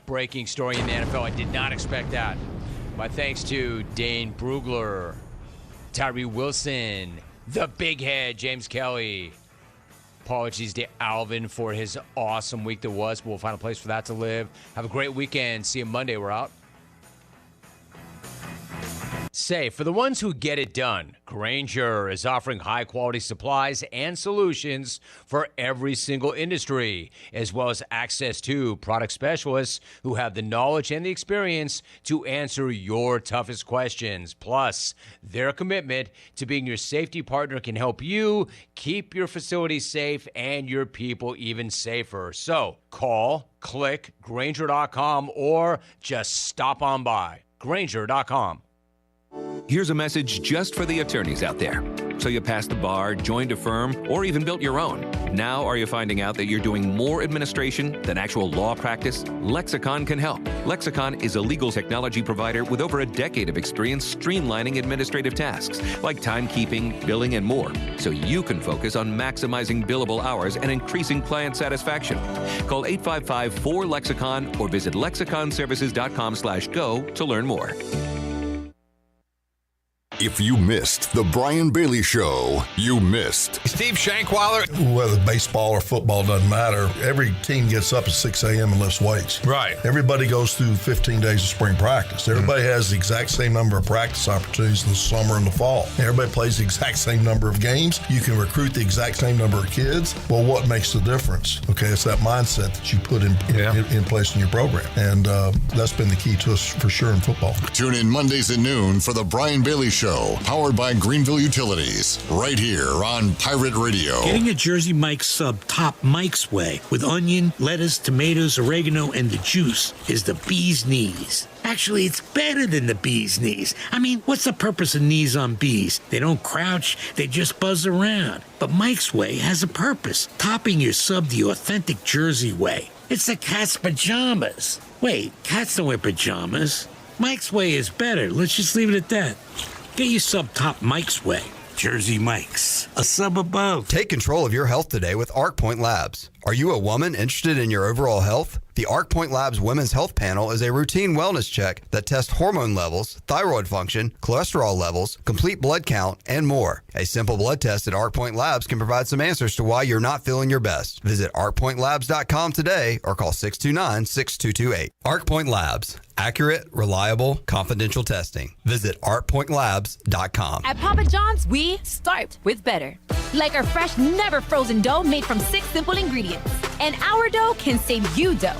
breaking story in the NFL. I did not expect that. My thanks to Dane Brugler, Tyree Wilson, the big head, James Kelly. Apologies to Alvin for his awesome week that was. We'll find a place for that to live. Have a great weekend. See you Monday. We're out. Say, for the ones who get it done, Greenhalgh is offering high-quality supplies and solutions for every single industry, as well as access to product specialists who have the knowledge and the experience to answer your toughest questions. Plus, their commitment to being your safety partner can help you keep your facility safe and your people even safer. So, call, click, Greenhalgh.com, or just stop on by. Greenhalgh.com. Here's a message just for the attorneys out there. So you passed the bar, joined a firm, or even built your own. Now are you finding out that you're doing more administration than actual law practice? Lexicon can help. Lexicon is a legal technology provider with over a decade of experience streamlining administrative tasks like timekeeping, billing, and more, so you can focus on maximizing billable hours and increasing client satisfaction. Call 855-4LEXICON or visit lexiconservices.com/go to learn more. If you missed the Brian Bailey Show, you missed Steve Shankwiler. Whether baseball or football doesn't matter. Every team gets up at 6 a.m. and lifts weights. Right. Everybody goes through 15 days of spring practice. Everybody has the exact same number of practice opportunities in the summer and the fall. Everybody plays the exact same number of games. You can recruit the exact same number of kids. Well, what makes the difference? Okay, it's that mindset that you put in place in your program. And that's been the key to us for sure in football. Tune in Mondays at noon for the Brian Bailey Show, powered by Greenville Utilities, right here on Pirate Radio. Getting a Jersey Mike's sub top Mike's way with onion, lettuce, tomatoes, oregano, and the juice is the bee's knees. Actually, it's better than the bee's knees. I mean, what's the purpose of knees on bees? They don't crouch, they just buzz around. But Mike's Way has a purpose, topping your sub the authentic Jersey way. It's the cat's pajamas. Wait, cats don't wear pajamas. Mike's Way is better. Let's just leave it at that. Get your sub top Mike's Way. Jersey Mike's, a sub above. Take control of your health today with ArcPoint Labs. Are you a woman interested in your overall health? The ArcPoint Labs Women's Health Panel is a routine wellness check that tests hormone levels, thyroid function, cholesterol levels, complete blood count, and more. A simple blood test at ArcPoint Labs can provide some answers to why you're not feeling your best. Visit arcpointlabs.com today or call 629-6228. ArcPoint Labs. Accurate, reliable, confidential testing. Visit arcpointlabs.com. At Papa John's, we start with better. Like our fresh, never frozen dough made from 6 simple ingredients. And our dough can save you dough.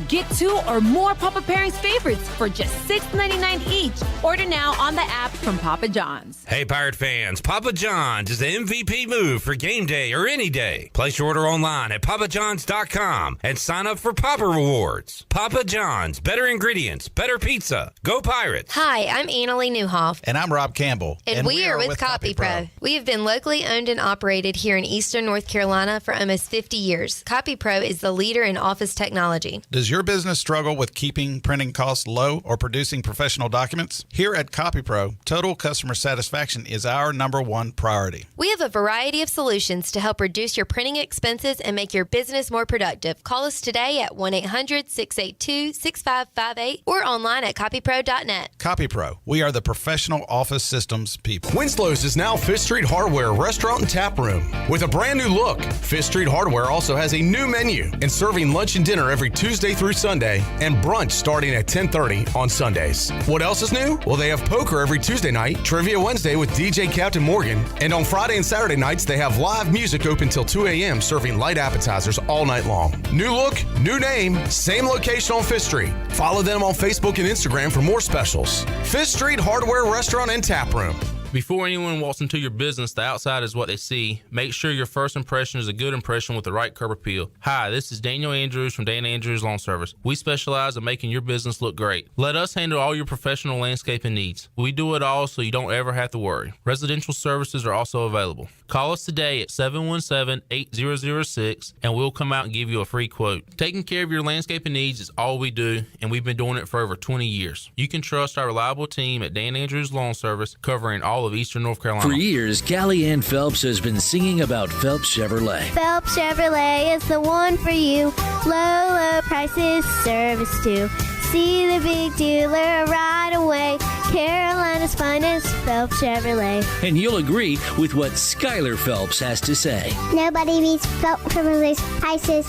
Get 2 or more Papa Pairings favorites for just $6.99 each. Order now on the app from Papa John's. Hey, Pirate fans, Papa John's is the MVP move for game day or any day. Place your order online at papajohns.com and sign up for Papa Rewards. Papa John's, better ingredients, better pizza. Go Pirates. Hi, I'm Annalie Newhoff. And I'm Rob Campbell. And we are with CopyPro. We have been locally owned and operated here in Eastern North Carolina for almost 50 years. CopyPro is the leader in office technology. Does your business struggle with keeping printing costs low or producing professional documents? Here at CopyPro, total customer satisfaction is our #1 priority. We have a variety of solutions to help reduce your printing expenses and make your business more productive. Call us today at 1-800-682-6558 or online at copypro.net. CopyPro, we are the professional office systems people. Winslow's is now Fifth Street Hardware Restaurant and Tap Room with a brand new look. Fifth Street Hardware also has a new menu and serving lunch and dinner every Tuesday through Sunday and brunch starting at 10:30 on Sundays. What else is new? Well, they have poker every Tuesday night, Trivia Wednesday with DJ Captain Morgan, and on Friday and Saturday nights they have live music open till 2 a.m. serving light appetizers all night long. New look, new name, same location on Fifth Street. Follow them on Facebook and Instagram for more specials. Fifth Street Hardware Restaurant and Tap Room. Before anyone walks into your business, the outside is what they see. Make sure your first impression is a good impression with the right curb appeal. Hi, this is Daniel Andrews from Dan Andrews Lawn Service. We specialize in making your business look great. Let us handle all your professional landscaping needs. We do it all so you don't ever have to worry. Residential services are also available. Call us today at 717-8006 and we'll come out and give you a free quote. Taking care of your landscaping needs is all we do, and we've been doing it for over 20 years. You can trust our reliable team at Dan Andrews Lawn Service, covering all of Eastern North Carolina. For years, Callie Ann Phelps has been singing about Phelps Chevrolet. Phelps Chevrolet is the one for you. Low prices, service too. See the big dealer right away. Carolina's finest, Phelps Chevrolet. And you'll agree with what Skylar Phelps has to say. Nobody beats Phelps Chevrolet's prices.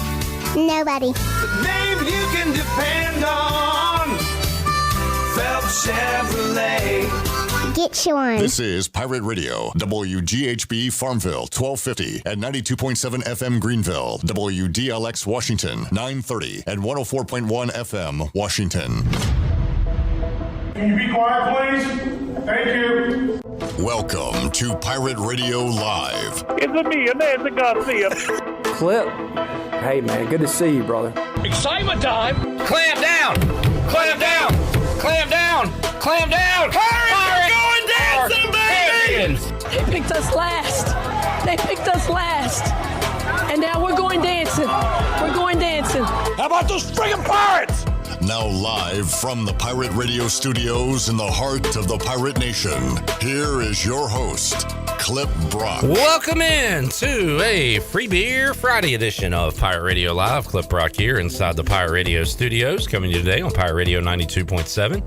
Nobody. The name you can depend on. Phelps Chevrolet. Get you one. This is Pirate Radio, WGHB Farmville, 1250 at 92.7 FM Greenville, WDLX Washington, 930 and 104.1 FM Washington. Can you be quiet, please? Thank you. Welcome to Pirate Radio Live. It's me, Nancy Garcia. Clip. Hey, man, good to see you, brother. Excitement time. Clam down. Clam down. Clam down. Clam down. Hurry, we're going dancing, baby. They picked us last. They picked us last. And now we're going dancing. We're going dancing. How about those friggin' pirates? Now live from the Pirate Radio studios in the heart of the Pirate Nation, here is your host, Clip Brock. Welcome in to a Free Beer Friday edition of Pirate Radio Live. Clip Brock here inside the Pirate Radio studios, coming to you today on Pirate Radio 92.7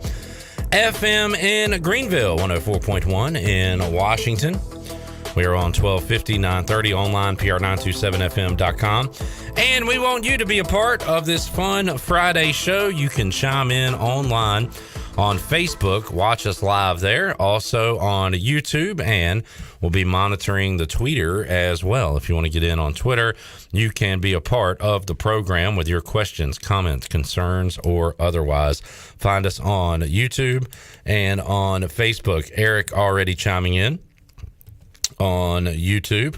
FM in Greenville, 104.1 in Washington. We are on 1250, 930, online, pr927fm.com. And we want you to be a part of this fun Friday show. You can chime in online on Facebook. Watch us live there. Also on YouTube. And we'll be monitoring the Twitter as well. If you want to get in on Twitter, you can be a part of the program with your questions, comments, concerns, or otherwise. Find us on YouTube and on Facebook. Eric already chiming in on YouTube,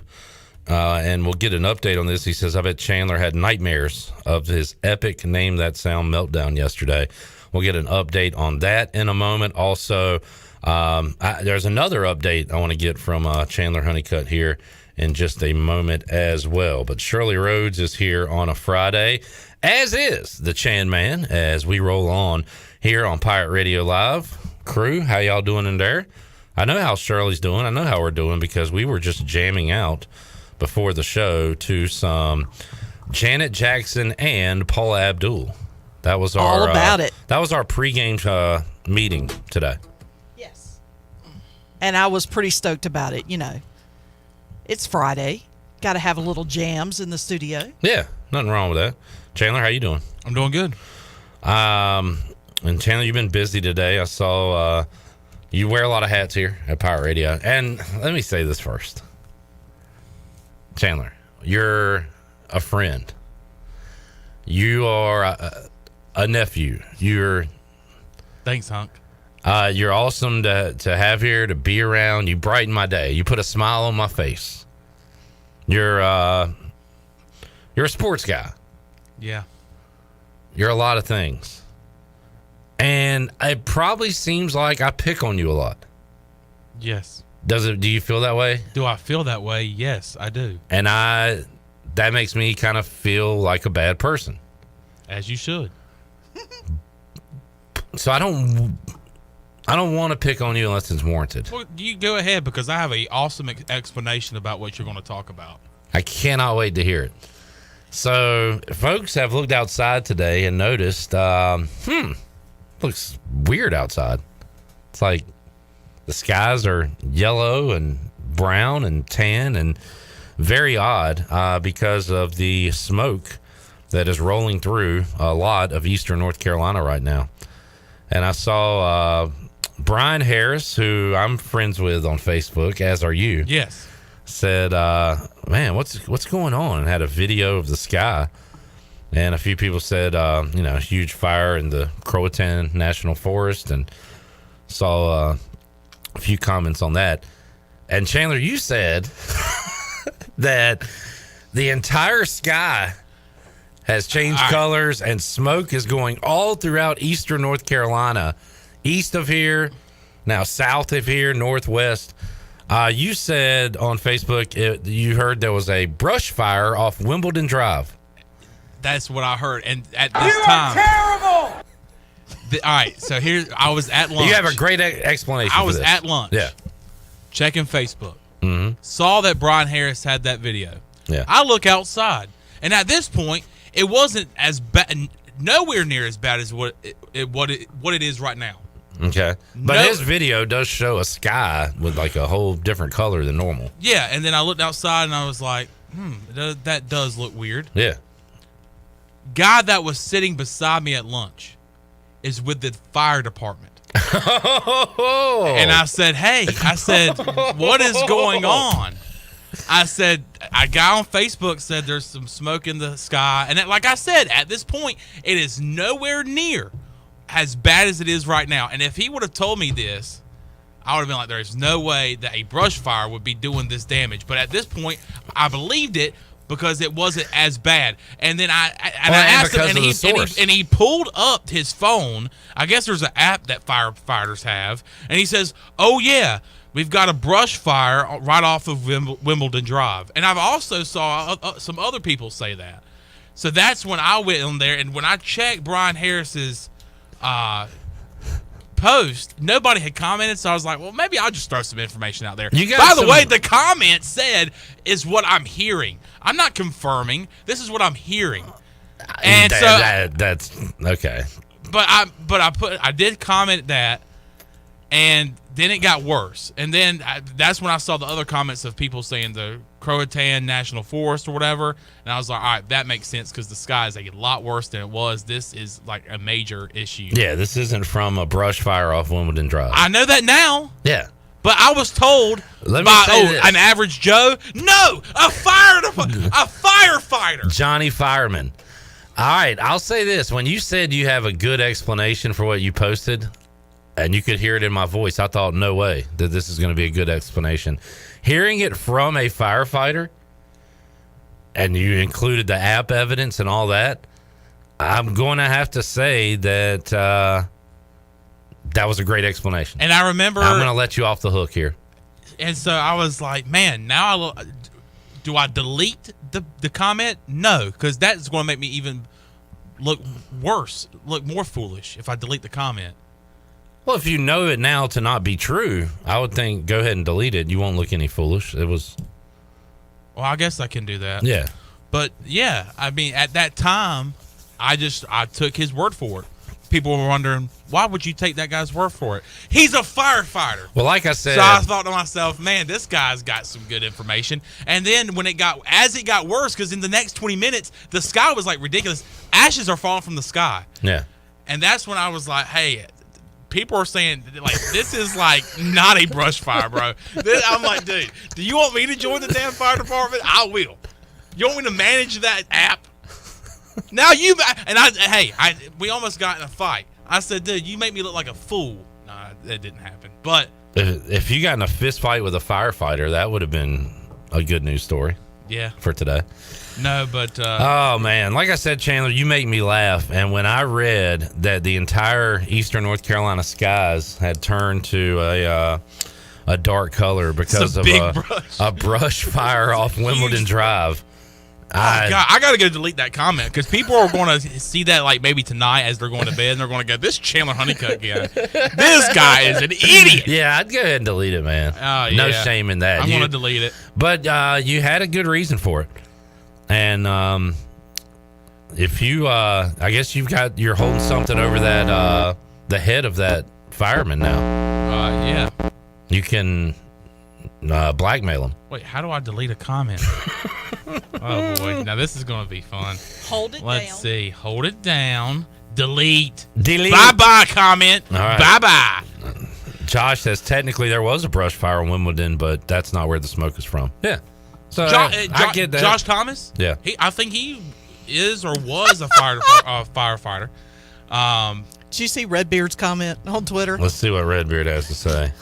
and we'll get an update on this. He says, I bet Chandler had nightmares of his epic Name That Sound meltdown yesterday. We'll get an update on that in a moment. Also, there's another update I want to get from Chandler Honeycutt here in just a moment as well. But Shirley Rhodes is here on a Friday, as is the Chan Man, as we roll on here on Pirate Radio Live. Crew, how y'all doing in there? I know how Shirley's doing. I know how we're doing because we were just jamming out before the show to some Janet Jackson and Paula Abdul. That was our all about it. That was our pregame meeting today. Yes, and I was pretty stoked about it. You know, it's Friday. Got to have a little jams in the studio. Yeah, nothing wrong with that. Chandler, how you doing? I'm doing good. And Chandler, you've been busy today. I saw. You wear a lot of hats here at Pirate Radio. And let me say this first. Chandler, you're a friend. You are a nephew. Thanks, Hunk. You're awesome to have here, to be around. You brighten my day. You put a smile on my face. You're a sports guy. Yeah. You're a lot of things. And it probably seems like I pick on you a lot. Yes. Do you feel that way? Do I feel that way? Yes, I do. And that makes me kind of feel like a bad person. As you should. So I don't want to pick on you unless it's warranted. Well, you go ahead because I have an awesome explanation about what you're going to talk about. I cannot wait to hear it. So folks have looked outside today and noticed, looks weird outside. It's like the skies are yellow and brown and tan and very odd because of the smoke that is rolling through a lot of eastern North Carolina right now. And I saw Brian Harris, who I'm friends with on Facebook, as are you. Yes. Said, man, what's going on? And had a video of the sky. And a few people said, huge fire in the Croatan National Forest, and saw a few comments on that. And Chandler, you said that the entire sky has changed colors and smoke is going all throughout eastern North Carolina, east of here, now south of here, northwest. You said on Facebook you heard there was a brush fire off Wimbledon Drive. That's what I heard. And at this time, terrible. All right, so I was at lunch. You have a great explanation. I was for this. at lunch. Yeah. Checking Facebook. Mm-hmm. Saw that Brian Harris had that video. Yeah. I look outside, and at this point, it wasn't as bad, nowhere near as bad as what it is right now. Okay. But his video does show a sky with like a whole different color than normal. Yeah, and then I looked outside and I was like, that does look weird. Yeah. Guy that was sitting beside me at lunch is with the fire department. And I said, what is going on? I said, a guy on Facebook said there's some smoke in the sky. And like I said, at this point, it is nowhere near as bad as it is right now. And if he would have told me this, I would have been like, there's no way that a brush fire would be doing this damage. But at this point, I believed it because it wasn't as bad. And then I asked him, and he pulled up his phone. I guess there's an app that firefighters have. And he says, oh, yeah, we've got a brush fire right off of Wimbledon Drive. And I've also saw some other people say that. So that's when I went on there. And when I checked Brian Harris's post, nobody had commented, so I was like, well, maybe I'll just throw some information out there. By the way, the comment said is what I'm hearing. I'm not confirming. This is what I'm hearing. And that's okay. But I did comment that, and then it got worse. And then that's when I saw the other comments of people saying the Croatan National Forest or whatever. And I was like, all right, that makes sense because the sky is a lot worse than it was. This is like a major issue. Yeah, this isn't from a brush fire off Wimbledon Drive. I know that now. Yeah. But I was told an average Joe, no, a firefighter. Johnny Fireman. All right, I'll say this. When you said you have a good explanation for what you posted, and you could hear it in my voice, I thought, no way that this is going to be a good explanation. Hearing it from a firefighter, and you included the app evidence and all that, I'm going to have to say that that was a great explanation. And I remember... I'm going to let you off the hook here. And so I was like, man, now do I delete the comment? No, because that's going to make me even look worse, look more foolish if I delete the comment. Well, if you know it now to not be true, I would think go ahead and delete it. You won't look any foolish. It was... Well, I guess I can do that. Yeah. But, yeah, I mean, at that time, I took his word for it. People were wondering, why would you take that guy's word for it? He's a firefighter. Well, like I said... So I thought to myself, man, this guy's got some good information. And then when it got worse, because in the next 20 minutes, the sky was, like, ridiculous. Ashes are falling from the sky. Yeah. And that's when I was like, hey... People are saying, like, this is, like, not a brush fire, bro. I'm like, dude, do you want me to join the damn fire department? I will. You want me to manage that app? Now we almost got in a fight. I said, dude, you make me look like a fool. Nah, that didn't happen. But if you got in a fist fight with a firefighter, that would have been a good news story. Yeah. For today. No, but... oh, man. Like I said, Chandler, you make me laugh. And when I read that the entire eastern North Carolina skies had turned to a dark color because of a brush fire off Wimbledon Drive... I got to go delete that comment because people are going to see that like maybe tonight as they're going to bed and they're going to go, this Chandler Honeycutt guy, this guy is an idiot. Yeah, I'd go ahead and delete it, man. No shame in that. I'm going to delete it. But you had a good reason for it. And if you, I guess you're holding something over that, the head of that fireman now. Yeah. You can blackmail him. Wait, how do I delete a comment? Oh, boy. Now, this is going to be fun. Hold it down. Let's see. Hold it down. Delete. Bye-bye comment. All right. Bye-bye. Josh says technically there was a brush fire in Wimbledon, but that's not where the smoke is from. Yeah. So I get that. Josh Thomas? Yeah. I think he is or was a firefighter. Did you see Redbeard's comment on Twitter? Let's see what Redbeard has to say.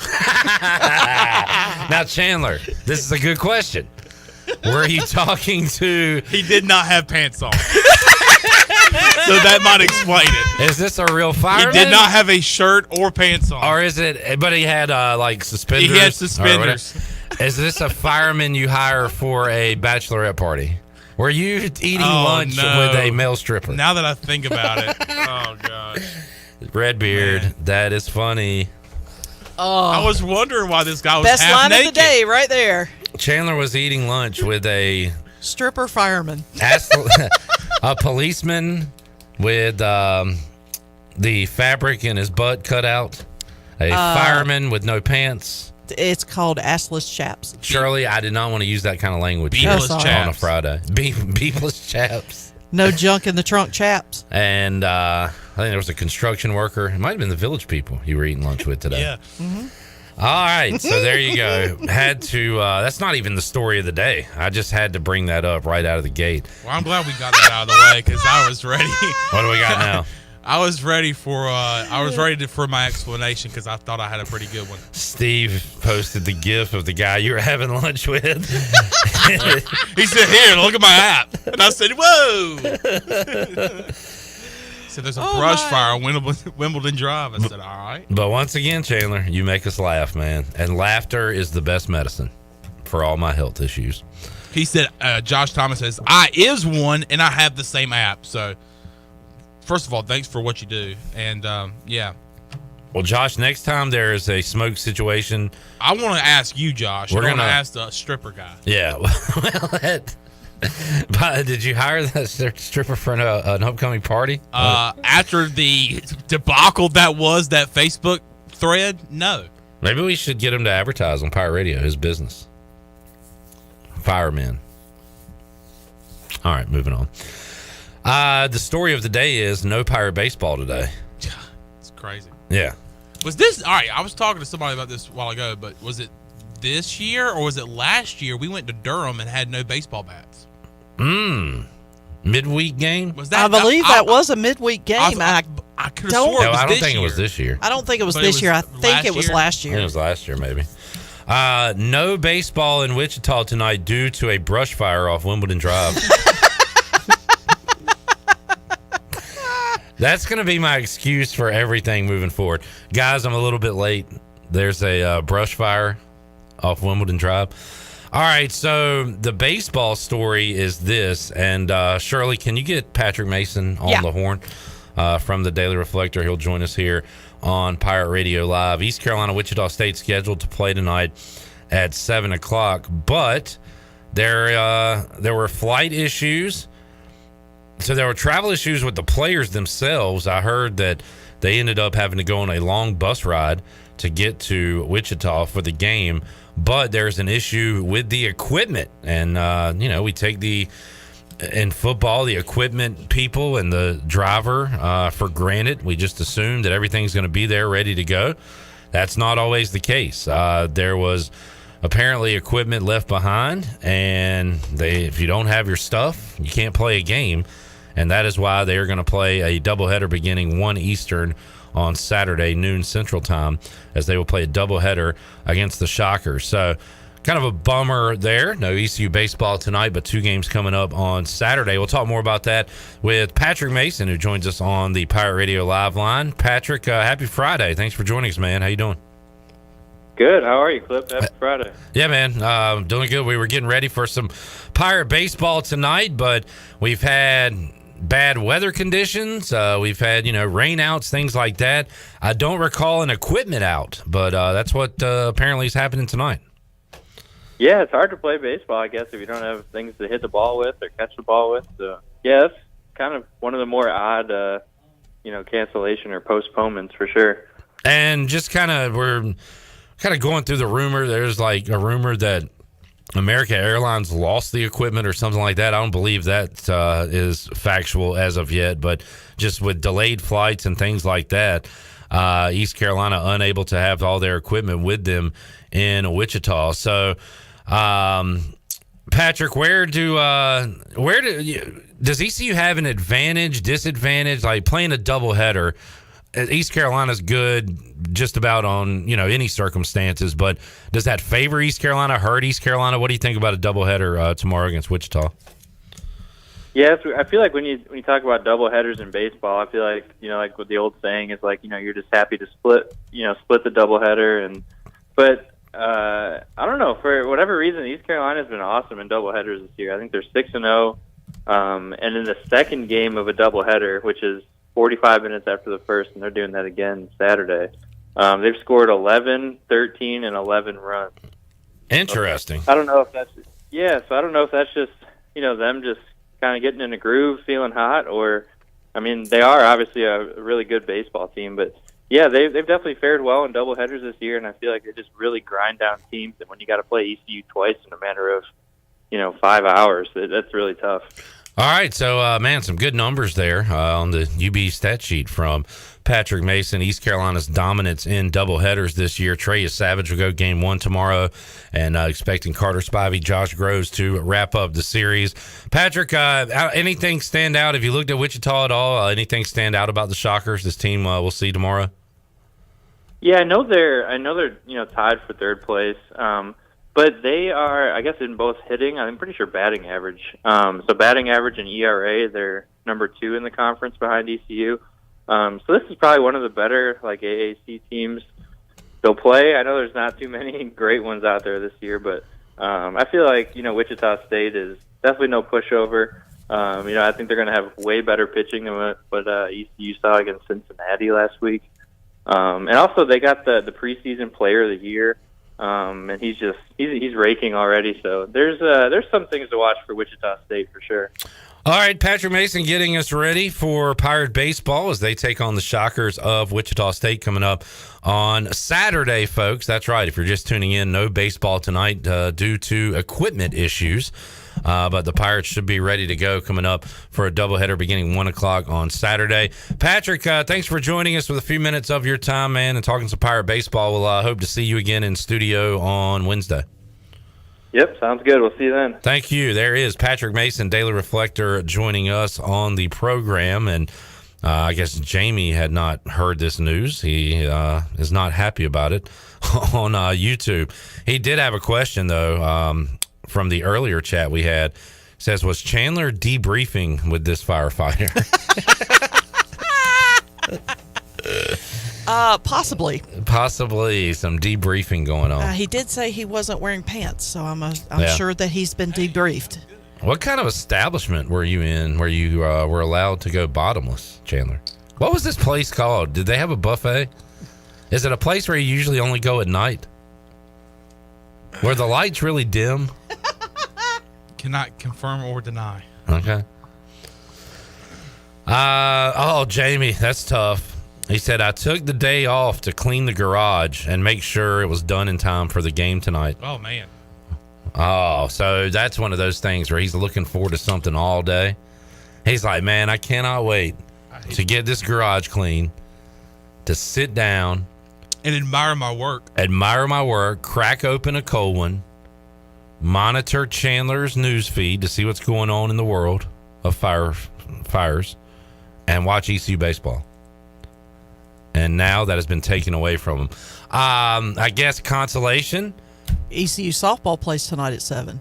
Now, Chandler, this is a good question. Were you talking to... He did not have pants on. So that might explain it. Is this a real fireman? He did not have a shirt or pants on. Or is it? But he had like suspenders. He had suspenders. Is this a fireman you hire for a bachelorette party? Were you eating lunch with a male stripper? Now that I think about it, oh gosh. Redbeard, that is funny. Oh, I was wondering why this guy was best half line naked. of the day, right there. Chandler was eating lunch with a stripper fireman, a policeman with the fabric in his butt cut out, a fireman with no pants. It's called assless chaps. Shirley, I did not want to use that kind of language Beefless on chaps. a Friday. Beefless chaps. No junk in the trunk chaps. And I think there was a construction worker. It might have been the village people you were eating lunch with today. Yeah. Mm-hmm. All right, so there you go. Had to. That's not even the story of the day. I just had to bring that up right out of the gate. Well, I'm glad we got that out of the way because I was ready. What do we got now? I was ready for for my explanation because I thought I had a pretty good one. Steve posted the gif of the guy you were having lunch with. He said, "Here, look at my app," and I said, "Whoa." So there's a brush fire on Wimbledon Drive. I said, "All right." But once again, Chandler, you make us laugh, man, and laughter is the best medicine for all my health issues. He said, Josh Thomas says, "I is one, and I have the same app." So. First of all, thanks for what you do, and yeah. Well, Josh, next time there is a smoke situation, I want to ask you, Josh. We're going to ask the stripper guy. Yeah. But did you hire that stripper for an upcoming party? After the debacle that was that Facebook thread, no. Maybe we should get him to advertise on Pirate Radio, his business. Fireman. All right, moving on. The story of the day is no Pirate baseball today. It's crazy. Yeah. Was this all right? I was talking to somebody about this a while ago, but was it this year or was it last year? We went to Durham and had no baseball bats. Midweek game? Was that? I believe that was a midweek game. I could have sworn. No, I don't think it was this year. I don't think it was this year. I think it was last year. It was last year, maybe. No baseball in Wichita tonight due to a brush fire off Wimbledon Drive. That's going to be my excuse for everything moving forward. Guys, I'm a little bit late. There's a brush fire off Wimbledon Drive. All right, so the baseball story is this. And Shirley, can you get Patrick Mason on the horn from the Daily Reflector? He'll join us here on Pirate Radio Live. East Carolina, Wichita State scheduled to play tonight at 7 o'clock. But there were flight issues. So there were travel issues with the players themselves. I heard that they ended up having to go on a long bus ride to get to Wichita for the game. But there's an issue with the equipment. And, we take in football, the equipment people and the driver for granted. We just assume that everything's going to be there ready to go. That's not always the case. There was apparently equipment left behind. And if you don't have your stuff, you can't play a game. And that is why they are going to play a doubleheader beginning 1 Eastern on Saturday, noon Central Time, as they will play a doubleheader against the Shockers. So kind of a bummer there. No ECU baseball tonight, but 2 games coming up on Saturday. We'll talk more about that with Patrick Mason, who joins us on the Pirate Radio Live line. Patrick, happy Friday. Thanks for joining us, man. How you doing? Good. How are you, Clip? Happy Friday. Yeah, man. Doing good. We were getting ready for some Pirate baseball tonight, but we've had bad weather conditions. We've had, rainouts, things like that. I don't recall an equipment out, but that's what apparently is happening tonight. Yeah, it's hard to play baseball, I guess, if you don't have things to hit the ball with or catch the ball with. So, yeah, that's kind of one of the more odd, cancellation or postponements for sure. And just we're kind of going through the rumor. There's like a rumor that American Airlines lost the equipment or something like that. I don't believe that is factual as of yet, but just with delayed flights and things like that, East Carolina unable to have all their equipment with them in Wichita. So, Patrick, does ECU have an advantage, disadvantage, like playing a doubleheader? East Carolina's good just about on, any circumstances, but does that favor East Carolina, hurt East Carolina? What do you think about a doubleheader tomorrow against Wichita? Yes, I feel like when you talk about double headers in baseball, I feel like like what the old saying is, like you're just happy to split the double header, but I don't know, for whatever reason East Carolina's been awesome in double headers this year. I think they're 6-0, and in the second game of a double header, which is 45 minutes after the first, and they're doing that again Saturday. They've scored 11, 13, and 11 runs. Interesting. I don't know if that's just them just kind of getting in a groove, feeling hot, or they are obviously a really good baseball team, but yeah, they've definitely fared well in doubleheaders this year, and I feel like they just really grind down teams. And when you got to play ECU twice in a matter of 5 hours, that's really tough. All right, so some good numbers there on the UB stat sheet from Patrick Mason. East Carolina's dominance in doubleheaders this year. Trey Savage will go game 1 tomorrow, and expecting Carter Spivey, Josh Groves to wrap up the series. Patrick, anything stand out? Have you looked at Wichita at all? Anything stand out about the Shockers? This team we'll see tomorrow. Yeah, I know they're tied for third place. But they are, I guess, in both hitting, I'm pretty sure batting average. So batting average and ERA, they're number 2 in the conference behind ECU. So this is probably one of the better AAC teams they'll play. I know there's not too many great ones out there this year, but I feel like Wichita State is definitely no pushover. I think they're going to have way better pitching than what ECU saw against Cincinnati last week. And also they got the preseason player of the year. And he's raking already. So there's some things to watch for Wichita State for sure. All right, Patrick Mason getting us ready for Pirate baseball as they take on the Shockers of Wichita State coming up on Saturday, folks. That's right. If you're just tuning in, no baseball tonight due to equipment issues. But the Pirates should be ready to go coming up for a doubleheader beginning 1 o'clock on Saturday. Patrick, thanks for joining us with a few minutes of your time, man, and talking some Pirate baseball. We'll hope to see you again in studio on Wednesday. Yep, sounds good. We'll see you then. Thank you. There is Patrick Mason, Daily Reflector, joining us on the program. And I guess Jamie had not heard this news. He is not happy about it on YouTube. He did have a question, though, from the earlier chat we had. It says, was Chandler debriefing with this firefighter? Possibly some debriefing going on. He did say he wasn't wearing pants, so I'm sure that he's been debriefed. What kind of establishment were you in where you were allowed to go bottomless, Chandler? What was this place called? Did they have a buffet? Is it a place where you usually only go at night? Where the lights really dim? Cannot confirm or deny. Okay. Jamie, that's tough. He said, I took the day off to clean the garage and make sure it was done in time for the game tonight. Oh, man. Oh, so that's one of those things where he's looking forward to something all day. He's like, man, I cannot wait to get this garage clean, to sit down. And admire my work. Crack open a cold one, monitor Chandler's news feed to see what's going on in the world of fires, and watch ECU baseball. And now that has been taken away from him. I guess consolation. ECU softball plays tonight at 7.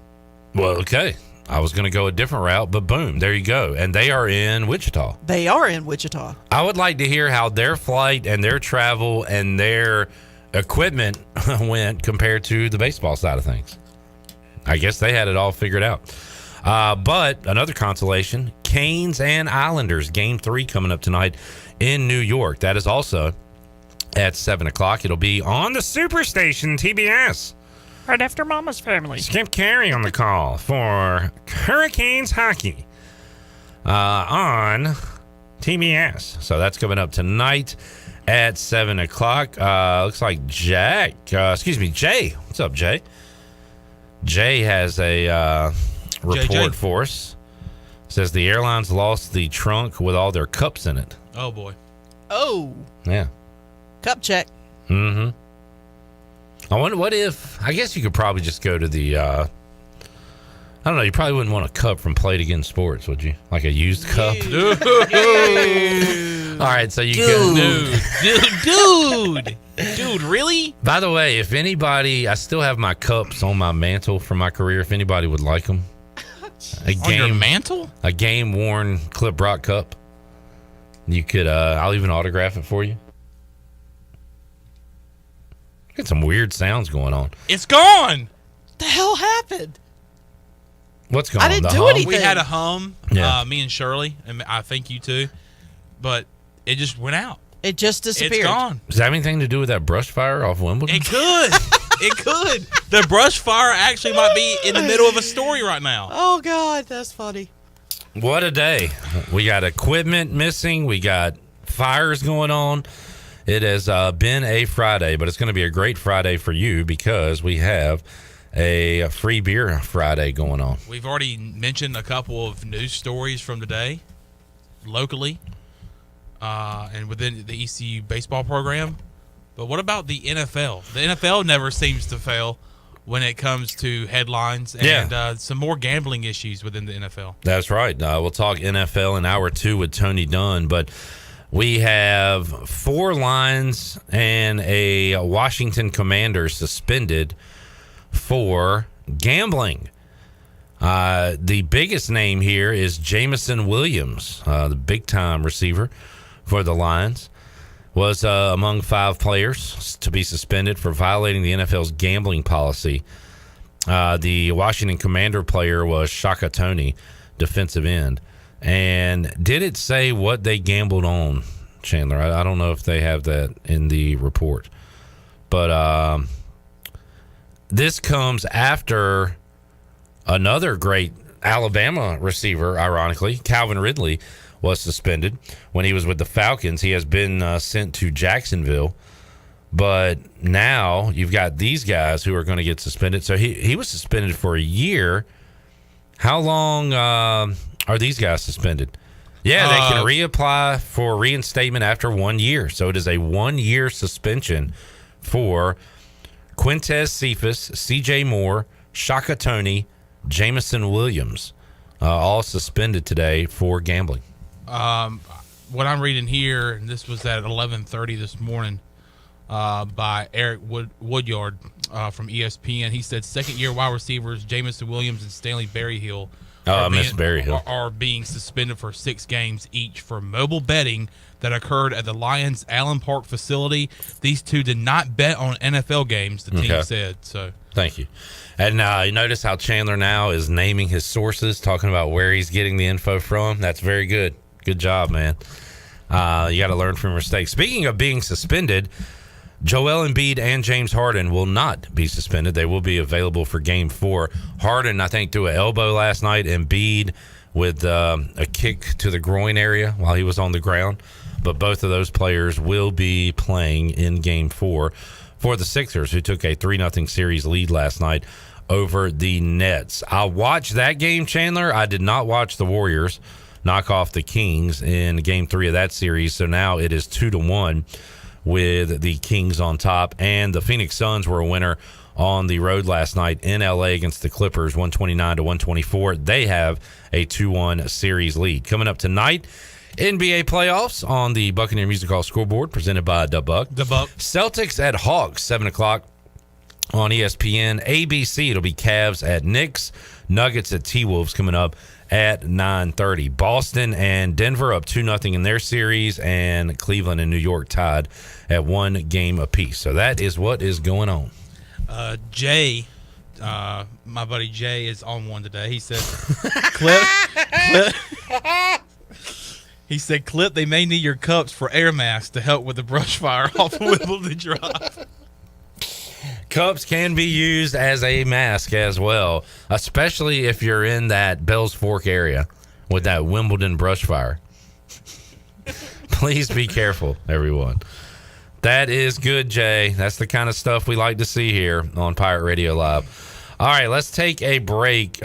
Well, okay. I was going to go a different route, but boom, there you go. And they are in Wichita. I would like to hear how their flight and their travel and their equipment went compared to the baseball side of things. I guess they had it all figured out. But another consolation, Canes and Islanders, Game 3 coming up tonight in New York. That is also at 7 o'clock. It'll be on the Superstation, TBS. Right after Mama's Family. Skip Carey on the call for Hurricanes hockey on TBS. So that's coming up tonight at 7 o'clock. Looks like Jay. What's up, Jay? Jay has a report for us. Says the airlines lost the trunk with all their cups in it. Oh, boy. Oh. Yeah. Cup check. Mm-hmm. I wonder what if, I guess you could probably just go to the, I don't know, you probably wouldn't want a cup from Play It Again Sports, would you? Like a used cup? All right, so you can. Dude, really? By the way, if anybody, I still have my cups on my mantle from my career. If anybody would like them, On your mantle? A game-worn Clip Rock cup. You could, I'll even autograph it for you. Got some weird sounds going on. It's gone. What the hell happened? What's going on? I didn't do anything. We had a hum, Yeah. me and Shirley, and I think you too, but it just went out. It just disappeared. It's gone. Does that have anything to do with that brush fire off Wimbledon? It could. It could. The brush fire actually might be in the middle of a story right now. Oh, God, that's funny. What a day. We got equipment missing. We got fires going on. It has been a Friday, but it's going to be a great Friday for you because we have a free beer Friday going on. We've already mentioned a couple of news stories from today, locally, and within the ECU baseball program. But what about the NFL? The NFL never seems to fail when it comes to headlines and some more gambling issues within the NFL. That's right. We'll talk NFL in hour 2 with Tony Dunn, but we have 4 Lions and a Washington Commander suspended for gambling. The biggest name here is Jameson Williams, the big-time receiver for the Lions, was among 5 players to be suspended for violating the NFL's gambling policy. The Washington Commander player was Shaka Toney, defensive end. And did it say what they gambled on, Chandler? I don't know if they have that in the report. But this comes after another great Alabama receiver, ironically, Calvin Ridley, was suspended when he was with the Falcons. He has been sent to Jacksonville. But now you've got these guys who are going to get suspended. So he was suspended for a year. How long are these guys suspended? Yeah, they can reapply for reinstatement after 1 year. So it is a 1-year suspension for Quintez Cephas, CJ Moore, Shaka Toney, Jameson Williams, all suspended today for gambling. What I'm reading here, and this was at 11:30 this morning by Eric Woodyard from ESPN. He said second-year wide receivers Jameson Williams and Stanley Berryhill are being suspended for 6 games each for mobile betting that occurred at the Lions Allen Park facility. These 2 did not bet on NFL games, the team said. So thank you. And you notice how Chandler now is naming his sources, talking about where he's getting the info from. That's very good. Good job, man. You got to learn from your mistakes. Speaking of being suspended, Joel Embiid and James Harden will not be suspended. They will be available for Game 4. Harden, I think, threw an elbow last night. Embiid with a kick to the groin area while he was on the ground. But both of those players will be playing in Game 4 for the Sixers, who took a 3-0 series lead last night over the Nets. I watched that game, Chandler. I did not watch the Warriors knock off the Kings in Game 3 of that series. So now it is 2-1 with the Kings on top. And the Phoenix Suns were a winner on the road last night in LA against the Clippers, 129-124. They have a 2-1 series lead. Coming up tonight, NBA playoffs on the Buccaneer Music Hall scoreboard, presented by The Buck. Celtics at Hawks, 7 o'clock on ESPN. ABC, it'll be Cavs at Knicks. Nuggets at T-Wolves coming up at 9:30. Boston and Denver up 2-0 in their series, and Cleveland and New York tied at 1 game apiece. So that is what is going on. Jay, my buddy Jay, is on one today. He said, Clip. He said, Clip, they may need your cups for air masks to help with the brush fire off of Wimbledon Drive. Cups can be used as a mask as well, especially if you're in that Bells Fork area with that Wimbledon brush fire. Please be careful, everyone. That is good, Jay. That's the kind of stuff we like to see here on Pirate Radio Live. All right, let's take a break.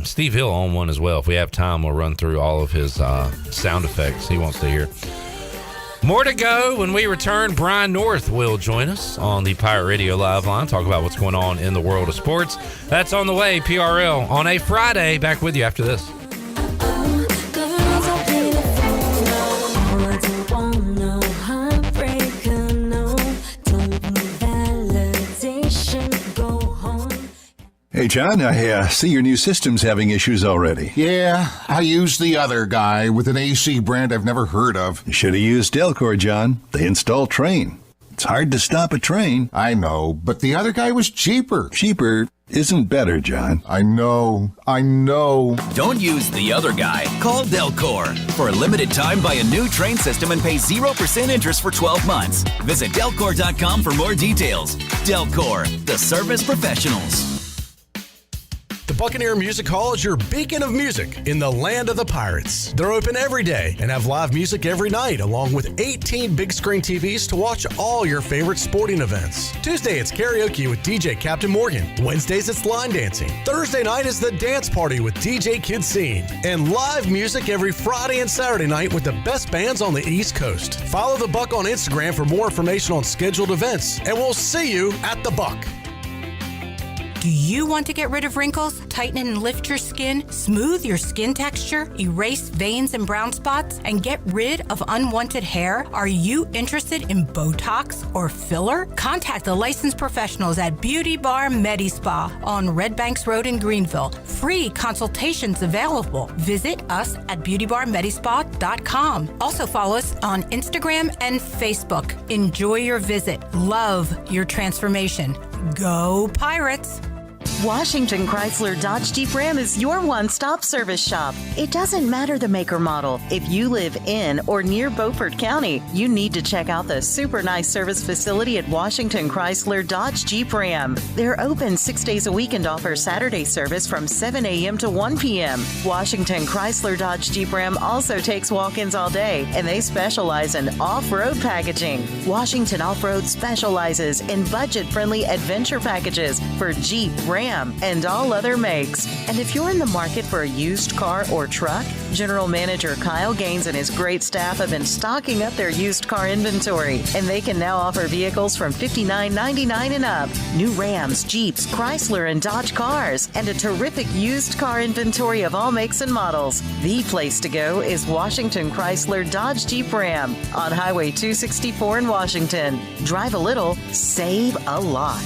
Steve Hill on one as well. If we have time, we'll run through all of his sound effects he wants to hear. More to go. When we return, Brian North will join us on the Pirate Radio Live line, talk about what's going on in the world of sports. That's on the way, PRL, on a Friday. Back with you after this. Hey, John, I see your new system's having issues already. Yeah, I used the other guy with an AC brand I've never heard of. You should have used Delcor, John. They install Train. It's hard to stop a train. I know, but the other guy was cheaper. Cheaper isn't better, John. I know. Don't use the other guy. Call Delcor. For a limited time, buy a new Train system and pay 0% interest for 12 months. Visit Delcor.com for more details. Delcor, the service professionals. The Buccaneer Music Hall is your beacon of music in the land of the Pirates. They're open every day and have live music every night, along with 18 big screen TVs to watch all your favorite sporting events. Tuesday, it's karaoke with DJ Captain Morgan. Wednesdays, it's line dancing. Thursday night is the dance party with DJ Kid Scene. And live music every Friday and Saturday night with the best bands on the East Coast. Follow the Buck on Instagram for more information on scheduled events, and we'll see you at the Buck. Do you want to get rid of wrinkles, tighten and lift your skin, smooth your skin texture, erase veins and brown spots, and get rid of unwanted hair? Are you interested in Botox or filler? Contact the licensed professionals at Beauty Bar Medi-Spa on Red Banks Road in Greenville. Free consultations available. Visit us at beautybarmedispa.com. Also follow us on Instagram and Facebook. Enjoy your visit. Love your transformation. Go Pirates! Washington Chrysler Dodge Jeep Ram is your one-stop service shop. It doesn't matter the make or model. If you live in or near Beaufort County, you need to check out the super nice service facility at Washington Chrysler Dodge Jeep Ram. They're open 6 days a week and offer Saturday service from 7 a.m. to 1 p.m. Washington Chrysler Dodge Jeep Ram also takes walk-ins all day, and they specialize in off-road packaging. Washington Off-Road specializes in budget-friendly adventure packages for Jeep, Ram, and all other makes. And if you're in the market for a used car or truck, General Manager Kyle Gaines and his great staff have been stocking up their used car inventory, and they can now offer vehicles from $59.99 and up. New Rams, Jeeps, Chrysler, and Dodge cars, and a terrific used car inventory of all makes and models. The place to go is Washington Chrysler Dodge Jeep Ram on Highway 264 in Washington. Drive a little, save a lot.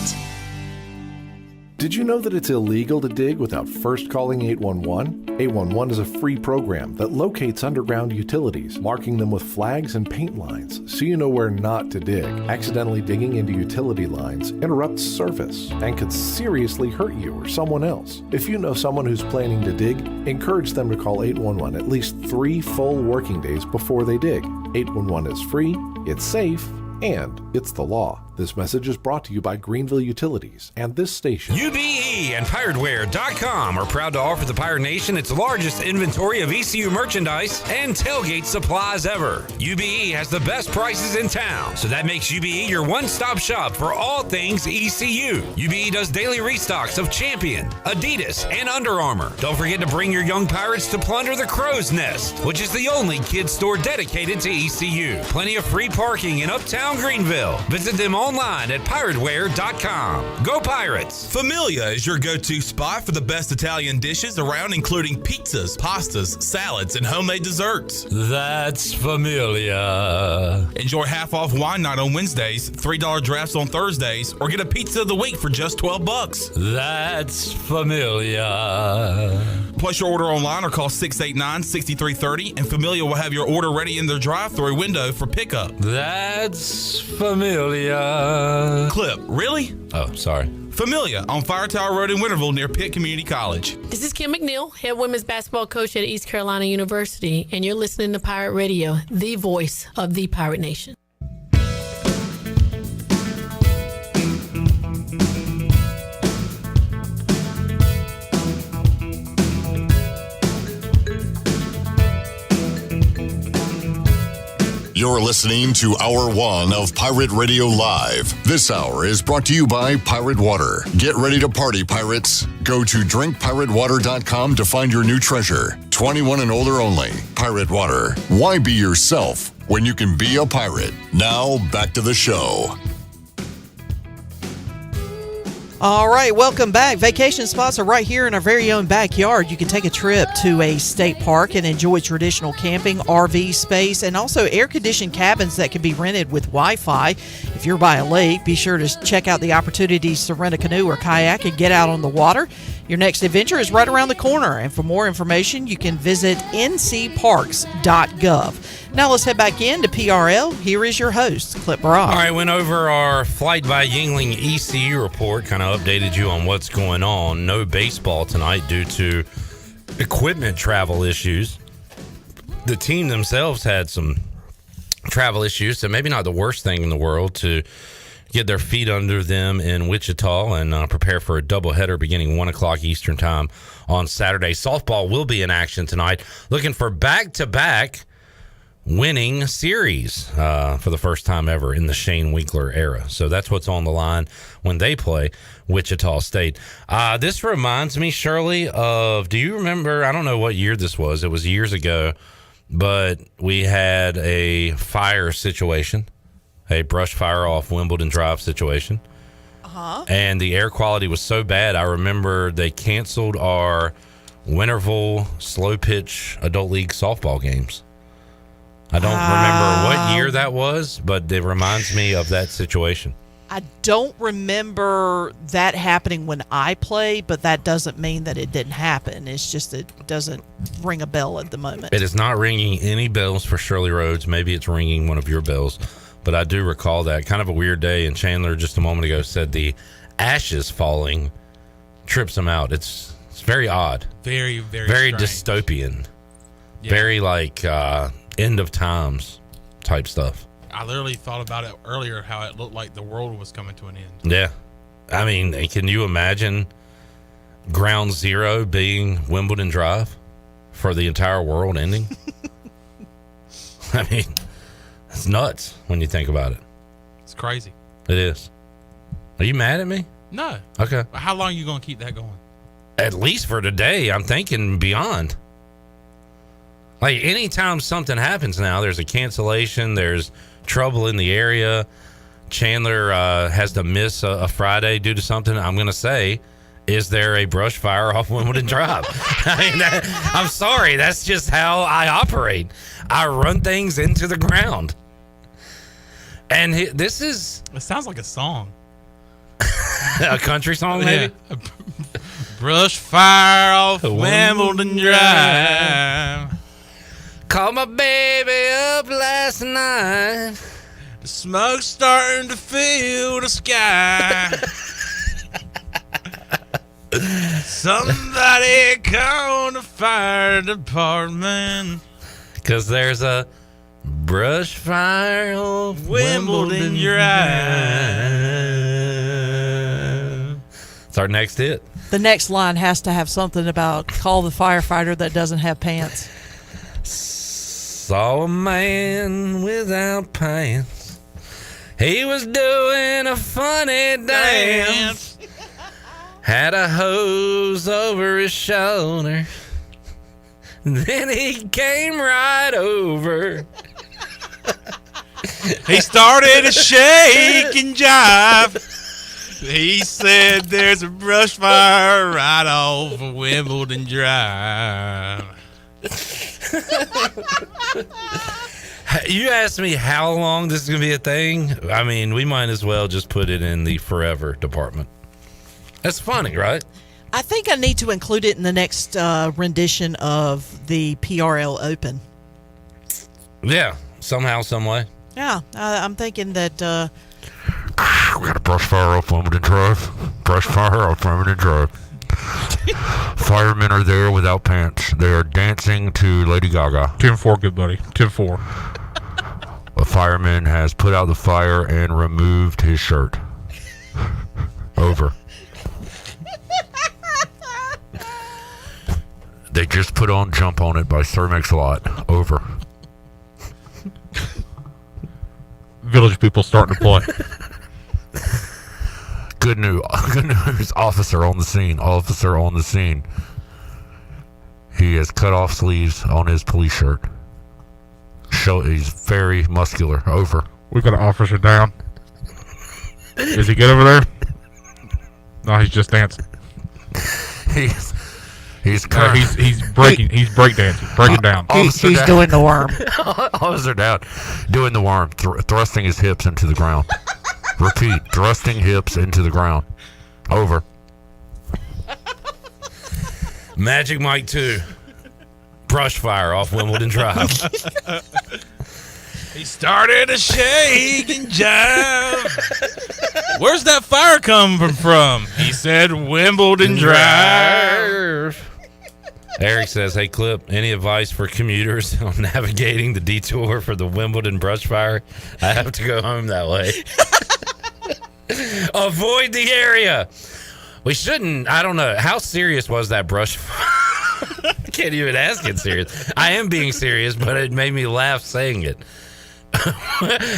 Did you know that it's illegal to dig without first calling 811? 811 is a free program that locates underground utilities, marking them with flags and paint lines so you know where not to dig. Accidentally digging into utility lines interrupts service and could seriously hurt you or someone else. If you know someone who's planning to dig, encourage them to call 811 at least 3 full working days before they dig. 811 is free, it's safe, and it's the law. This message is brought to you by Greenville Utilities and this station. UBE and PirateWear.com are proud to offer the Pirate Nation its largest inventory of ECU merchandise and tailgate supplies ever. UBE has the best prices in town, so that makes UBE your one-stop shop for all things ECU. UBE does daily restocks of Champion, Adidas, and Under Armour. Don't forget to bring your young pirates to plunder the Crow's Nest, which is the only kids store dedicated to ECU. Plenty of free parking in Uptown Greenville. Visit them online at PirateWear.com. Go Pirates! Familia is your go-to spot for the best Italian dishes around, including pizzas, pastas, salads, and homemade desserts. That's Familia. Enjoy half-off wine night on Wednesdays, $3 drafts on Thursdays, or get a pizza of the week for just $12. That's Familia. Place your order online or call 689-6330, and Familia will have your order ready in their drive-thru window for pickup. That's Familia. Clip, really? Oh, sorry. Familia on Fire Tower Road in Winterville near Pitt Community College. This is Kim McNeil, head women's basketball coach at East Carolina University, and you're listening to Pirate Radio, the voice of the Pirate Nation. You're listening to Hour 1 of Pirate Radio Live. This hour is brought to you by Pirate Water. Get ready to party, pirates. Go to drinkpiratewater.com to find your new treasure. 21 and older only. Pirate Water. Why be yourself when you can be a pirate? Now, back to the show. All right, welcome back. Vacation spots are right here in our very own backyard. You can take a trip to a state park and enjoy traditional camping, RV space, and also air-conditioned cabins that can be rented with Wi-Fi. If you're by a lake, be sure to check out the opportunities to rent a canoe or kayak and get out on the water. Your next adventure is right around the corner, and for more information, you can visit ncparks.gov. Now let's head back in to PRL. Here is your host, Clip Brock. All right, went over our Flight by Yingling ECU report, kind of updated you on what's going on. No baseball tonight due to equipment travel issues. The team themselves had some travel issues, so maybe not the worst thing in the world to get their feet under them in Wichita and prepare for a doubleheader beginning 1 o'clock Eastern time on Saturday. Softball will be in action tonight, looking for back-to-back winning series for the first time ever in the Shane Winkler era. So that's what's on the line when they play Wichita State. This reminds me, Shirley, of, do you remember, I don't know what year this was, it was years ago, but we had a fire situation, a brush fire off Wimbledon Drive situation. And the air quality was so bad, I remember they canceled our Winterville slow pitch adult league softball games. I don't remember what year that was, but it reminds me of that situation. I don't remember that happening when I played, but that doesn't mean that it didn't happen. It's just it doesn't ring a bell at the moment. It is not ringing any bells for Shirley Rhodes. Maybe it's ringing one of your bells, but I do recall that. Kind of a weird day, and Chandler just a moment ago said the ashes falling trips him out. It's very odd. Very very dystopian. Yeah. Very like end of times type stuff. I literally thought about it earlier, how it looked like the world was coming to an end. Yeah. I mean, can you imagine ground zero being Wimbledon Drive for the entire world ending? I mean, it's nuts when you think about it. It's crazy. It is. Are you mad at me? No. Okay. How long are you going to keep that going? At least for today, I'm thinking beyond. Like, anytime something happens now, there's a cancellation, there's trouble in the area, Chandler has to miss a Friday due to something, I'm going to say, is there a brush fire off Wimbledon Drive? I mean, I'm sorry, that's just how I operate. I run things into the ground. And this is... It sounds like a song. A country song, maybe? Yeah. Brush fire off Wimbledon Drive. Called my baby up last night. The smoke's starting to fill the sky. Somebody call the fire department. 'Cause there's a brush fire off Wimbledon Drive. It's our next hit. The next line has to have something about call the firefighter that doesn't have pants. Saw a man without pants. He was doing a funny dance. Had a hose over his shoulder. Then he came right over. He started to shake and jive. He said there's a brush fire right off of Wimbledon Drive. You asked me how long this is going to be a thing. I mean, we might as well just put it in the forever department. That's funny, right? I think I need to include it in the next rendition of the PRL Open. Yeah, somehow, some way. Yeah, I'm thinking that... we got a brush fire off Wimbledon Drive. Brush fire off Wimbledon Drive. Firemen are there without pants. They are dancing to Lady Gaga. 10-4, good buddy. 10-4. A fireman has put out the fire and removed his shirt. Over. They just put on Jump On It by Sir Mix-a-Lot. Over. Village people starting to play. Good news. Officer on the scene. Officer on the scene. He has cut off sleeves on his police shirt. He's very muscular. Over. We've got an officer down. Is he good over there? No, he's just dancing. He's he's breakdancing. Break it down. He's doing the worm. Officer down, doing the worm, thrusting his hips into the ground. Repeat, thrusting hips into the ground. Over. Magic Mike 2. Brush fire off Wimbledon Drive. He started to shake and jive. Where's that fire coming from? He said Wimbledon Drive. Eric says, hey, Clip, any advice for commuters on navigating the detour for the Wimbledon brush fire? I have to go home that way. Avoid the area. We shouldn't. I don't know. How serious was that brush fire? I can't even ask it serious. I am being serious, but it made me laugh saying it.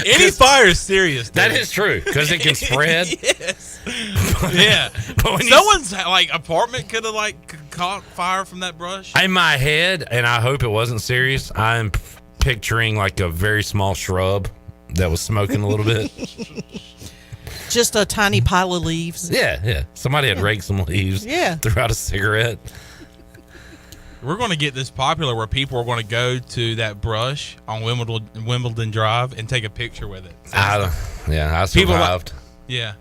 Any fire is serious. That is true, because it can spread. Yes. Yeah. But someone's apartment could have caught fire from that brush. In my head, and I hope it wasn't serious, I'm picturing a very small shrub that was smoking a little bit. Just a tiny pile of leaves. Yeah. Somebody had raked some leaves. Yeah. Threw out a cigarette. We're going to get this popular where people are going to go to that brush on Wimbledon Drive and take a picture with it. I survived. Yeah.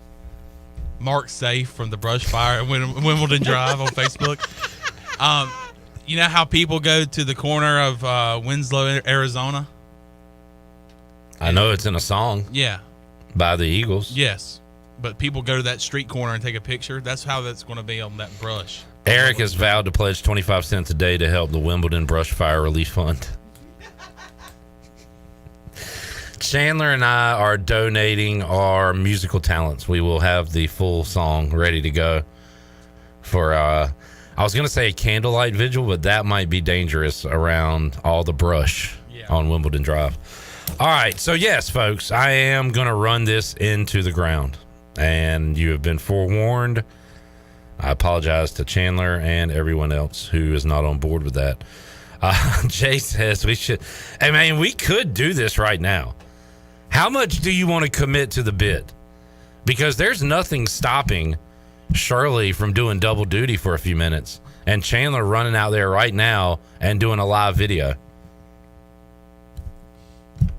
Mark safe from the brush fire at Wimbledon Drive on Facebook. You know how people go to the corner of Winslow, Arizona? I know it's in a song. Yeah. By the Eagles. Yes. But people go to that street corner and take a picture. That's how that's going to be on that brush. Eric has vowed to pledge 25 cents a day to help the Wimbledon Brush Fire Relief Fund. Chandler and I are donating our musical talents. We will have the full song ready to go for, I was going to say a candlelight vigil, but that might be dangerous around all the brush on Wimbledon Drive. All right. So, yes, folks, I am going to run this into the ground, and you have been forewarned. I apologize to Chandler and everyone else who is not on board with that. Jay says we should. Hey, man, we could do this right now. How much do you want to commit to the bit? Because there's nothing stopping Shirley from doing double duty for a few minutes and Chandler running out there right now and doing a live video.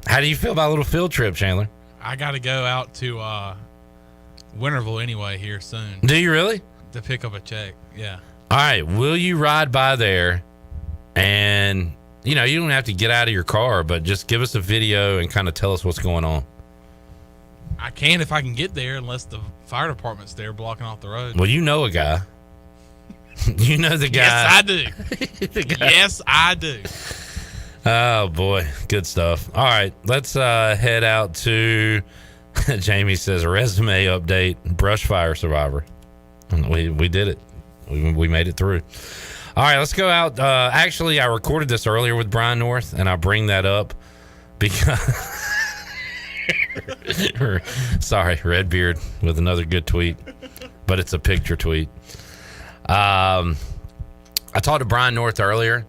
How do you feel about a little field trip, Chandler? I got to go out to Winterville anyway here soon. Do you really? To pick up a check, yeah. All right, will you ride by there and, you don't have to get out of your car, but just give us a video and kind of tell us what's going on. I can if I can get there, unless the fire department's there blocking off the road. Well, you know a guy. You know the guy. Yes, I do. Yes, I do. Oh, boy. Good stuff. All right, let's head out to, Jamie says, a resume update, brush fire survivor. We did it. We made it through. All right, let's go out. Actually, I recorded this earlier with Brian North, and I bring that up because... Sorry, Redbeard with another good tweet, but it's a picture tweet. I talked to Brian North earlier,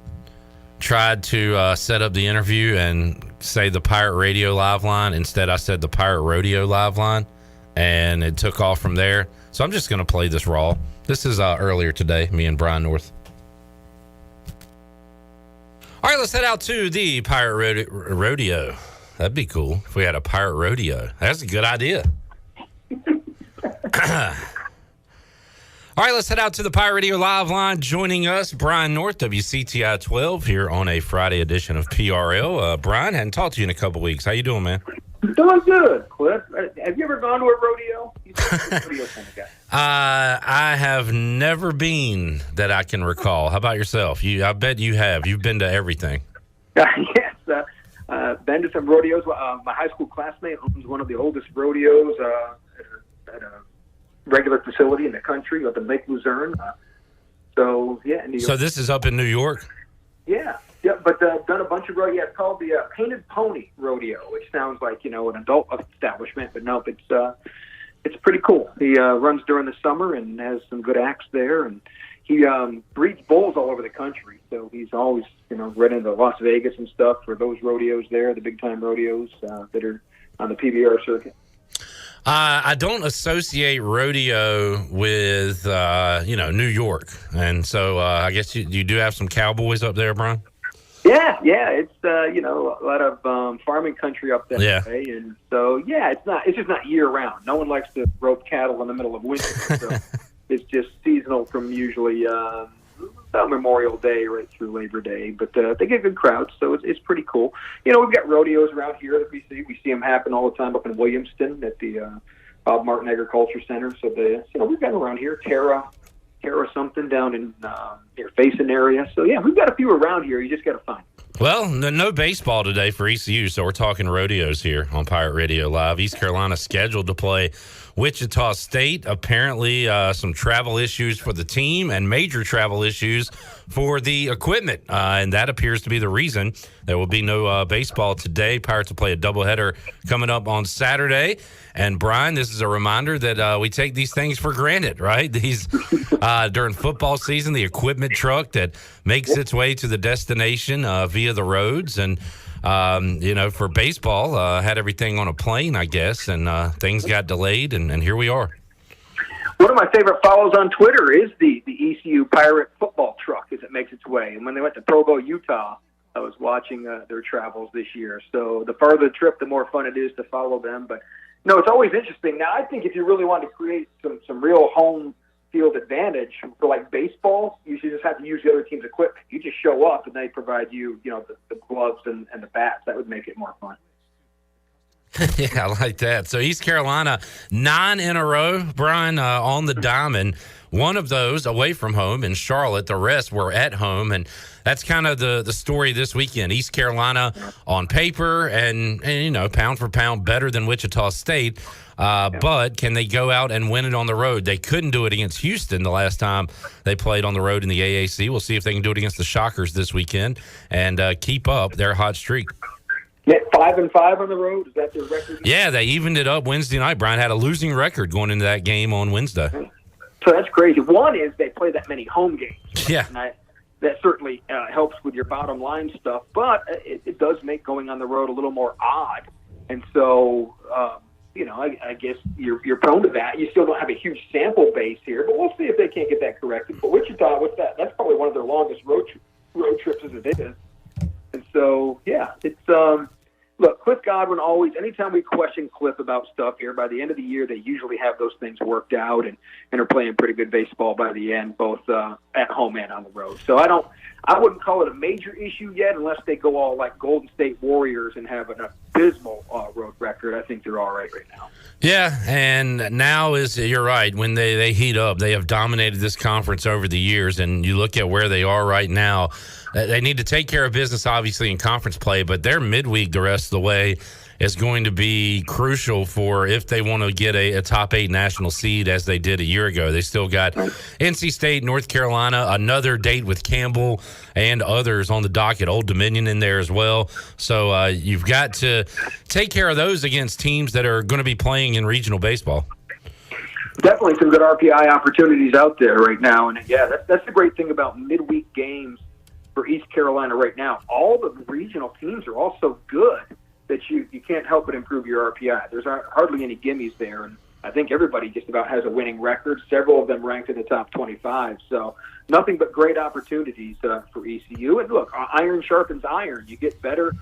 tried to set up the interview and say the Pirate Radio live line. Instead, I said the Pirate Rodeo live line, and it took off from there. So I'm just going to play this raw. This is earlier today, me and Brian North. All right, let's head out to the Pirate Rodeo. That'd be cool if we had a Pirate Rodeo. That's a good idea. All right, let's head out to the Pirate Radio live line. Joining us, Brian North, WCTI 12, here on a Friday edition of PRL. Brian, hadn't talked to you in a couple weeks. How you doing, man? Doing good, Cliff. Have you ever gone to a rodeo? You're a rodeo kind of guy. I have never been that I can recall. How about yourself? I bet you have. You've been to everything. Yes, been to some rodeos. My high school classmate owns one of the oldest rodeos at a regular facility in the country up in Lake Luzerne. In New York. So this is up in New York? Yeah, but done a bunch of rodeo. Yeah, it's called the Painted Pony Rodeo, which sounds like an adult establishment, but no, it's pretty cool. He runs during the summer and has some good acts there, and he breeds bulls all over the country. So he's always right into Las Vegas and stuff for those rodeos there, the big time rodeos that are on the PBR circuit. I don't associate rodeo with, New York. And so I guess you do have some cowboys up there, Brian? Yeah. It's, a lot of farming country up that way. And so, it's just not year round. No one likes to rope cattle in the middle of winter. So it's just seasonal from usually about Memorial Day right through Labor Day. But they get good crowds, so it's pretty cool. We've got rodeos around here that we see. We see them happen all the time up in Williamston at the Bob Martin Agriculture Center. So we've got them around here. Terra something down in near Faison area. So we've got a few around here. You just got to find. Well, no baseball today for ECU, so we're talking rodeos here on Pirate Radio Live. East Carolina scheduled to play Wichita State. Apparently, some travel issues for the team and major travel issues for the equipment, and that appears to be the reason there will be no baseball today. Pirates will play a doubleheader coming up on Saturday. And Brian, this is a reminder that we take these things for granted, right? These during football season, the equipment truck that makes its way to the destination via the roads, and for baseball, had everything on a plane, I guess, and things got delayed, and here we are. One of my favorite follows on Twitter is the ECU Pirate football truck as it makes its way. And when they went to Provo, Utah, I was watching their travels this year. So the farther the trip, the more fun it is to follow them. But no, it's always interesting. Now, I think if you really want to create some real home field advantage for like baseball, you should just have to use the other team's equipment. You just show up and they provide you, the gloves and the bats. That would make it more fun. Yeah, I like that. So East Carolina, 9 in a row, Brian, on the diamond. One of those away from home in Charlotte. The rest were at home, and that's kind of the story this weekend. East Carolina on paper and pound for pound better than Wichita State. But can they go out and win it on the road? They couldn't do it against Houston the last time they played on the road in the AAC. We'll see if they can do it against the Shockers this weekend and keep up their hot streak. Yeah, 5-5 on the road. Is that their record? Yeah, they evened it up Wednesday night. Brian had a losing record going into that game on Wednesday. So that's crazy. One is they play that many home games. Yeah. And that certainly helps with your bottom line stuff, but it does make going on the road a little more odd. And so, I guess you're prone to that. You still don't have a huge sample base here, but we'll see if they can't get that corrected. But Wichita, what's that? That's probably one of their longest road trips as it is. And so, it's look, Cliff Godwin always, anytime we question Cliff about stuff here, by the end of the year, they usually have those things worked out and are playing pretty good baseball by the end, both at home and on the road. So I wouldn't call it a major issue yet unless they go all like Golden State Warriors and have an abysmal road record. I think they're all right now. Yeah, and now you're right, when they heat up, they have dominated this conference over the years, and you look at where they are right now. They need to take care of business, obviously, in conference play, but their midweek the rest of the way is going to be crucial for if they want to get a top 8 national seed as they did a year ago. They still got NC State, North Carolina, another date with Campbell and others on the docket, Old Dominion in there as well. So you've got to take care of those against teams that are going to be playing in regional baseball. Definitely some good RPI opportunities out there right now. And, that's the great thing about midweek games for East Carolina right now. All the regional teams are all so good that you can't help but improve your RPI. There's hardly any gimmies there, and I think everybody just about has a winning record, several of them ranked in the top 25. So nothing but great opportunities for ECU. And look, iron sharpens iron. You get better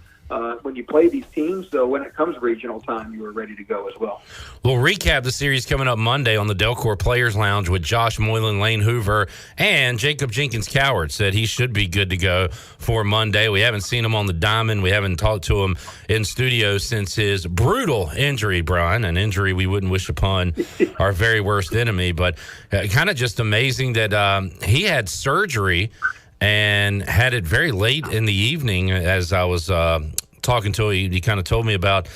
when you play these teams, so when it comes regional time, you are ready to go as well. We'll recap the series coming up Monday on the Delcor Players Lounge with Josh Moylan, Lane Hoover, and Jacob Jenkins-Coward said he should be good to go for Monday. We haven't seen him on the diamond. We haven't talked to him in studio since his brutal injury, Brian, an injury we wouldn't wish upon our very worst enemy, but kind of just amazing that he had surgery and had it very late in the evening. As I was talking to him, he kind of told me about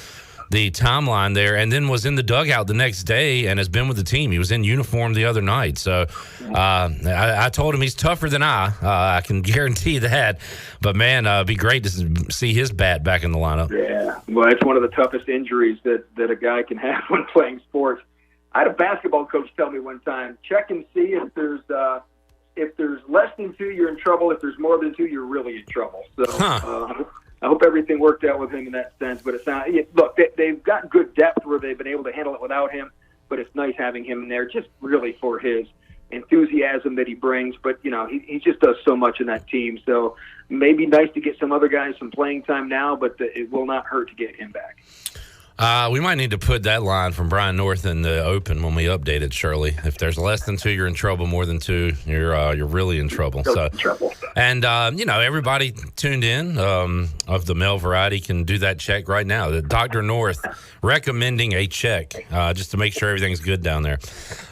the timeline there, and then was in the dugout the next day and has been with the team. He was in uniform the other night. So I told him he's tougher than I can guarantee that. But, man, it'd be great to see his bat back in the lineup. Yeah, well, it's one of the toughest injuries that a guy can have when playing sports. I had a basketball coach tell me one time, check and see if there's less than 2, you're in trouble. If there's more than 2, you're really in trouble. So I hope everything worked out with him in that sense. But it's not. Look, they've got good depth where they've been able to handle it without him. But it's nice having him in there, just really for his enthusiasm that he brings. But he just does so much in that team. So maybe nice to get some other guys some playing time now, but it will not hurt to get him back. We might need to put that line from Brian North in the open when we update it, Shirley. If there's less than 2, you're in trouble. More than 2, you're really in trouble. And everybody tuned in of the male variety can do that check right now. Dr. North recommending a check just to make sure everything's good down there.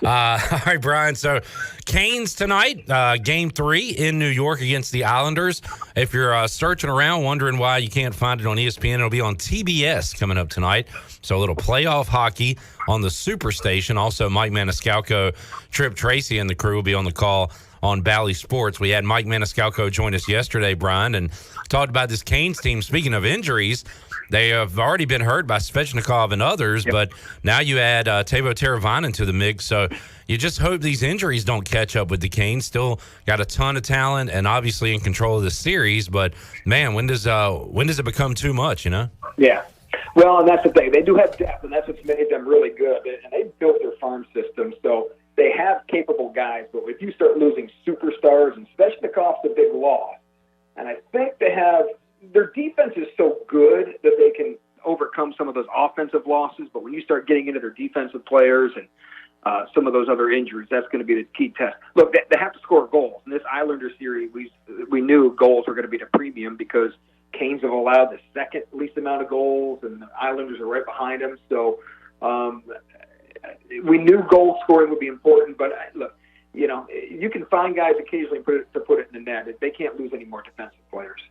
All right, Brian. So Canes tonight, Game 3 in New York against the Islanders. If you're searching around, wondering why you can't find it on ESPN, it'll be on TBS coming up tonight. So a little playoff hockey on the Superstation. Also, Mike Maniscalco, Trip Tracy, and the crew will be on the call on Bally Sports. We had Mike Maniscalco join us yesterday, Brian, and talked about this Canes team. Speaking of injuries, they have already been hurt by Svechnikov and others, but now you add Teuvo Teravainen to the mix. So you just hope these injuries don't catch up with the Canes. Still got a ton of talent and obviously in control of the series. But, man, when does it become too much, Yeah. Well, and that's the thing. They do have depth, and that's what's made them really good. And they've built their farm system, so they have capable guys. But if you start losing superstars, and Svechnikov's a big loss, and I think their defense is so good that they can overcome some of those offensive losses. But when you start getting into their defensive players and some of those other injuries, that's going to be the key test. Look, they have to score goals. In this Islander series, we knew goals were going to be the premium because Canes have allowed the second least amount of goals, and the Islanders are right behind them. So we knew goal scoring would be important. But look, you can find guys occasionally to put it in the net. They can't lose any more defensive players.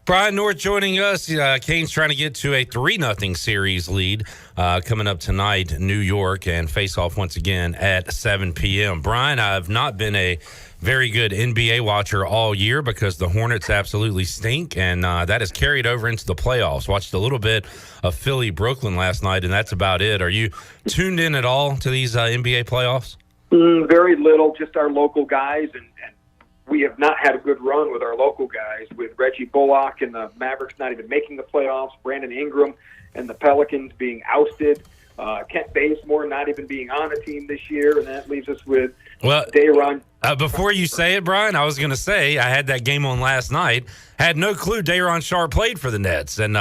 Brian North joining us. Canes trying to get to a 3-0 series lead coming up tonight in New York and face off once again at 7 p.m. Brian, I've not been a very good NBA watcher all year because the Hornets absolutely stink, and that has carried over into the playoffs. Watched a little bit of Philly-Brooklyn last night, and that's about it. Are you tuned in at all to these NBA playoffs? Very little, just our local guys, and we have not had a good run with our local guys, with Reggie Bullock and the Mavericks not even making the playoffs, Brandon Ingram and the Pelicans being ousted, Kent Bazemore not even being on a team this year, and that leaves us with Day'Ron. Before you say it, Brian, I was going to say I had that game on last night, had no clue Day'Ron Sharp played for the Nets, and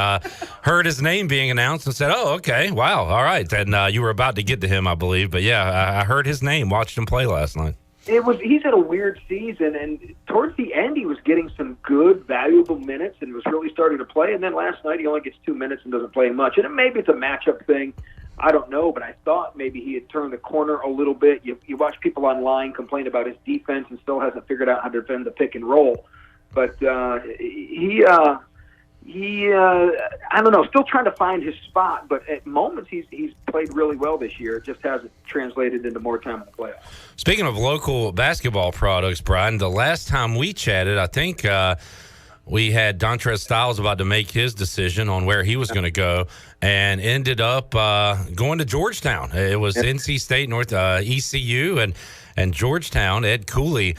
heard his name being announced and said, oh, okay, wow, all right. And you were about to get to him, I believe. But, yeah, I heard his name, watched him play last night. He's had a weird season, and towards the end he was getting some good, valuable minutes and was really starting to play. And then last night he only gets 2 minutes and doesn't play much. And maybe it's a matchup thing. I don't know, but I thought maybe he had turned the corner a little bit. You watch people online complain about his defense and still hasn't figured out how to defend the pick and roll. But he I don't know, still trying to find his spot, but at moments he's played really well this year. It just hasn't translated into more time in the playoffs. Speaking of local basketball products, Brian, the last time we chatted, I think we had Dontrez Styles about to make his decision on where he was going to go and ended up going to Georgetown. It was NC State, ECU, and Georgetown. Ed Cooley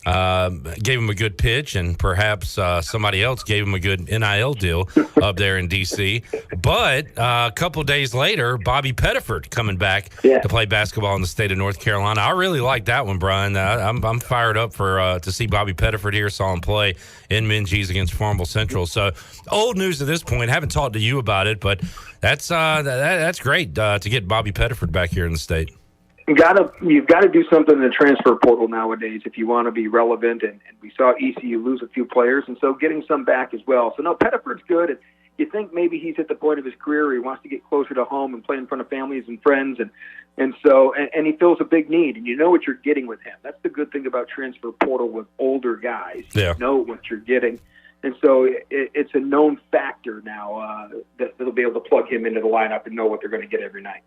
gave him a good pitch, and perhaps somebody else gave him a good NIL deal up there in D.C. But a couple days later, Bobby Pettiford coming back to play basketball in the state of North Carolina. I really like that one, Brian. I'm fired up for to see Bobby Pettiford here. Saw him play in Minges against Farmville Central. So old news at this point. Haven't talked to you about it, but that's great to get Bobby Pettiford back here in the state. You've got to do something in the transfer portal nowadays if you want to be relevant, and we saw ECU lose a few players, and so getting some back as well. So, no, Pettiford's good, and you think maybe he's at the point of his career where he wants to get closer to home and play in front of families and friends, and he feels a big need, and you know what you're getting with him. That's the good thing about transfer portal with older guys. You know what you're getting. And so it's a known factor now that they'll be able to plug him into the lineup and know what they're going to get every night.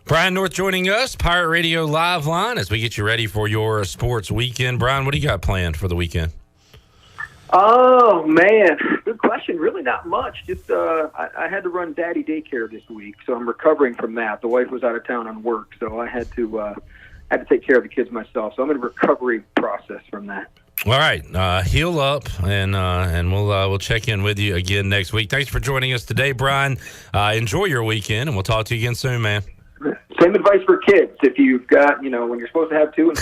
Brian North joining us, Pirate Radio Live Line, as we get you ready for your sports weekend. Brian, what do you got planned for the weekend? Oh, man. Good question. Really not much. Just I had to run daddy daycare this week, so I'm recovering from that. The wife was out of town on work, so I had to take care of the kids myself. So I'm in a recovery process from that. All right, heal up, and we'll check in with you again next week. Thanks for joining us today, Brian. Enjoy your weekend, and we'll talk to you again soon, man. Same advice for kids. If you've got, when you're supposed to have two,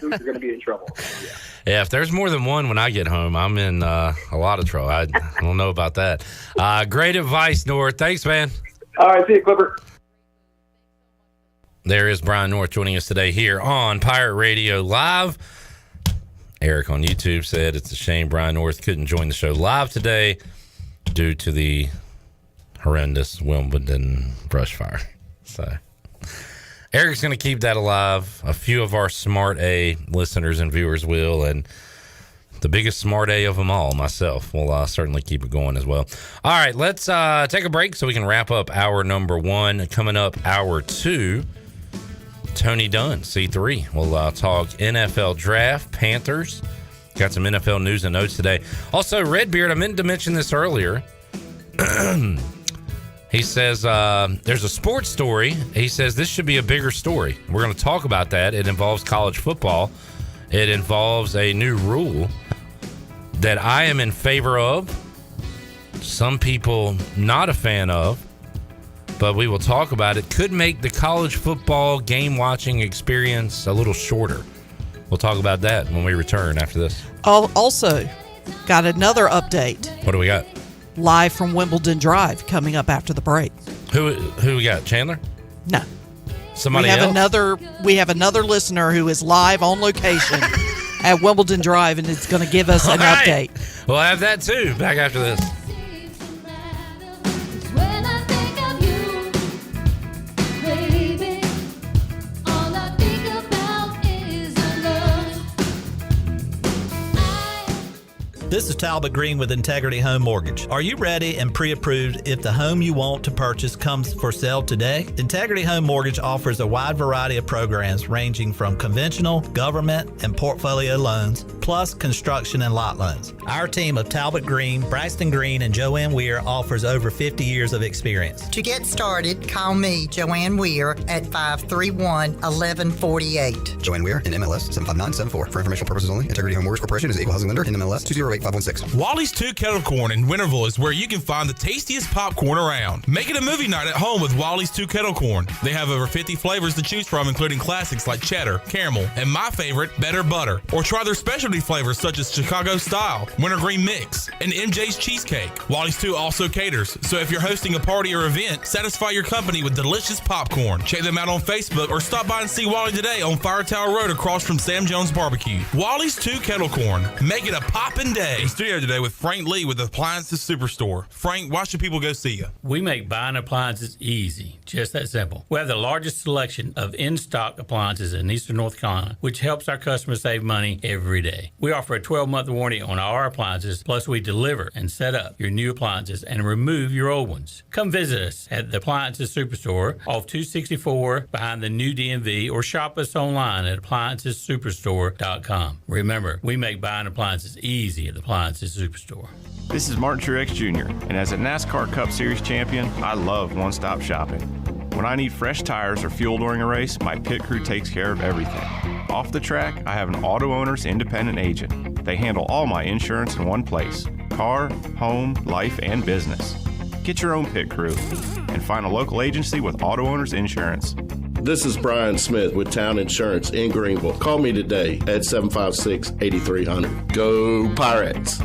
you're going to be in trouble. Yeah, if there's more than one when I get home, I'm in a lot of trouble. I don't know about that. Great advice, North. Thanks, man. All right, see you, Clipper. There is Brian North joining us today here on Pirate Radio Live. Eric on YouTube said it's a shame Brian North couldn't join the show live today due to the horrendous Wimbledon brush fire. So Eric's going to keep that alive. A few of our Smart A listeners and viewers will, and the biggest Smart A of them all, myself, will certainly keep it going as well. All right, let's take a break so we can wrap up hour number 1. Coming up, hour 2, Tony Dunn, C3. We'll talk NFL draft, Panthers. Got some NFL news and notes today. Also, Redbeard, I meant to mention this earlier. He says there's a sports story. He says this should be a bigger story. We're going to talk about that. It involves college football. It involves a new rule that I am in favor of. Some people not a fan of. But we will talk about it. Could make the college football game watching experience a little shorter. We'll talk about that when we return after this. Also, got another update. What do we got? Live from Wimbledon Drive coming up after the break. Who we got? Chandler? No. Somebody else? We have another listener who is live on location at Wimbledon Drive, and it's going to give us an update. We'll have that too. Back after this. This is Talbot Green with Integrity Home Mortgage. Are you ready and pre-approved if the home you want to purchase comes for sale today? Integrity Home Mortgage offers a wide variety of programs ranging from conventional, government, and portfolio loans, plus construction and lot loans. Our team of Talbot Green, Braxton Green, and Joanne Weir offers over 50 years of experience. To get started, call me, Joanne Weir, at 531-1148. Joanne Weir, in MLS 75974. For informational purposes only, Integrity Home Mortgage Corporation is an equal housing lender in MLS 208. 516. Wally's 2 Kettle Corn in Winterville is where you can find the tastiest popcorn around. Make it a movie night at home with Wally's 2 Kettle Corn. They have over 50 flavors to choose from, including classics like cheddar, caramel, and my favorite, better butter. Or try their specialty flavors such as Chicago Style, Wintergreen Mix, and MJ's Cheesecake. Wally's 2 also caters, so if you're hosting a party or event, satisfy your company with delicious popcorn. Check them out on Facebook or stop by and see Wally today on Fire Tower Road across from Sam Jones Barbecue. Wally's 2 Kettle Corn. Make it a poppin' day. In studio today with Frank Lee with Appliances Superstore. Frank, why should people go see you? We make buying appliances easy, just that simple. We have the largest selection of in-stock appliances in Eastern North Carolina, which helps our customers save money every day. We offer a 12-month warranty on our appliances, plus we deliver and set up your new appliances and remove your old ones. Come visit us at the Appliances Superstore off 264 behind the new DMV, or shop us online at AppliancesSuperstore.com. Remember, we make buying appliances easy at the Appliances Superstore. This is Martin Truex Jr., and as a NASCAR Cup Series champion, I love one-stop shopping. When I need fresh tires or fuel during a race, my pit crew takes care of everything. Off the track, I have an Auto Owners independent agent. They handle all my insurance in one place: car, home, life, and business. Get your own pit crew and find a local agency with Auto Owners Insurance. This is Brian Smith with Town Insurance in Greenville. Call me today at 756-8300. Go Pirates!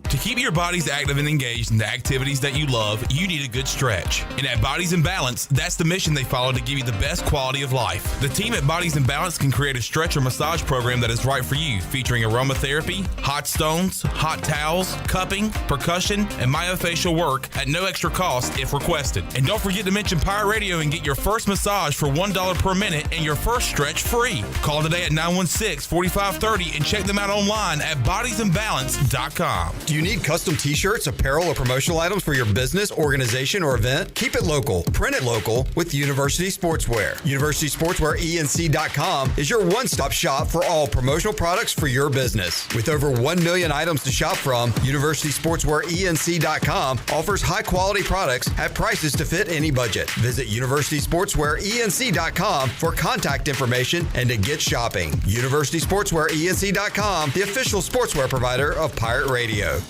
To keep your bodies active and engaged in the activities that you love, you need a good stretch. And at Bodies in Balance, that's the mission they follow to give you the best quality of life. The team at Bodies in Balance can create a stretch or massage program that is right for you, featuring aromatherapy, hot stones, hot towels, cupping, percussion, and myofascial work at no extra cost if requested. And don't forget to mention Pirate Radio and get your first massage for $1 per minute and your first stretch free. Call today at 916-4530 and check them out online at bodiesinbalance.com. Do Do you need custom t-shirts, apparel, or promotional items for your business, organization, or event? Keep it local. Print it local with University Sportswear. UniversitySportswearENC.com is your one-stop shop for all promotional products for your business. With over 1 million items to shop from, UniversitySportswearENC.com offers high-quality products at prices to fit any budget. Visit UniversitySportswearENC.com for contact information and to get shopping. UniversitySportswearENC.com, the official sportswear provider of Pirate Radio.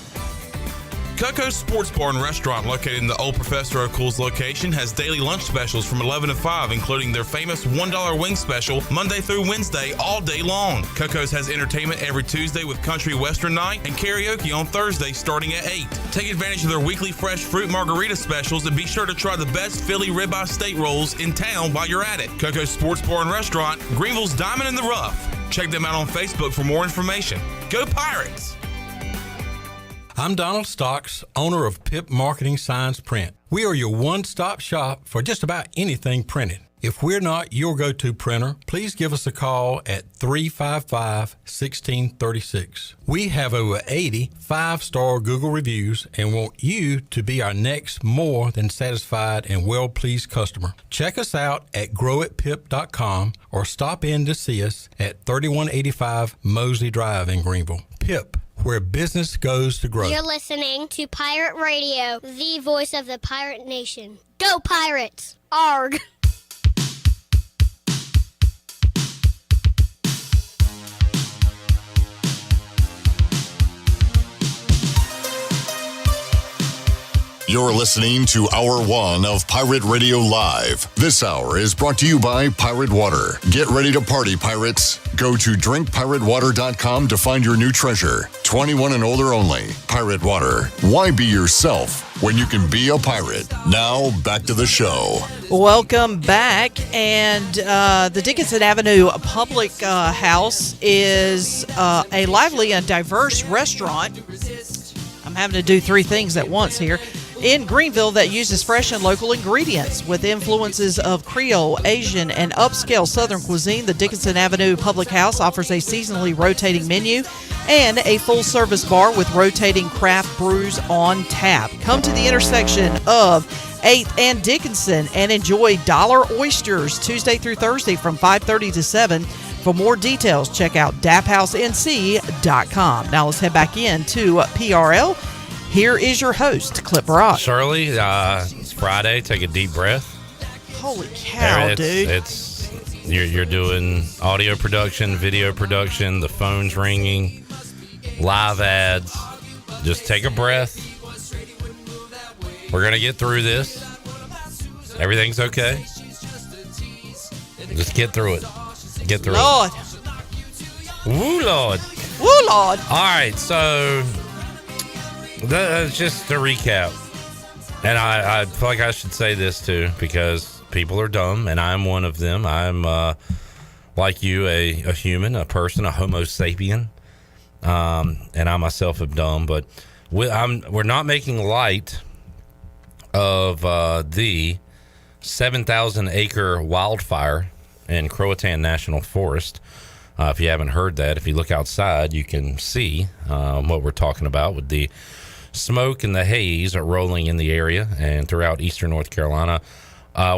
Coco's Sports Bar and Restaurant, located in the Old Professor O'Cool's location, has daily lunch specials from 11 to 5, including their famous $1 wing special, Monday through Wednesday, all day long. Coco's has entertainment every Tuesday with country western night and karaoke on Thursday starting at 8. Take advantage of their weekly fresh fruit margarita specials and be sure to try the best Philly ribeye steak rolls in town while you're at it. Coco's Sports Bar and Restaurant, Greenville's Diamond in the Rough. Check them out on Facebook for more information. Go Pirates! I'm Donald Stocks, owner of Pip Marketing Signs Print. We are your one-stop shop for just about anything printed. If we're not your go-to printer, please give us a call at 355-1636. We have over 80 5-star Google reviews and want you to be our next more than satisfied and well-pleased customer. Check us out at growatpip.com or stop in to see us at 3185 Mosley Drive in Greenville. Pip, where business goes to grow. You're listening to Pirate Radio, the voice of the pirate nation. Go Pirates! Arg! You're listening to Hour 1 of Pirate Radio Live. This hour is brought to you by Pirate Water. Get ready to party, pirates. Go to drinkpiratewater.com to find your new treasure. 21 and older only. Pirate Water. Why be yourself when you can be a pirate? Now, back to the show. Welcome back. And the Dickinson Avenue Public House is a lively and diverse restaurant. I'm having to do three things at once here. In Greenville, that uses fresh and local ingredients with influences of Creole, Asian, and upscale Southern cuisine. The Dickinson Avenue Public House offers a seasonally rotating menu and a full-service bar with rotating craft brews on tap. Come to the intersection of 8th and Dickinson and enjoy Dollar Oysters Tuesday through Thursday from 5:30 to 7. For more details, check out daphousenc.com. Now let's head back into PRL. Here is your host, Clip Rock. Shirley, it's Friday. Take a deep breath. Holy cow, dude. You're doing audio production, video production, the phone's ringing, live ads. Just take a breath. We're going to get through this. Everything's okay. Just get through it. Get through Lord. it. Woo, Lord. Woo, Lord. All right, so just to recap, and I feel like I should say this too because people are dumb, and I'm one of them. I'm like you, a human, a person, a Homo sapien, and I myself am dumb. But we're not making light of the 7,000-acre wildfire in Croatan National Forest. If you haven't heard that, if you look outside, you can see what we're talking about with the smoke and the haze are rolling in the area and throughout eastern North Carolina.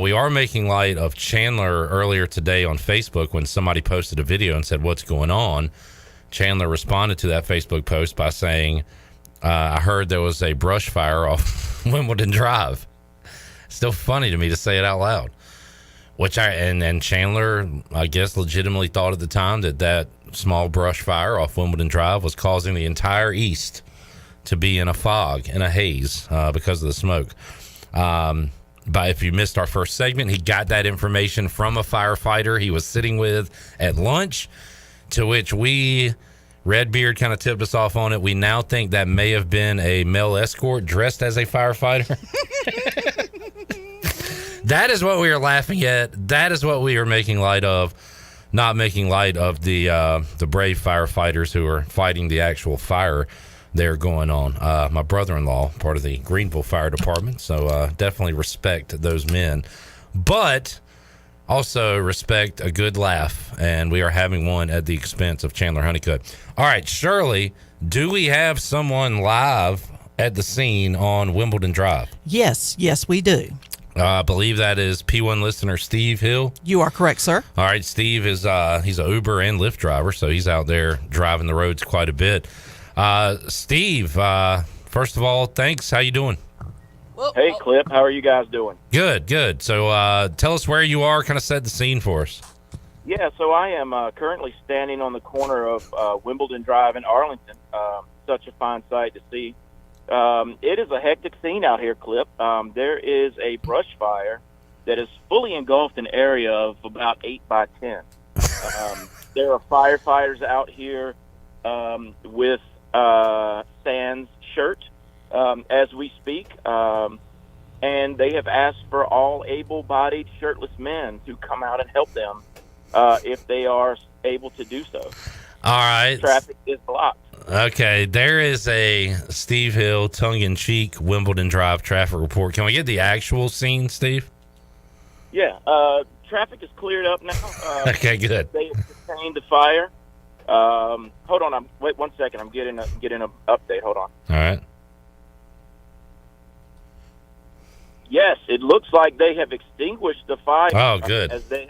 We are making light of Chandler earlier today on Facebook when somebody posted a video and said, "What's going on?" Chandler responded to that Facebook post by saying, I heard there was a brush fire off Wimbledon Drive. Still funny to me to say it out loud. Which and Chandler, I guess, legitimately thought at the time that small brush fire off Wimbledon Drive was causing the entire east to be in a fog, in a haze, because of the smoke. But if you missed our first segment, he got that information from a firefighter he was sitting with at lunch, to which Redbeard kind of tipped us off on it. We now think that may have been a male escort dressed as a firefighter. That is what we are laughing at. That is what we are making light of, not making light of the brave firefighters who are fighting the actual fire there going on. My brother-in-law, part of the Greenville Fire Department, so definitely respect those men. But also respect a good laugh, and we are having one at the expense of Chandler Honeycutt. All right, Shirley, do we have someone live at the scene on Wimbledon Drive? Yes, we do. I believe that is P1 listener Steve Hill. You are correct, sir. All right, Steve is he's an Uber and Lyft driver, so he's out there driving the roads quite a bit. Steve, first of all, thanks. How you doing? Hey, Clip. How are you guys doing? Good. So tell us where you are. Kind of set the scene for us. Yeah, so I am currently standing on the corner of Wimbledon Drive in Arlington. Such a fine sight to see. It is a hectic scene out here, Clip. There is a brush fire that is fully engulfed an area of about 8 by 10. There are firefighters out here with sans shirt as we speak, and they have asked for all able-bodied shirtless men to come out and help them if they are able to do so. All right. Traffic is blocked. Okay, there is a Steve Hill tongue-in-cheek Wimbledon Drive traffic report. Can we get the actual scene, Steve? Yeah, traffic is cleared up now. Okay, good. They have contained the fire. Hold on, wait 1 second. I'm getting an update. Hold on. All right. Yes, it looks like they have extinguished the fire. Oh, good. As they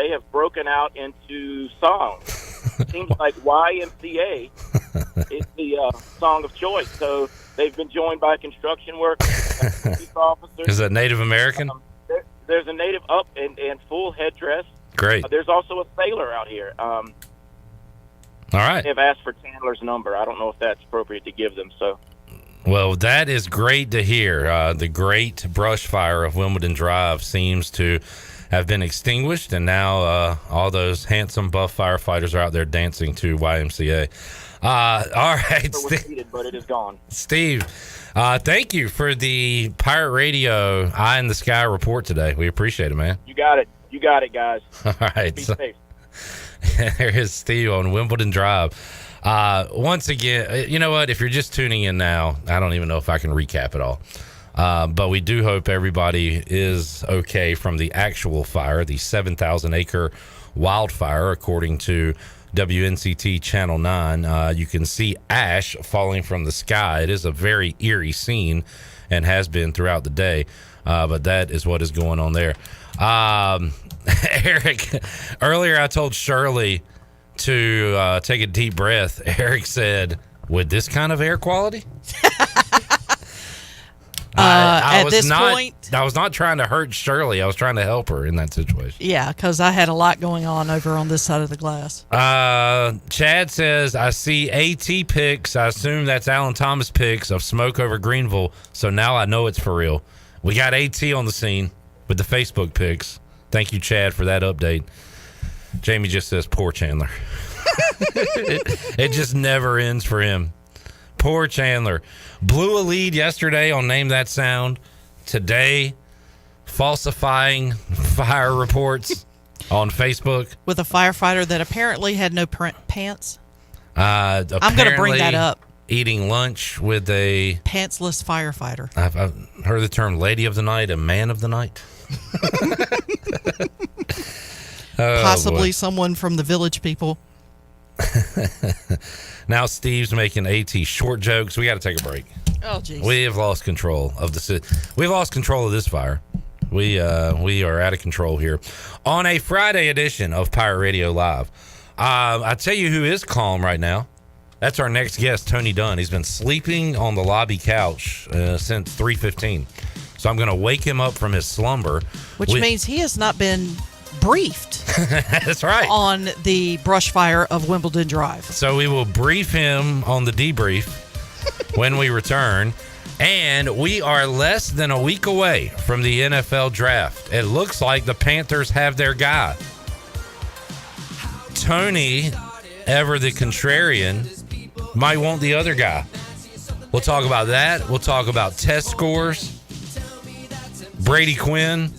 have broken out into songs. Seems like YMCA is the song of choice. So they've been joined by construction workers, police officers. Is it Native American? There's a native up and full headdress. Great. There's also a sailor out here. All right. They've asked for Chandler's number. I don't know if that's appropriate to give them. So. Well, that is great to hear. The great brush fire of Wimbledon Drive seems to have been extinguished, and now all those handsome buff firefighters are out there dancing to YMCA. All right, But it is gone. Steve, thank you for the Pirate Radio Eye in the Sky report today. We appreciate it, man. You got it, guys. All right. Be safe. There is Steve on Wimbledon Drive. Once again, you know what? If you're just tuning in now, I don't even know if I can recap it all. But we do hope everybody is okay from the actual fire, the 7,000-acre wildfire, according to WNCT Channel 9. You can see ash falling from the sky. It is a very eerie scene and has been throughout the day, but that is what is going on there. Eric, earlier I told Shirley to take a deep breath. Eric said, with this kind of air quality? I was not trying to hurt Shirley. I was trying to help her in that situation. Yeah, because I had a lot going on over on this side of the glass. Chad says, I see AT pics. I assume that's Alan Thomas pics of smoke over Greenville. So now I know it's for real. We got AT on the scene with the Facebook pics. Thank you, Chad, for that update. Jamie just says, poor Chandler. It just never ends for him. Poor Chandler. Blew a lead yesterday on Name That Sound. Today, falsifying fire reports on Facebook. With a firefighter that apparently had no pants. I'm going to bring that up. Eating lunch with a pantsless firefighter. I've heard the term lady of the night, a man of the night. Possibly someone from the Village People. Now Steve's making AT short jokes. We got to take a break. Oh, jeez. We have lost control of we've lost control of this fire. We are out of control here on a Friday edition of Pirate Radio Live. I tell you who is calm right now. That's our next guest, Tony Dunn. He's been sleeping on the lobby couch since 3:15. So I'm going to wake him up from his slumber. Which means he has not been briefed. That's right. On the brush fire of Wimbledon Drive. So we will brief him on the debrief when we return. And we are less than a week away from the NFL draft. It looks like the Panthers have their guy. Tony, ever the contrarian, might want the other guy. We'll talk about that. We'll talk about test scores. Brady Quinn.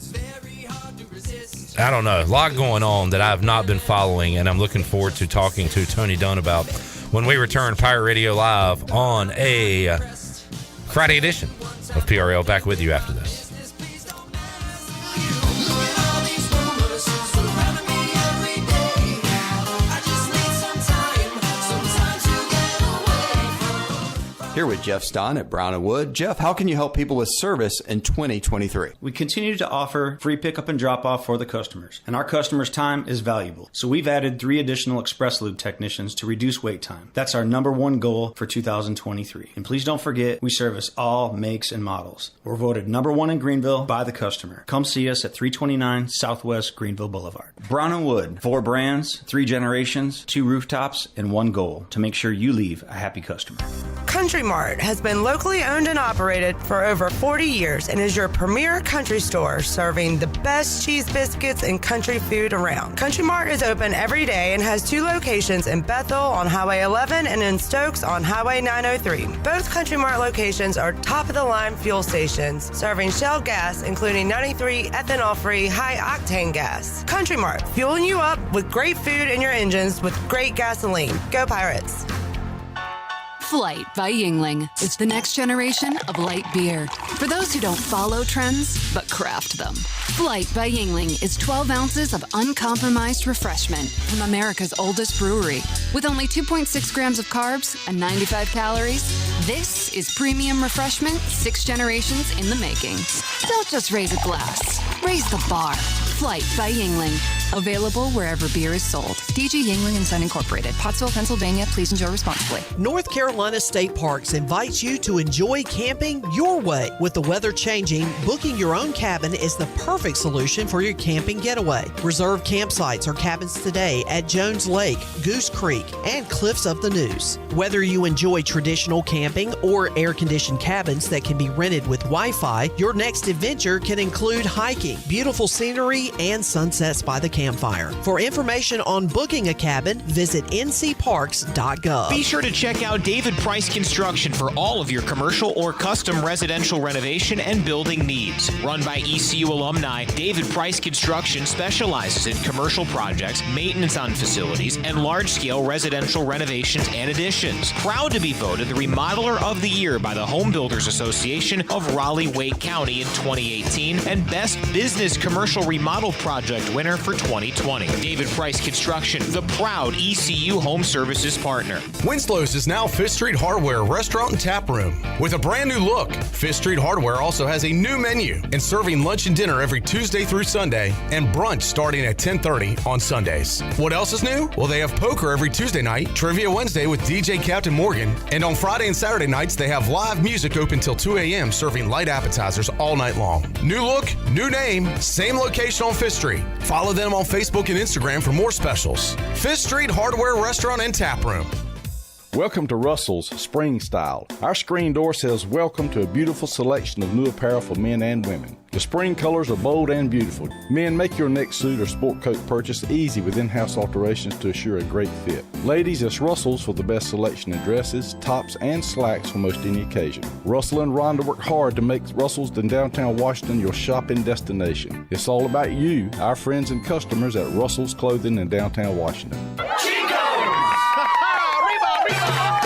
I don't know. A lot going on that I have not been following, and I'm looking forward to talking to Tony Dunn about when we return Pirate Radio Live on a Friday edition of PRL. Back with you after this. Here with Jeff Stein at Brown & Wood. Jeff, how can you help people with service in 2023? We continue to offer free pickup and drop-off for the customers, and our customers' time is valuable. So we've added 3 additional Express Lube technicians to reduce wait time. That's our number one goal for 2023. And please don't forget, we service all makes and models. We're voted number 1 in Greenville by the customer. Come see us at 329 Southwest Greenville Boulevard. Brown & Wood, 4 brands, 3 generations, 2 rooftops, and 1 goal to make sure you leave a happy customer. Country Mart has been locally owned and operated for over 40 years and is your premier country store serving the best cheese biscuits and country food around. Country Mart is open every day and has 2 locations in Bethel on Highway 11 and in Stokes on Highway 903. Both Country Mart locations are top-of-the-line fuel stations serving Shell gas, including 93 ethanol-free high-octane gas. Country Mart, fueling you up with great food in your engines with great gasoline. Go Pirates! Flight by Yingling is the next generation of light beer. For those who don't follow trends, but craft them. Flight by Yingling is 12 ounces of uncompromised refreshment from America's oldest brewery. With only 2.6 grams of carbs and 95 calories, this is premium refreshment 6 generations in the making. Don't just raise a glass, raise the bar. Flight by Yingling. Available wherever beer is sold. DG Yingling and Son Incorporated, Pottsville, Pennsylvania. Please enjoy responsibly. North Carolina State Parks invites you to enjoy camping your way. With the weather changing, booking your own cabin is the perfect solution for your camping getaway. Reserve campsites or cabins today at Jones Lake, Goose Creek, and Cliffs of the Neuse. Whether you enjoy traditional camping or air-conditioned cabins that can be rented with Wi-Fi, your next adventure can include hiking, beautiful scenery, and sunsets by the campfire. For information on booking a cabin, visit ncparks.gov. Be sure to check out David Price Construction for all of your commercial or custom residential renovation and building needs. Run by ECU alumni, David Price Construction specializes in commercial projects, maintenance on facilities, and large-scale residential renovations and additions. Proud to be voted the Remodeler of the Year by the Home Builders Association of Raleigh-Wake County in 2018 and Best Business Commercial Remodel Project winner for 2020. David Price Construction, the proud ECU Home Services partner. Winslow's is now Fifth Street Hardware Restaurant and Tap Room. With a brand new look, Fifth Street Hardware also has a new menu and serving lunch and dinner every Tuesday through Sunday and brunch starting at 10:30 on Sundays. What else is new? Well, they have poker every Tuesday night, Trivia Wednesday with DJ Captain Morgan, and on Friday and Saturday nights they have live music open till 2 a.m. serving light appetizers all night long. New look, new name, same location on Fifth Street. Follow them on Facebook and Instagram for more specials. Fifth Street Hardware Restaurant and Tap Room. Welcome to Russell's Spring Style. Our screen door says welcome to a beautiful selection of new apparel for men and women. The spring colors are bold and beautiful. Men, make your next suit or sport coat purchase easy with in-house alterations to assure a great fit. Ladies, it's Russell's for the best selection in dresses, tops, and slacks for most any occasion. Russell and Rhonda work hard to make Russell's in downtown Washington your shopping destination. It's all about you, our friends and customers at Russell's Clothing in downtown Washington.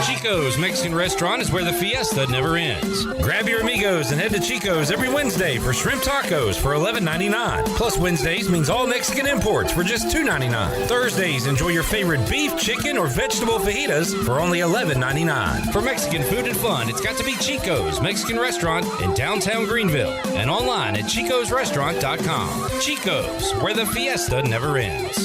Chico's Mexican Restaurant is where the fiesta never ends. Grab your amigos and head to Chico's every Wednesday for shrimp tacos for $11.99. Plus Wednesdays means all Mexican imports for just $2.99. Thursdays, enjoy your favorite beef, chicken, or vegetable fajitas for only $11.99. For Mexican food and fun, it's got to be Chico's Mexican Restaurant in downtown Greenville and online at chicosrestaurant.com. Chico's, where the fiesta never ends.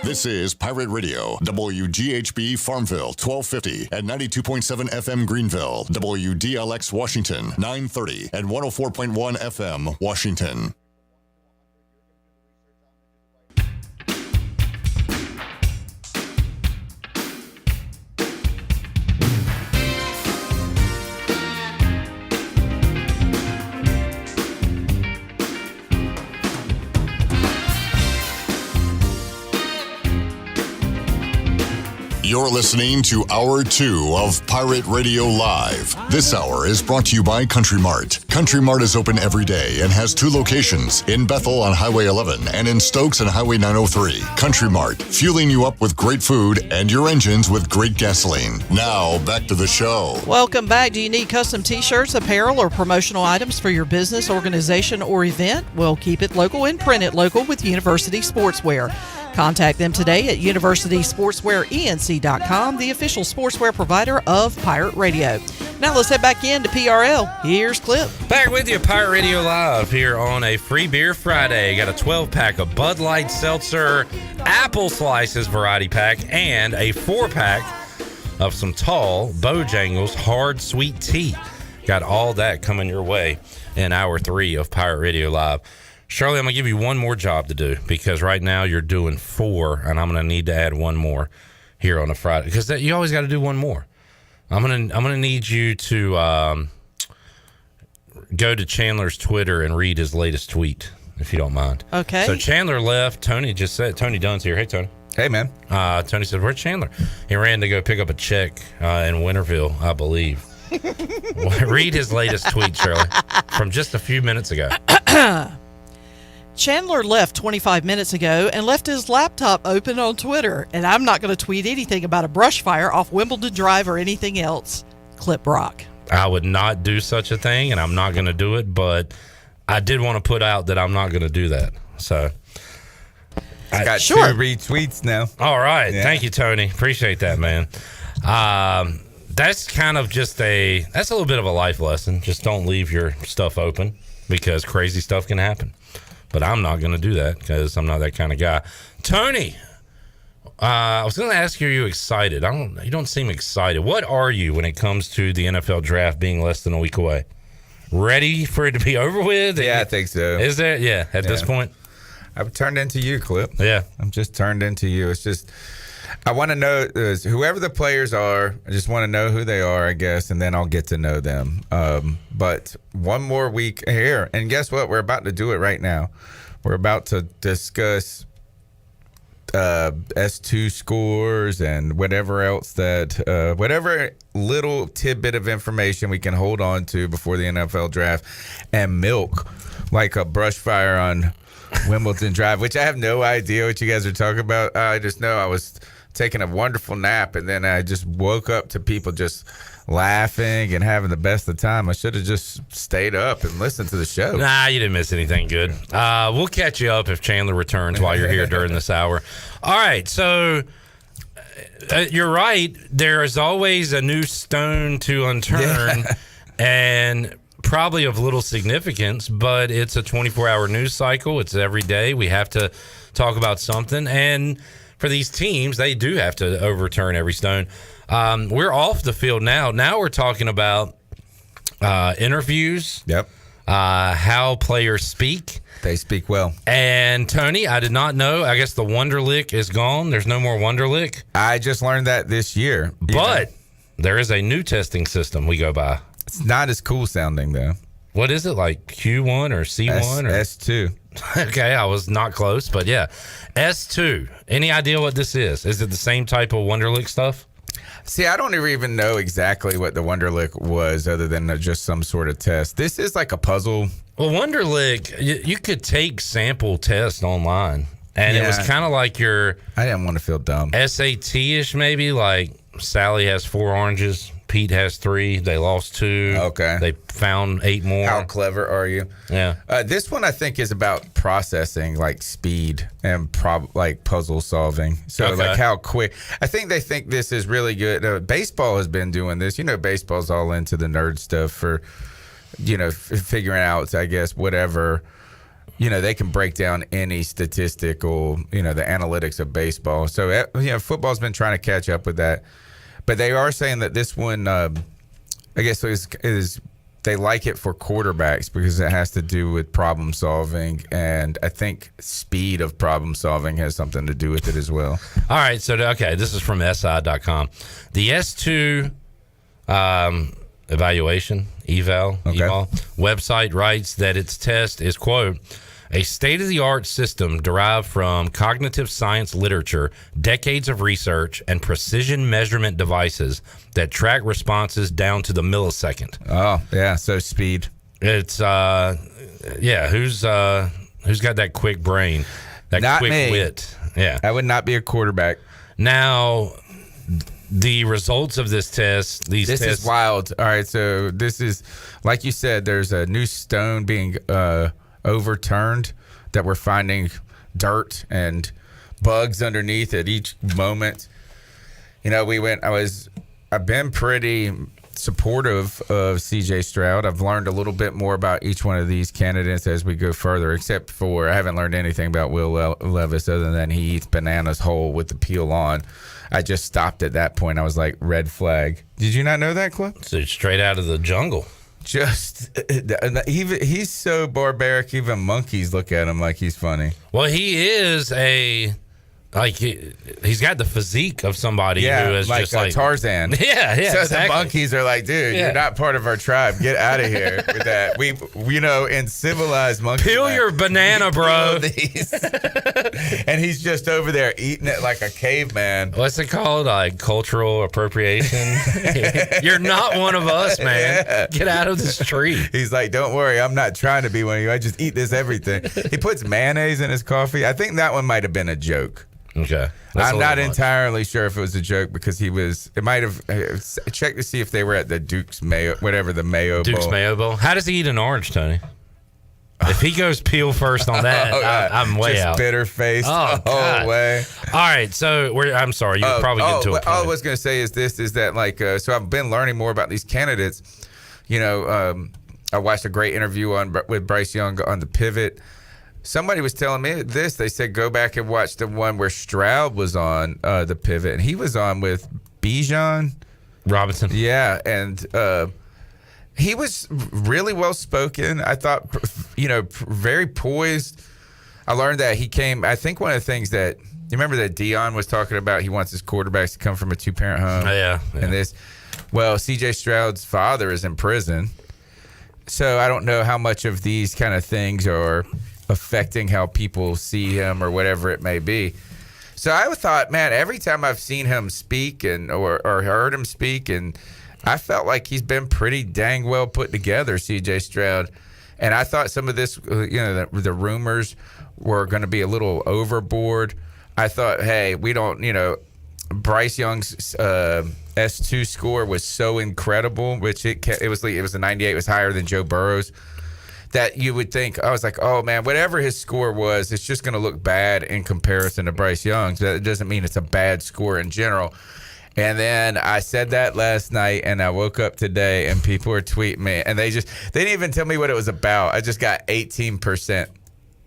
This is Pirate Radio, WGHB Farmville, 1250 at 92.7 FM Greenville, WDLX Washington, 930 and 104.1 FM Washington. You're listening to Hour 2 of Pirate Radio Live. This hour is brought to you by Country Mart. Country Mart is open every day and has 2 locations, in Bethel on Highway 11 and in Stokes on Highway 903. Country Mart, fueling you up with great food and your engines with great gasoline. Now, back to the show. Welcome back. Do you need custom t-shirts, apparel, or promotional items for your business, organization, or event? Well, keep it local and print it local with University Sportswear. Contact them today at universitysportswearenc.com, the official sportswear provider of Pirate Radio. Now let's head back into PRL. Here's Clip. Back with you, Pirate Radio Live, here on a Free Beer Friday. Got a 12-pack of Bud Light Seltzer, Apple Slices Variety Pack, and a 4-pack of some tall Bojangles Hard Sweet Tea. Got all that coming your way in Hour 3 of Pirate Radio Live. Shirley, I'm going to give you one more job to do, because right now you're doing 4, and I'm going to need to add one more here on a Friday, because you always got to do one more. I'm gonna need you to go to Chandler's Twitter and read his latest tweet, if you don't mind. Okay. So Chandler left. Tony just said, Tony Dunn's here. Hey, Tony. Hey, man. Tony said, where's Chandler? He ran to go pick up a check in Winterville, I believe. Read his latest tweet, Shirley, from just a few minutes ago. Chandler left 25 minutes ago and left his laptop open on Twitter, and I'm not going to tweet anything about a brush fire off Wimbledon Drive or anything else. Clip Rock. I would not do such a thing, and I'm not going to do it, but I did want to put out that I'm not going to do that. So I got 2 retweets now. All right. Yeah. Thank you, Tony. Appreciate that, man. That's kind of just that's a little bit of a life lesson. Just don't leave your stuff open, because crazy stuff can happen. But I'm not going to do that, because I'm not that kind of guy. Tony, I was going to ask you, are you excited? You don't seem excited. What are you when it comes to the NFL draft being less than a week away? Ready for it to be over with? Yeah, I think so. Is there? Yeah, at this point? I've turned into you, Clip. Yeah. I'm just turned into you. It's just, I want to know whoever the players are. I just want to know who they are, I guess, and then I'll get to know them. But one more week here, and guess what? We're about to do it right now. We're about to discuss S2 scores and whatever else whatever little tidbit of information we can hold on to before the NFL draft, and milk like a brush fire on Wimbledon Drive, which I have no idea what you guys are talking about. I just know I was taking a wonderful nap, and then I just woke up to people just laughing and having the best of the time. I should have just stayed up and listened to the show. Nah, you didn't miss anything good. We'll catch you up if Chandler returns while you're here during this hour. All right, so you're right. There is always a new stone to unturn, and probably of little significance, but it's a 24-hour news cycle. It's every day. We have to talk about something, and for these teams, they do have to overturn every stone. We're off the field now. Now we're talking about interviews. Yep. How players speak. They speak well. And Tony, I did not know. I guess the Wonderlic is gone. There's no more Wonderlic. I just learned that this year. But there is a new testing system we go by. It's not as cool sounding, though. What is it, like Q1 or C1? Or S2. Okay, I was not close, but yeah. S2. Any idea what this is? Is it the same type of Wonderlic stuff? See, I don't even know exactly what the Wonderlic was, other than just some sort of test. This is like a puzzle. Well, Wonderlic, you could take sample tests online, and it was kind of like your... I didn't want to feel dumb. SAT-ish, maybe, like Sally has 4 oranges, Pete has 3, they lost 2. Okay. They found 8 more. How clever are you? Yeah. This one, I think, is about processing, like speed and like puzzle solving. So like how quick. I think they think this is really good. Baseball has been doing this. You know, baseball's all into the nerd stuff for, figuring out, I guess, whatever. They can break down any statistical, the analytics of baseball. So, football's been trying to catch up with that. But they are saying that this one, I guess, is they like it for quarterbacks because it has to do with problem solving, and I think speed of problem solving has something to do with it as well. All right, so this is from SI.com. The S2 evaluation eval website writes that its test is, quote, a state-of-the-art system derived from cognitive science literature, decades of research, and precision measurement devices that track responses down to the millisecond. Oh, yeah, so speed. It's, who's got that quick brain, that Not quick me. wit? Yeah. I would not be a quarterback. Now, the results of this test, this is wild. All right, so this is, like you said, there's a new stone being overturned, that we're finding dirt and bugs underneath at each moment. I've been pretty supportive of CJ Stroud. I've learned a little bit more about each one of these candidates as we go further, except for I haven't learned anything about Will Levis other than he eats bananas whole with the peel on. I just stopped at that point. I was like, red flag. Did you not know that, Clip? So straight out of the jungle. Just he's so barbaric, even monkeys look at him like he's funny. Well, he is he's got the physique of somebody who is like, just like Tarzan. Yeah, So exactly. the monkeys are like, dude, you're not part of our tribe. Get out of here with that. In civilized monkeys. Peel your banana, bro. And he's just over there eating it like a caveman. What's it called? Like cultural appropriation? You're not one of us, man. Yeah. Get out of this tree. He's like, don't worry, I'm not trying to be one of you. I just eat this everything. He puts mayonnaise in his coffee. I think that one might have been a joke. Okay. I'm not entirely sure if it was a joke because it might have checked to see if they were at the Duke's Mayo, whatever the Mayo Bowl. Duke's Mayo Bowl. How does he eat an orange, Tony? If he goes peel first on that, I'm way just out. Bitter faced the whole way. All right, so I'm sorry, you were probably getting to a point. All I was going to say is that so I've been learning more about these candidates. I watched a great interview with Bryce Young on the Pivot. Somebody was telling me this. They said go back and watch the one where Stroud was on the Pivot, and he was on with Bijan Robinson. Yeah, and he was really well spoken. I thought, very poised. I learned that he came. I think one of the things that you remember that Dion was talking about, he wants his quarterbacks to come from a 2-parent home. Oh, yeah. And CJ Stroud's father is in prison, so I don't know how much of these kind of things are affecting how people see him or whatever it may be. So I thought, man, every time I've seen him speak or heard him speak, and I felt like he's been pretty dang well put together, CJ Stroud. And I thought some of this, the rumors were going to be a little overboard. I thought, hey, we don't, Bryce Young's S2 score was so incredible, which it was a 98, it was higher than Joe Burrow's. That you would think, I was like, oh man, whatever his score was, it's just going to look bad in comparison to Bryce Young's. That doesn't mean it's a bad score in general. And then I said that last night, and I woke up today, and people were tweeting me, and they didn't even tell me what it was about. I just got 18%.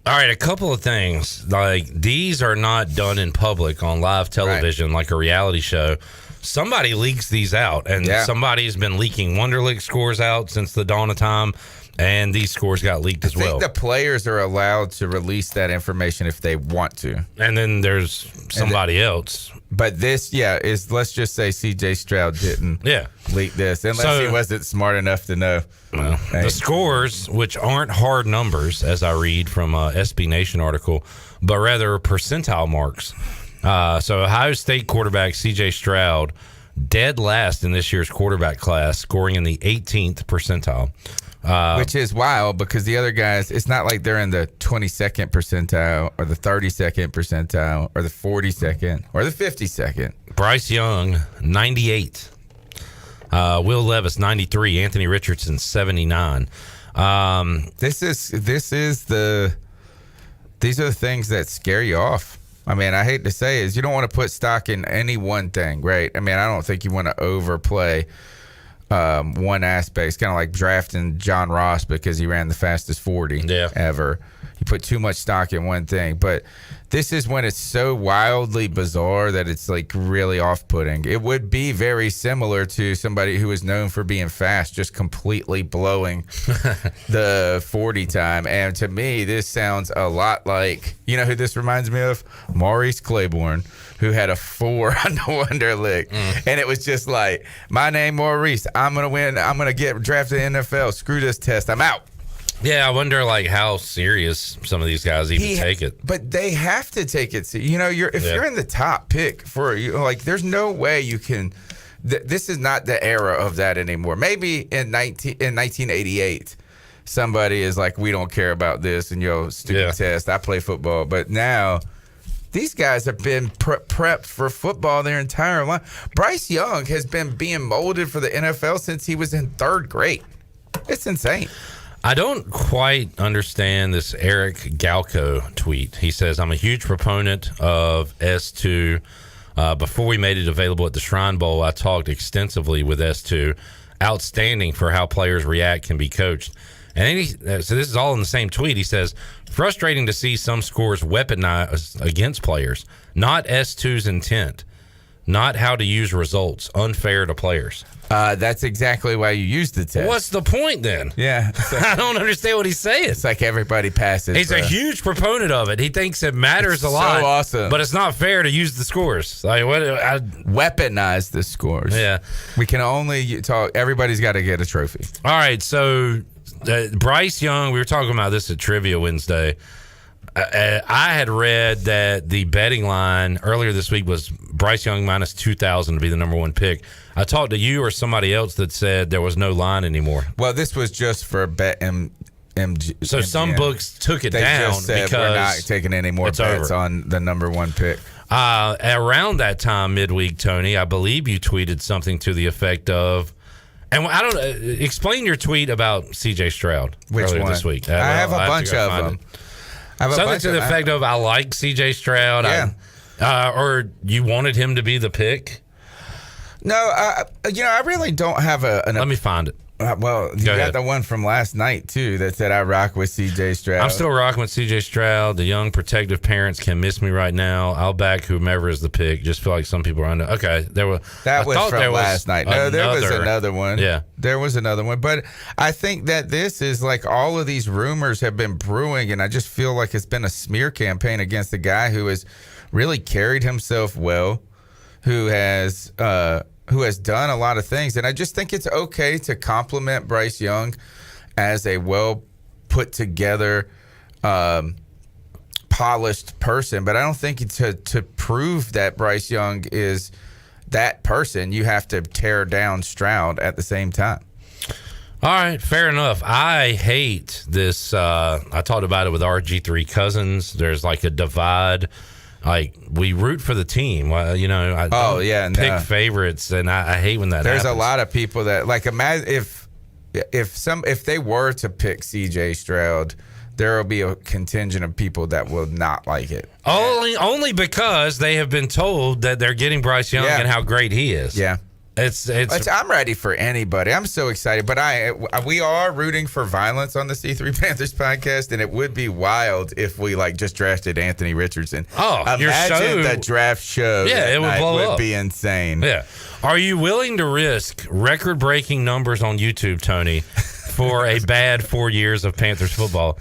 All right, a couple of things. Like, these are not done in public on live television like a reality show. Somebody leaks these out, and somebody's been leaking Wonderlic scores out since the dawn of time. And these scores got leaked as well. I think the players are allowed to release that information if they want to. And then there's somebody else. But this, let's just say CJ Stroud didn't leak this, unless he wasn't smart enough to know. Well, the scores, which aren't hard numbers, as I read from a SB Nation article, but rather percentile marks. So Ohio State quarterback CJ Stroud, dead last in this year's quarterback class, scoring in the 18th percentile. Which is wild because the other guys, it's not like they're in the 22nd percentile or the 32nd percentile or the 42nd or the 52nd. Bryce Young, 98. Will Levis, 93. Anthony Richardson, 79. These are the things that scare you off. I mean, I hate to say is you don't want to put stock in any one thing, right? I mean, I don't think you want to overplay one aspect. It's kind of like drafting John Ross because he ran the fastest 40 ever. You put too much stock in one thing. But this is when it's so wildly bizarre that it's like really off-putting. It would be very similar to somebody who is known for being fast, just completely blowing the 40 time. And to me, this sounds a lot like, you know who this reminds me of? Maurice Claiborne, who had a 4 on the Wonderlic. And it was just like, my name Maurice, I'm going to win. I'm going to get drafted in the NFL. Screw this test. I'm out. Yeah, I wonder how serious some of these guys even take it. But they have to take it. If you're in the top pick there's no way you can. This is not the era of that anymore. Maybe in 1988, somebody is like, we don't care about this and stupid test. I play football, but now. These guys have been prepped for football their entire life. Bryce Young has been being molded for the NFL since he was in 3rd grade. It's insane. I don't quite understand this Eric Galco tweet. He says, I'm a huge proponent of S2. Before we made it available at the Shrine Bowl, I talked extensively with S2. outstanding for how players react can be coached. And so this is all in the same tweet. He says, frustrating to see some scores weaponized against players. Not S2's intent. Not how to use results. Unfair to players. That's exactly why you use the test. What's the point then? Yeah. Like, I don't understand what he's saying. It's like everybody passes. He's a huge proponent of it. He thinks it matters a lot. So awesome. But it's not fair to use the scores. Like weaponize the scores. Yeah. We can only talk. Everybody's got to get a trophy. All right. So Bryce Young, we were talking about this at Trivia Wednesday. I had read that the betting line earlier this week was Bryce Young minus 2,000 to be the number one pick. I talked to you or somebody else that said there was no line anymore. Well, this was just for BetMGM. So some books took it down just said because we're not taking any more bets on the number one pick. Around that time, midweek, Tony, I believe you tweeted something to the effect of, and I don't explain your tweet about C.J. Stroud earlier this week. I have a bunch of them. Something to the effect of, I like C.J. Stroud. Yeah. Or you wanted him to be the pick? No, I really don't have Let me find it. Well, you got the one from last night, too, that said I rock with C.J. Stroud. I'm still rocking with C.J. Stroud. The young protective parents can miss me right now. I'll back whomever is the pick. Just feel like some people are under. Okay, that was from last night. No, there was another one. Yeah. There was another one. But I think that this is like all of these rumors have been brewing, and I just feel like it's been a smear campaign against a guy who has really carried himself well, who has done a lot of things. And I just think it's okay to compliment Bryce Young as a well put together, polished person. But I don't think to prove that Bryce Young is that person, you have to tear down Stroud at the same time. All right, fair enough. I hate this. I talked about it with RG3 Cousins. There's like a divide. Like, we root for the team. Well, I pick favorites, and I hate when that happens. There's a lot of people that, like, imagine if they were to pick C.J. Stroud, there will be a contingent of people that will not like it. Only because they have been told that they're getting Bryce Young and how great he is. Yeah. I'm ready for anybody. I'm so excited. But we are rooting for violence on the C3 Panthers podcast, and it would be wild if we just drafted Anthony Richardson. Imagine the draft show. Yeah, it would blow up. Would be insane. Yeah. Are you willing to risk record-breaking numbers on YouTube, Tony, for a bad 4 years of Panthers football?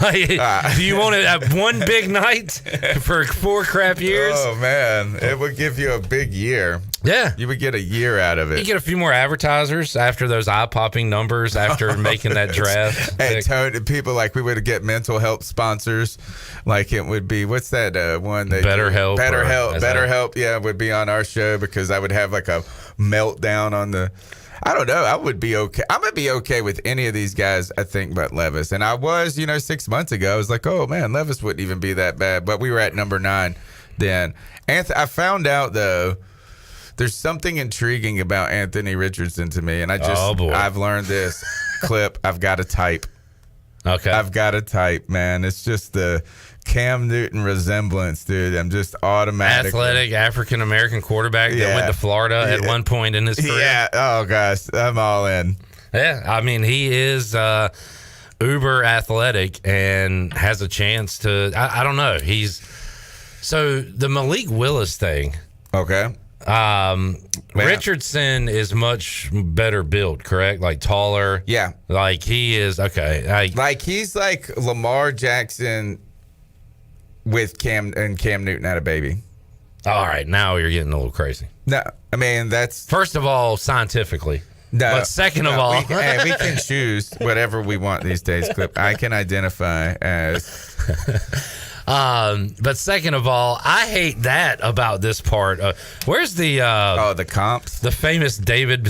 Do you want to have one big night for 4 crap years? Oh, man. It would give you a big year. Yeah. You would get a year out of it. You get a few more advertisers after those eye-popping numbers after making that draft. And people we would get mental health sponsors. Like it would be, what's that one? BetterHelp. BetterHelp, yeah, would be on our show because I would have a meltdown on the... I don't know. I would be okay. I'm going to be okay with any of these guys, I think, but Levis. And I was, 6 months ago, I was like, oh, man, Levis wouldn't even be that bad. But we were at number 9 then. I found out, though, there's something intriguing about Anthony Richardson to me. And I've learned this clip. I've got to type. Okay. I've got to type, man. It's just the Cam Newton resemblance, dude. I'm just automatically athletic African-American quarterback that went to Florida at one point in his career. Yeah. Oh, gosh. I'm all in. Yeah. I mean, he is uber athletic and has a chance to, I don't know. So the Malik Willis thing. Okay. Richardson is much better built, correct? Like taller. Yeah. Like he is, okay. He's like Lamar Jackson with Cam Newton had a baby. All right, now you're getting a little crazy. No, I mean that's first of all scientifically. No, but second of all, we can choose whatever we want these days. Clip I can identify as. But second of all, I hate that about this part. Where's the the comps? The famous David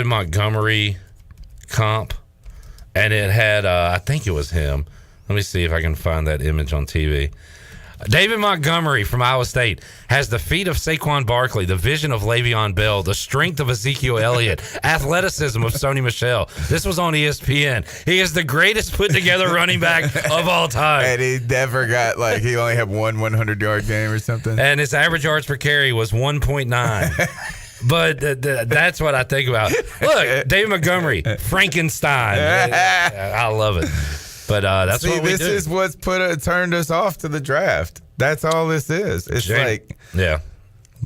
Montgomery comp, and it had I think it was him. Let me see if I can find that image on TV. David Montgomery from Iowa State has the feet of Saquon Barkley, the vision of Le'Veon Bell, the strength of Ezekiel Elliott, athleticism of Sony Michel. This was on ESPN. He is the greatest put-together running back of all time. And he never got, he only had one 100-yard game or something. And his average yards per carry was 1.9. But that's what I think about. Look, Dave Montgomery, Frankenstein. I love it. But that's what we do. This is what's turned us off to the draft. That's all this is. It's yeah.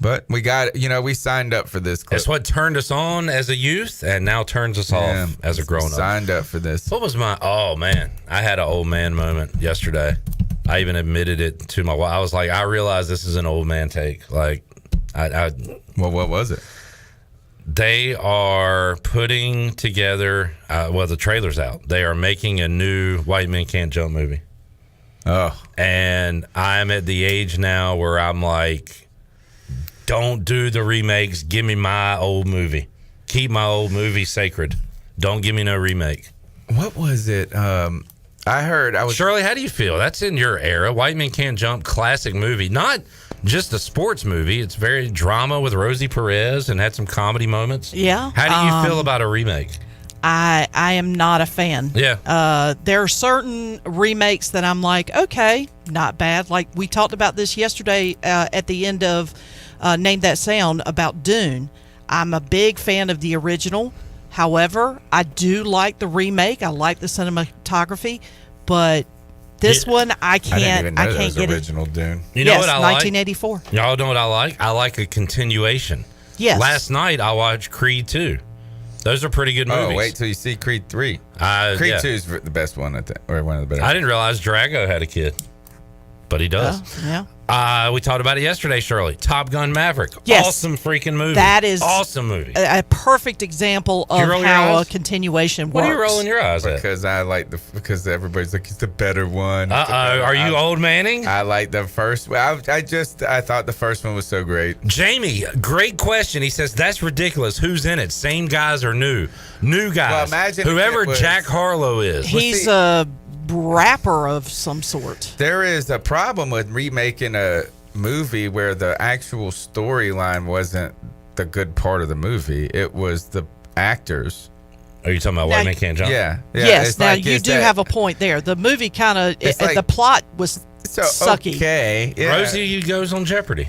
But we got, we signed up for this clip. It's what turned us on as a youth and now turns us off as a grown-up. Signed up for this. What was oh man, I had an old man moment yesterday. I even admitted it to my wife. I was like, I realized this is an old man take. Like, well, what was it? They are putting together, the trailer's out. They are making a new White Men Can't Jump movie. Oh. And I'm at the age now where I'm like, don't do the remakes. Give me my old movie. Keep my old movie sacred. Don't give me no remake. What was it? Shirley, how do you feel? That's in your era. White Men Can't Jump, classic movie. Not just a sports movie. It's very drama with Rosie Perez and had some comedy moments. Yeah. How do you feel about a remake? I am not a fan. Yeah. There are certain remakes that I'm like, okay, not bad. Like we talked about this yesterday at the end of Name That Sound about Dunn. I'm a big fan of the original. However, I do like the remake. I like the cinematography, but this one I can't get original Dunn. You know what I like? 1984. Y'all know what I like? I like a continuation. Yes. Last night I watched Creed 2. Those are pretty good movies. Oh, wait till you see Creed 3. Creed 2 is the best one, or one of the better. I didn't realize Drago had a kid, but he does. Yeah. We talked about it yesterday, Shirley. Top Gun Maverick. Yes. Awesome freaking movie. That is awesome movie. A perfect example of how a continuation works. What are you rolling your eyes at? Because because everybody's like, it's the better one. Are you old Manning? I like the first one. I thought the first one was so great. Jamie, great question. He says, that's ridiculous. Who's in it? Same guys or new? New guys. Well, imagine whoever Jack Harlow is. He's a rapper of some sort. There is a problem with remaking a movie where the actual storyline wasn't the good part of the movie. It was the actors. Are you talking about White Men Can't Jump? Yeah. Yes. Now you do have a point there. The movie kind of the plot was sucky. Okay. Yeah. Rosie goes on Jeopardy.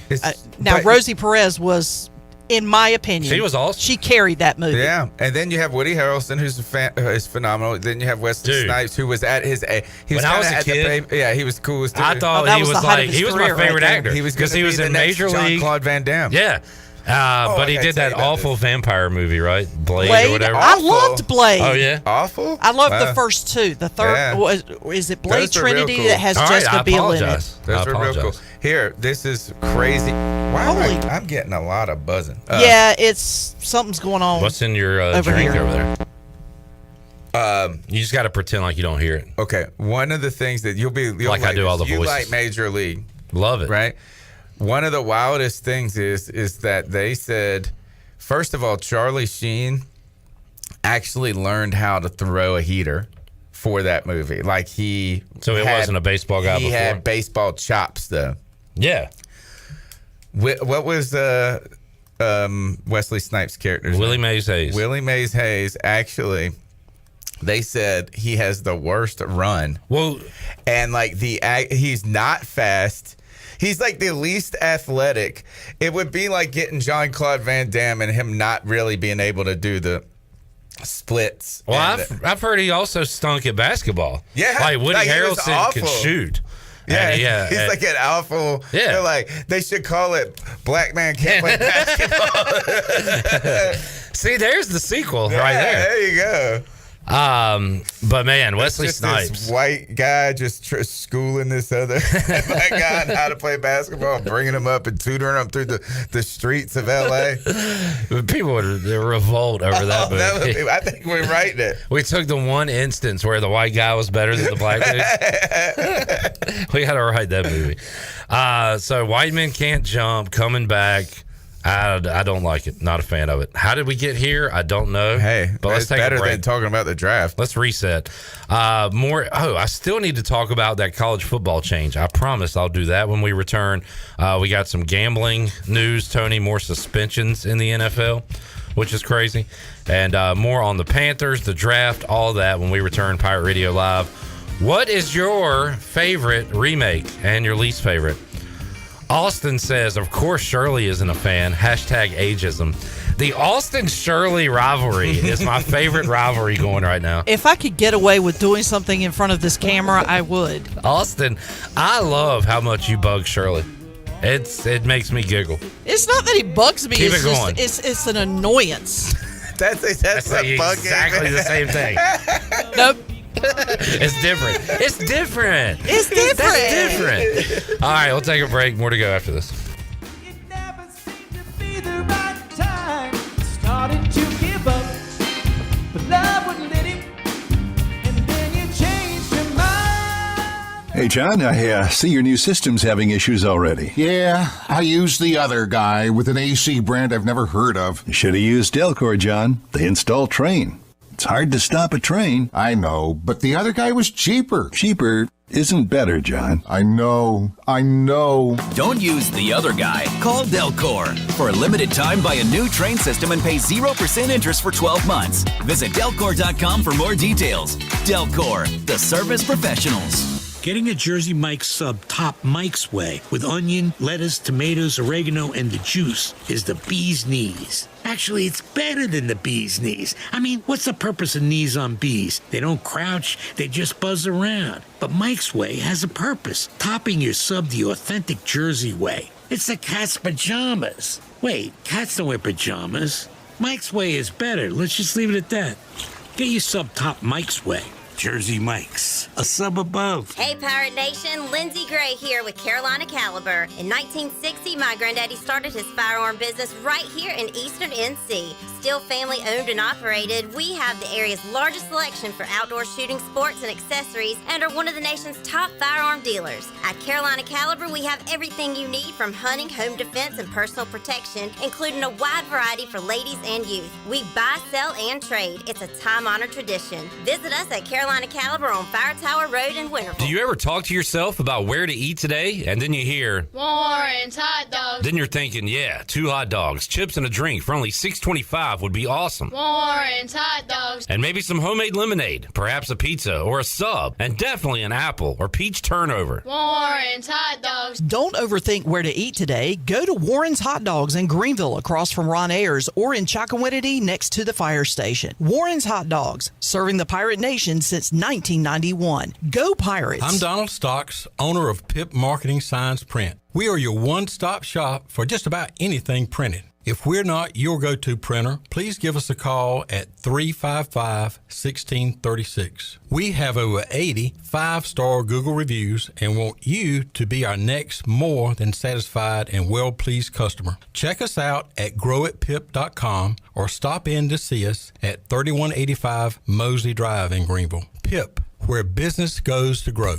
Rosie Perez was, in my opinion, she was awesome. She carried that movie. Yeah, and then you have Woody Harrelson, who's is phenomenal. Then you have Wesley Snipes, who was at his. He was when I was a kid, he was cool. I thought he was my favorite actor. He was because he was in Major League. Jean-Claude Van Damme. Yeah. But he did that awful vampire movie, right? Blade or whatever. I loved Blade. Oh, yeah? Awful? I loved the first two. The third, is it Blade Trinity that has Jessica Biel in it? Those are real cool. Here, this is crazy. Wow, I'm getting a lot of buzzing. Something's going on. What's in your drink over there? You just got to pretend like you don't hear it. Okay. One of the things that you'll like I do all the voices. You like Major League. Love it. Right? One of the wildest things is that they said, first of all, Charlie Sheen actually learned how to throw a heater for that movie. Like So it wasn't a baseball guy before? He had baseball chops, though. Yeah. What was Wesley Snipes' character's Willie name? Mays Hayes. Willie Mays Hayes, actually, they said he has the worst run. Well, and he's not fast. He's like the least athletic. It would be like getting Jean-Claude Van Damme and him not really being able to do the splits. Well, I've heard he also stunk at basketball. Yeah. Like Woody Harrelson could shoot. Yeah, he's like an awful. Yeah. They're like, they should call it Black Man Can't Play Basketball. See, there's the sequel right there. There you go. But man, Wesley Snipes, this white guy just schooling this other black guy on how to play basketball, bringing him up and tutoring him through the streets of LA. People would revolt over that movie. I think we're writing it. We took the one instance where the white guy was better than the black dude. We got to write that movie. So White Men Can't Jump coming back. I don't like it. Not a fan of it. How did we get here? I don't know. Hey, but let's take better a break. than talking about the draft. Let's reset. I still need to talk about that college football change. I promise I'll do that when we return. We got some gambling news, Tony. More suspensions in the NFL, which is crazy. And more on the Panthers, the draft, all that when we return. Pirate Radio Live. What is your favorite remake and your least favorite? Austin says, of course Shirley isn't a fan. Hashtag ageism. The Austin-Shirley rivalry is my favorite rivalry going right now. If I could get away with doing something in front of this camera, I would. Austin, I love how much you bug Shirley. It makes me giggle. It's not that he bugs me. Keep it's it going. It's an annoyance. That's exactly the same thing. Nope. It's different. It's different. It's different. That's different. All right, we'll take a break. More to go after this. Started to give up, but love wouldn't let him, and then you changed your mind. Hey, John, I see your new system's having issues already. Yeah, I used the other guy with an AC brand I've never heard of. You should have used Delcor, John. They install train. It's hard to stop a train. I know, but the other guy was cheaper. Cheaper isn't better, John. I know. Don't use the other guy. Call Delcor. For a limited time, buy a new train system and pay 0% interest for 12 months. Visit Delcor.com for more details. Delcor, the service professionals. Getting a Jersey Mike's sub top Mike's way with onion, lettuce, tomatoes, oregano, and the juice is the bee's knees. Actually, it's better than the bee's knees. I mean, what's the purpose of knees on bees? They don't crouch, they just buzz around. But Mike's Way has a purpose, topping your sub the authentic Jersey way. It's the cat's pajamas. Wait, cats don't wear pajamas. Mike's Way is better. Let's just leave it at that. Get your sub top Mike's Way. Jersey Mike's, a sub above. Hey, Pirate Nation, Lindsay Gray here with Carolina Caliber. In 1960, my granddaddy started his firearm business right here in Eastern NC. Still family owned and operated, we have the area's largest selection for outdoor shooting sports and accessories and are one of the nation's top firearm dealers. At Carolina Caliber, we have everything you need from hunting, home defense, and personal protection, including a wide variety for ladies and youth. We buy, sell, and trade. It's a time-honored tradition. Visit us at Carolina Caliber on Fire Tower Road in Winterville. Do you ever talk to yourself about where to eat today? And then you hear, Warren's Hot Dogs. then you're thinking, yeah, 2 hot dogs, chips, and a drink for only $6.25 would be awesome. Warren's Hot Dogs. And maybe some homemade lemonade, perhaps a pizza or a sub, and definitely an apple or peach turnover. Warren's Hot Dogs. Don't overthink where to eat today. Go to Warren's Hot Dogs in Greenville across from Ron Ayers or in Chocowinity next to the fire station. Warren's Hot Dogs, serving the Pirate Nation since 1991. Go Pirates! I'm Donald Stocks, owner of Pip Marketing Signs Print. We are your one-stop shop for just about anything printed. If we're not your go-to printer, please give us a call at 355-1636. We have over 80 5-star Google reviews and want you to be our next more than satisfied and well-pleased customer. Check us out at growatpip.com or stop in to see us at 3185 Mosley Drive in Greenville. Pip, where business goes to grow.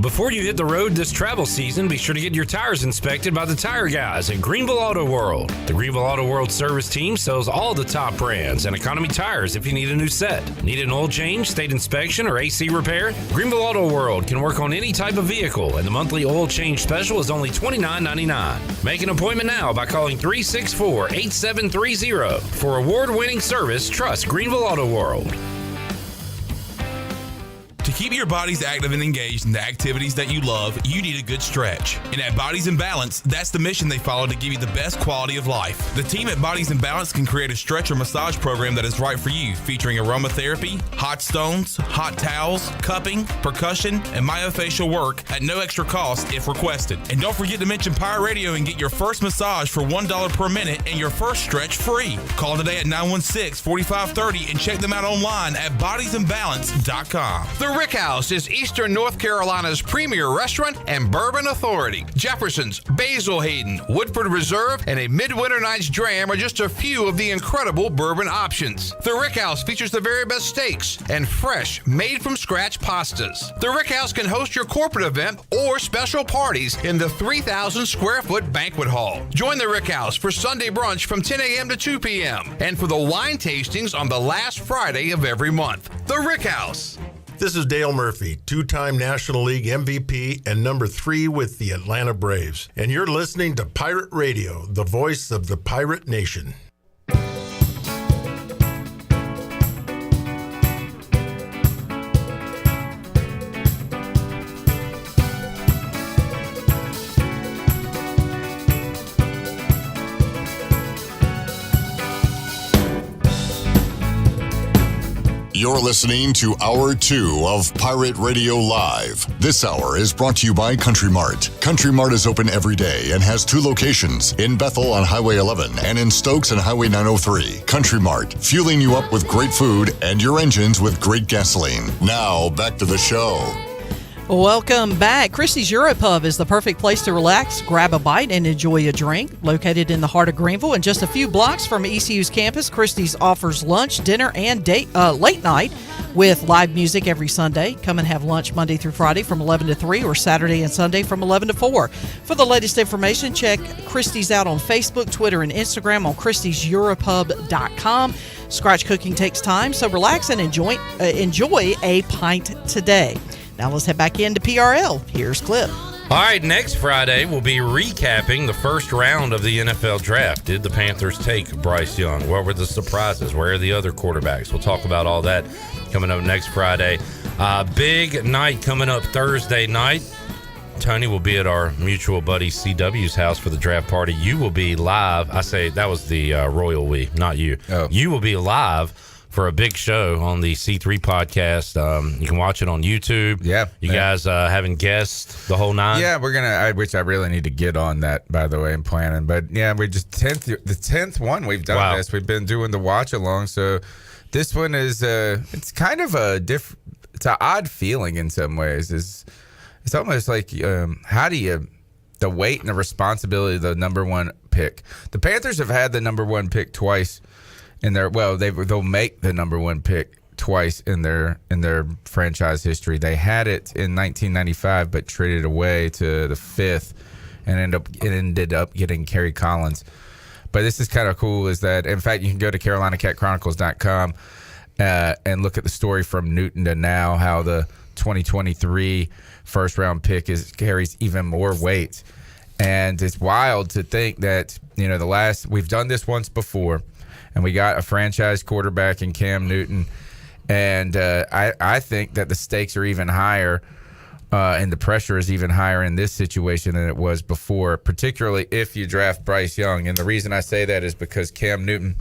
Before you hit the road this travel season, be sure to get your tires inspected by the tire guys at Greenville Auto World. The Greenville Auto World service team sells all the top brands and economy tires if you need a new set. Need an oil change, state inspection, or AC repair? Greenville Auto World can work on any type of vehicle, and the monthly oil change special is only $29.99. Make an appointment now by calling 364-8730. For award-winning service, trust Greenville Auto World. To keep your bodies active and engaged in the activities that you love, you need a good stretch. And at Bodies in Balance, that's the mission they follow to give you the best quality of life. The team at Bodies in Balance can create a stretch or massage program that is right for you, featuring aromatherapy, hot stones, hot towels, cupping, percussion, and myofascial work at no extra cost if requested. And don't forget to mention Pirate Radio and get your first massage for $1 per minute and your first stretch free. Call today at 916-4530 and check them out online at bodiesinbalance.com. The Rick House is Eastern North Carolina's premier restaurant and bourbon authority. Jefferson's, Basil Hayden, Woodford Reserve, and a Midwinter Night's Dram are just a few of the incredible bourbon options. The Rick House features the very best steaks and fresh, made-from-scratch pastas. The Rick House can host your corporate event or special parties in the 3,000-square-foot banquet hall. Join the Rick House for Sunday brunch from 10 a.m. to 2 p.m. and for the wine tastings on the last Friday of every month. The Rick House. This is Dale Murphy, two-time National League MVP and number 3 with the Atlanta Braves. And you're listening to Pirate Radio, the voice of the Pirate Nation. You're listening to Hour 2 of Pirate Radio Live. This hour is brought to you by Country Mart. Country Mart is open every day and has 2 locations, in Bethel on Highway 11 and in Stokes on Highway 903. Country Mart, fueling you up with great food and your engines with great gasoline. Now, back to the show. Welcome back. Christie's Europub is the perfect place to relax, grab a bite, and enjoy a drink. Located in the heart of Greenville and just a few blocks from ECU's campus, Christie's offers lunch, dinner, and late night with live music every Sunday. Come and have lunch Monday through Friday from 11 to 3 or Saturday and Sunday from 11 to 4. For the latest information, check Christie's out on Facebook, Twitter, and Instagram on christieseuropub.com. Scratch cooking takes time, so relax and enjoy a pint today. Now let's head back into PRL. Here's Clip. All right, next Friday we'll be recapping the first round of the NFL draft. Did the Panthers take Bryce Young? What were the surprises? Where are the other quarterbacks? We'll talk about all that coming up next Friday. Big night coming up Thursday night. Tony will be at our mutual buddy CW's house for the draft party. You will be live. I say that was the royal we, not you. Oh. You will be live for a big show on the C3 podcast. You can watch it on YouTube. Yeah. You guys having guests the whole nine? Yeah, we're going to, which I really need to get on that, by the way, and planning. But yeah, we're just the 10th one we've done this. We've been doing the watch along. So this one is, it's kind of it's an odd feeling in some ways. It's almost like, how do you, the weight and the responsibility of the number one pick. The Panthers have had the number one pick twice. They'll make the number one pick twice in their franchise history. They had it in 1995, but traded away to the 5th, and ended up getting Kerry Collins. But this is kind of cool. Is that in fact you can go to CarolinaCatChronicles.com and look at the story from Newton to now, how the 2023 first round pick carries even more weight, and it's wild to think that we've done this once before. And we got a franchise quarterback in Cam Newton. And I think that the stakes are even higher and the pressure is even higher in this situation than it was before, particularly if you draft Bryce Young. And the reason I say that is because Cam Newton,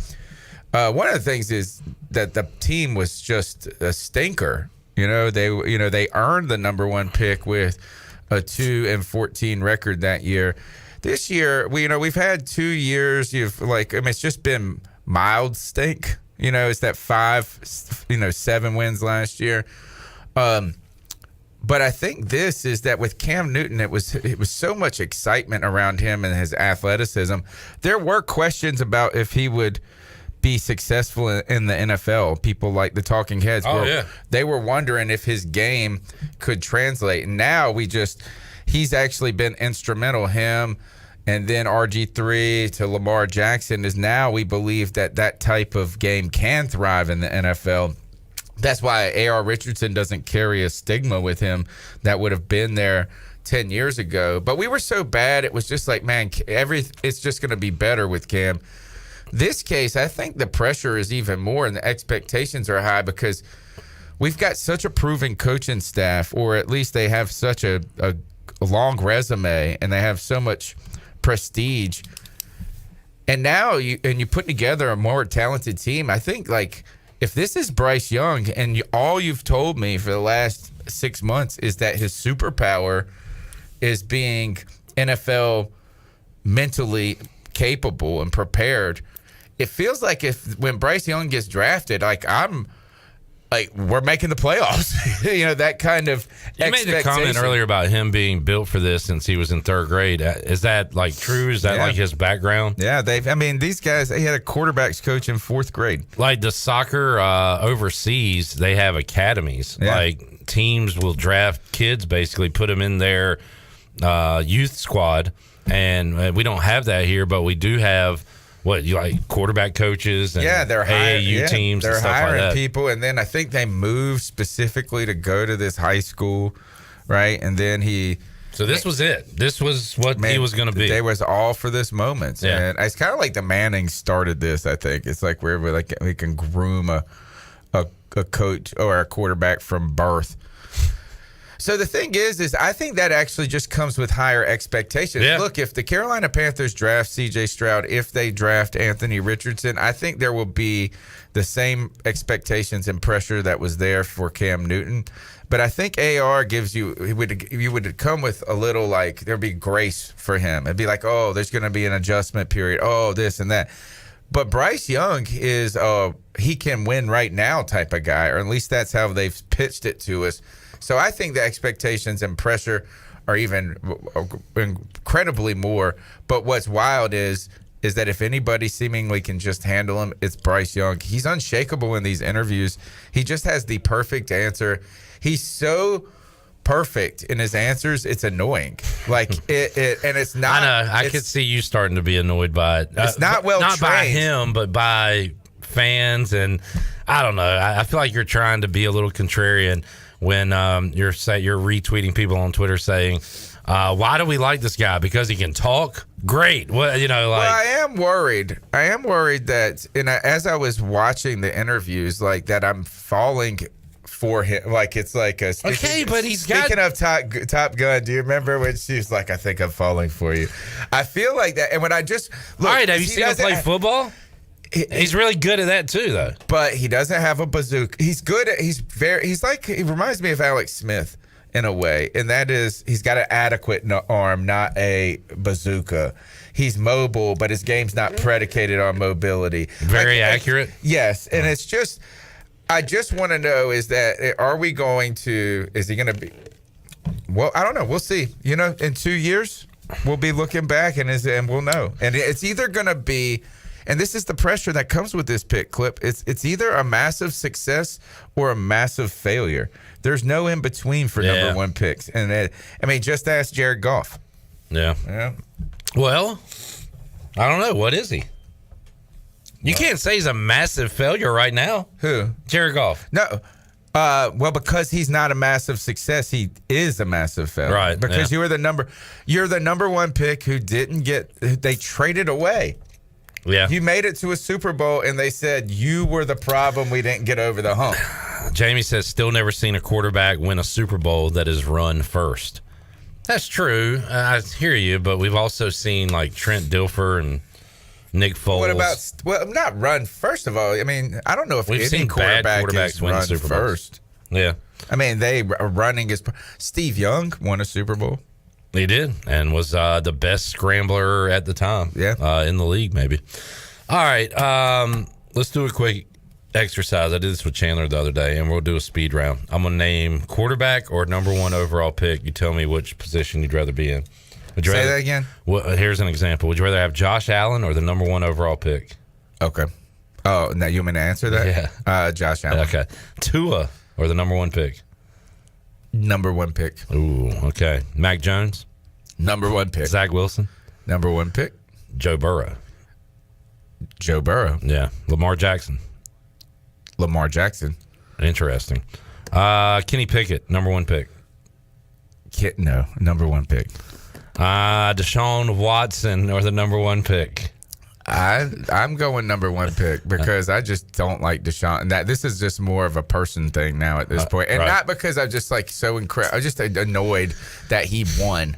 one of the things is that the team was just a stinker. They earned the number one pick with a 2-14 record that year. This year, we've had 2 years. It's just been mild stink. It's that 7 wins last year. But I think this is that with Cam Newton, it was so much excitement around him and his athleticism. There were questions about if he would be successful in the NFL. People like the talking heads. They were wondering if his game could translate. And now he's actually been instrumental. Him and then RG3 to Lamar Jackson is now, we believe that type of game can thrive in the NFL. That's why A.R. Richardson doesn't carry a stigma with him that would have been there 10 years ago. But we were so bad, it was just like, man, it's just going to be better with Cam. This case, I think the pressure is even more and the expectations are high because we've got such a proven coaching staff, or at least they have such a long resume and they have so much prestige, and now you put together a more talented team. I think if this is Bryce Young and all you've told me for the last 6 months is that his superpower is being NFL mentally capable and prepared, it feels like when Bryce Young gets drafted, we're making the playoffs. That kind of You made the comment earlier about him being built for this since he was in 3rd grade. Is that true? Is that his background? Yeah, these guys, they had a quarterbacks coach in 4th grade. Like the soccer overseas, they have academies. Yeah. Teams will draft kids, basically put them in their youth squad. And we don't have that here, but we do have quarterback coaches and they're AAU teams and stuff like that. They're hiring people, and then I think they moved specifically to go to this high school, right? And then So this was it. This was what he was going to be. They was all for this moment. Yeah. And it's kind of like the Mannings started this, I think. It's like where we can groom a coach or a quarterback from birth. So the thing is I think that actually just comes with higher expectations. Yeah. Look, if the Carolina Panthers draft C.J. Stroud, if they draft Anthony Richardson, I think there will be the same expectations and pressure that was there for Cam Newton. But I think AR gives you would come with a little like there'd be grace for him. It'd be like, oh, there's going to be an adjustment period. Oh, this and that. But Bryce Young is he can win right now type of guy, or at least that's how they've pitched it to us. So I think the expectations and pressure are even incredibly more. But what's wild is that if anybody seemingly can just handle him, it's Bryce Young. He's unshakable in these interviews. He just has the perfect answer. He's so perfect in his answers, it's annoying. Like it and it's not. I know. I could see you starting to be annoyed by it. It's not well not trained. by him, but by fans, and I don't know. I feel like you're trying to be a little contrarian when you're retweeting people on Twitter saying, "Why do we like this guy? Because he can talk? Great." Well, Well, I am worried. I am worried that, as I was watching the interviews, like that, I'm falling for him. Like it's like a but he's speaking of Top Gun. Do you remember when she was like, "I think I'm falling for you"? I feel like that. And when I just look, all right, have you seen him play football? He's really good at that too, though. But he doesn't have a bazooka. He's good at. He reminds me of Alex Smith in a way, and that is he's got an adequate arm, not a bazooka. He's mobile, but his game's not predicated on mobility. Very accurate. Yes, and it's just. I just want to know is he going to be, well, I don't know. We'll see. In 2 years, we'll be looking back and we'll know. And it's either going to be, and this is the pressure that comes with this pick clip. It's either a massive success or a massive failure. There's no in between for number one picks. And just ask Jared Goff. Yeah. Well, I don't know. What is he? You can't say he's a massive failure right now. Who? Jared Goff. No. Well, because he's not a massive success, he is a massive failure. Right. Because you're the number one pick who they traded away. Yeah. You made it to a Super Bowl and they said you were the problem. We didn't get over the hump. Jamie says, still never seen a quarterback win a Super Bowl that is run first. That's true. I hear you, but we've also seen like Trent Dilfer and Nick Foles. What about, not run, first of all, I don't know if we've any seen quarterback bad is quarterbacks win run Super first. Bowls. Yeah. They are running is. Steve Young won a Super Bowl. He did, and was the best scrambler at the time. Yeah. In the league, maybe. All right. Let's do a quick exercise. I did this with Chandler the other day, and we'll do a speed round. I'm going to name quarterback or number one overall pick. You tell me which position you'd rather be in. Say that again? Well, here's an example. Would you rather have Josh Allen or the number one overall pick? Okay. Oh, now you want me to answer that? Yeah. Josh Allen. Okay. Tua or the number one pick? Number one pick. Ooh, okay. Mac Jones? Number one pick. Zach Wilson? Number one pick. Joe Burrow? Joe Burrow. Yeah. Lamar Jackson? Lamar Jackson. Interesting. Kenny Pickett, number one pick? No, number one pick. Deshaun Watson or the number one pick? I'm going number one pick because I just don't like Deshaun. This is just more of a person thing now at this point. And not because I'm just like so incredible. I'm just annoyed that he won.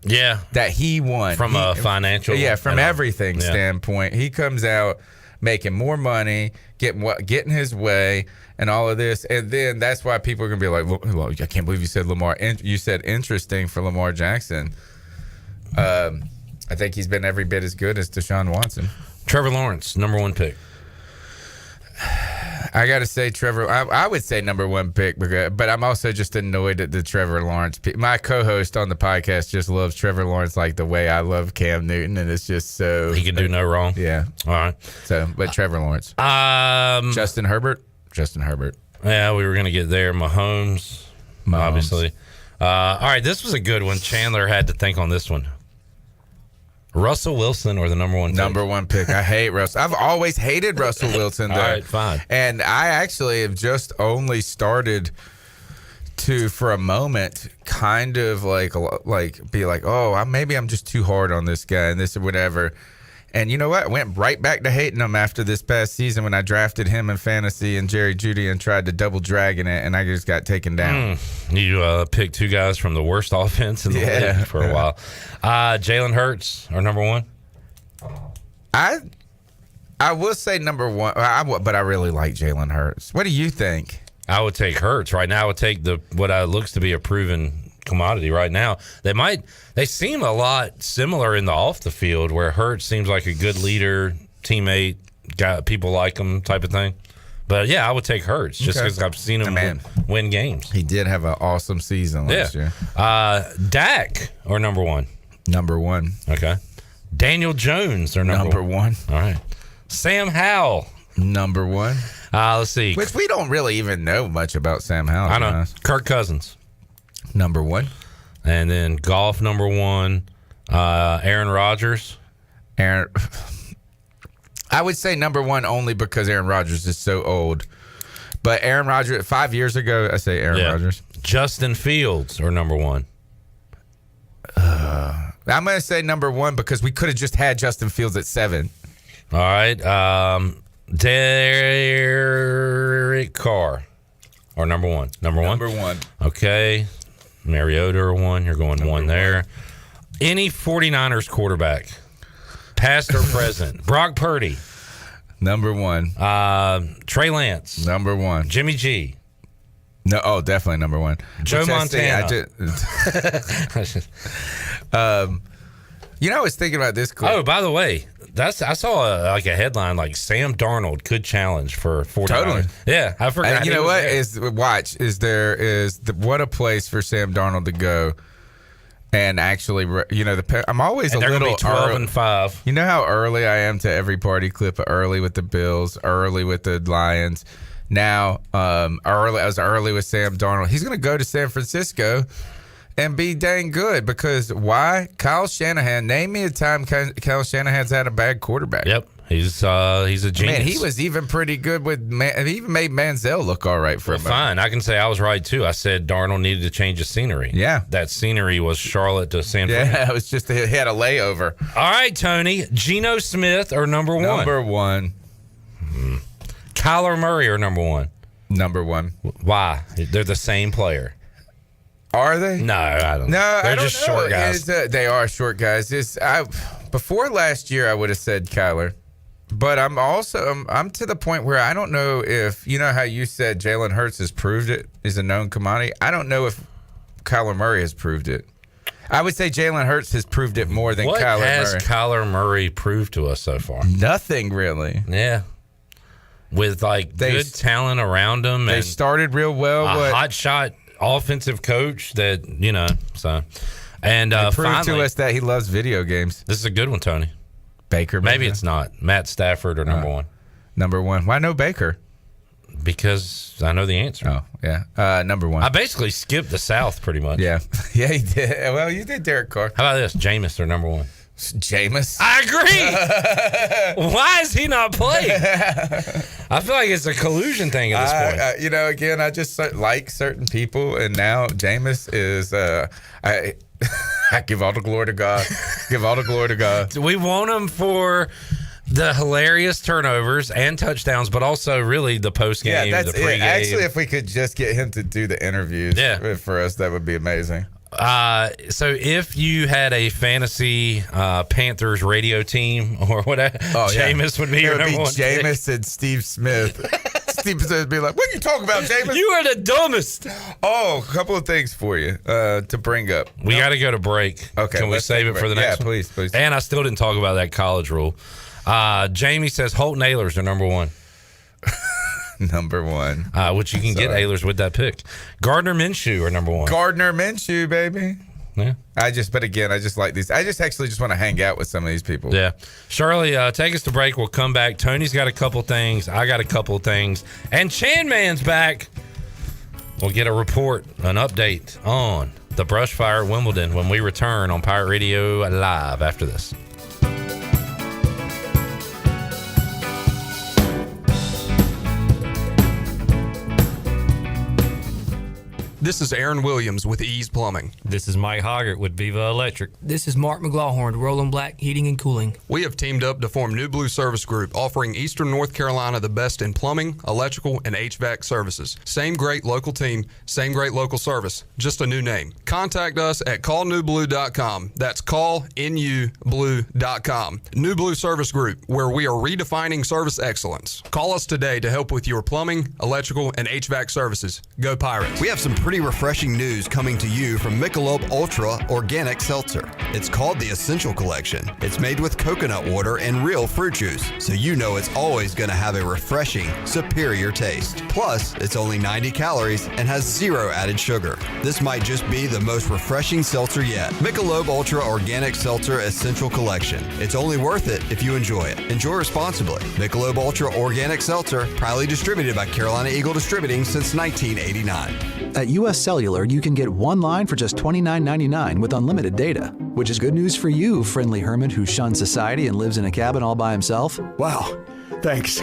Yeah. That he won. From a financial. Yeah, from everything standpoint. He comes out making more money, getting his way, and all of this. And then that's why people are going to be like, look, I can't believe you said Lamar. You said interesting for Lamar Jackson. I think he's been every bit as good as Deshaun Watson. Trevor Lawrence, number one pick. I got to say Trevor. I would say number one pick, but I'm also just annoyed at the Trevor Lawrence. My co-host on the podcast just loves Trevor Lawrence like the way I love Cam Newton, and it's just so he can do no wrong. Yeah. All right. So, but Trevor Lawrence. Justin Herbert. Yeah, we were going to get there. Mahomes. Obviously. All right, this was a good one. Chandler had to think on this one. Russell Wilson or the number one pick? Number one pick. I hate Russell. I've always hated Russell Wilson, though. All right, fine. And I actually have just only started to, for a moment, kind of like be like, oh, maybe I'm just too hard on this guy and this or whatever. And you know what? I went right back to hating him after this past season when I drafted him in fantasy and Jerry Jeudy and tried to double dragon it, and I just got taken down. You picked two guys from the worst offense in the league for a while. Jalen Hurts, our number one? I will say number one, but I really like Jalen Hurts. What do you think? I would take Hurts right now. I would take what looks to be a proven commodity right now. They seem a lot similar in the off the field, where Hurts seems like a good leader, teammate, guy, people like him type of thing. But yeah, I would take Hurts just because I've seen him win games. He did have an awesome season last year. Dak, or number one? Number one. Okay. Daniel Jones, or number one. All right. Sam Howell, number one. Let's see. Which we don't really even know much about Sam Howell. I know. Kirk Cousins, number one. And then golf, number one. Aaron Rodgers. I would say number one only because Aaron Rodgers is so old. But Aaron Rodgers, 5 years ago, I say Aaron Rodgers. Justin Fields, or number one. I'm going to say number one because we could have just had Justin Fields at 7. All right. Derek Carr, or number one. Number one. Okay. Mariota, or one. You're going one there. Any 49ers quarterback, past or present? Brock Purdy. Number one. Trey Lance. Number one. Jimmy G. No, definitely number one. Joe Montana. I was thinking about this. Oh, by the way, I saw a headline like Sam Darnold could challenge for 49ers. Totally. Yeah, I forgot. And you know what? What a place for Sam Darnold to go. And actually, I'm always a little 12-5. You know how early I am to every party clip? Early with the Bills, early with the Lions. Now, I was early with Sam Darnold. He's going to go to San Francisco and be dang good because why? Kyle Shanahan. Name me a time Kyle Shanahan's had a bad quarterback. Yep, he's a genius. Man, he was even pretty good with. He even made Manziel look all right for him. Fine, I can say I was right too. I said Darnold needed to change the scenery. Yeah, that scenery was Charlotte to San Francisco. Yeah, it was just he had a layover. All right, Tony. Geno Smith, or number one? Number one. Kyler Murray, or number one? Number one. Why? They're the same player. Are they? No, I don't know. No, they're I don't just know. short guys. They are short guys. Before last year, I would have said Kyler, but I'm to the point where I don't know if how you said Jalen Hurts has proved it is a known commodity. I don't know if Kyler Murray has proved it. I would say Jalen Hurts has proved it more than Kyler Murray. What has Kyler Murray proved to us so far? Nothing really. Yeah. With good talent around him. They started real well. A hot shot offensive coach that, and proved finally, to us that he loves video games. This is a good one, Tony. Baker. Maybe it's not. Matt Stafford, or number one. Number one. Why no Baker? Because I know the answer. Oh, yeah. Number one. I basically skipped the South pretty much. Yeah. Yeah, he did. Well, you did Derek Carr. How about this? Jameis, or number one? Jameis? I agree. Why is he not playing? I feel like it's a collusion thing at this point. Again, I just like certain people, and now Jameis is. I give all the glory to God. Give all the glory to God. We want him for the hilarious turnovers and touchdowns, but also really the post game, that's the pregame. Actually, if we could just get him to do the interviews for us, that would be amazing. So if you had a fantasy Panthers radio team or whatever, Jameis would be your number one. Jameis and Steve Smith. Steve Smith would be like, "What are you talking about, Jameis? You are the dumbest." Oh, a couple of things for you to bring up. We got to go to break. Okay, can we save it for the next one? Yeah, please. And I still didn't talk about that college rule. Jamie says Holt and Ahlers are number one. Number one. Which you can get Ahlers with that pick. Gardner Minshew are number one. Gardner Minshew, baby. Yeah. I just like these. I just want to hang out with some of these people. Yeah. Shirley, take us to break. We'll come back. Tony's got a couple things. I got a couple of things. And Chan Man's back. We'll get a report, an update on the brush fire at Wimbledon when we return on Pirate Radio Live after this. This is Aaron Williams with Ease Plumbing. This is Mike Hoggart with Viva Electric. This is Mark McGlawhorn, Roland Black Heating and Cooling. We have teamed up to form New Blue Service Group, offering Eastern North Carolina the best in plumbing, electrical, and HVAC services. Same great local team, same great local service, just a new name. Contact us at callnewblue.com. That's callnublue.com. New Blue Service Group, where we are redefining service excellence. Call us today to help with your plumbing, electrical, and HVAC services. Go Pirates. We have some pretty refreshing news coming to you from Michelob Ultra Organic Seltzer. It's called the Essential Collection. It's made with coconut water and real fruit juice, so you know it's always going to have a refreshing, superior taste. Plus, it's only 90 calories and has 0 added sugar. This might just be the most refreshing seltzer yet. Michelob Ultra Organic Seltzer Essential Collection. It's only worth it if you enjoy it. Enjoy responsibly. Michelob Ultra Organic Seltzer, proudly distributed by Carolina Eagle Distributing since 1989. At US Cellular, you can get one line for just $29.99 with unlimited data, which is good news for you, friendly hermit who shuns society and lives in a cabin all by himself. Wow, thanks.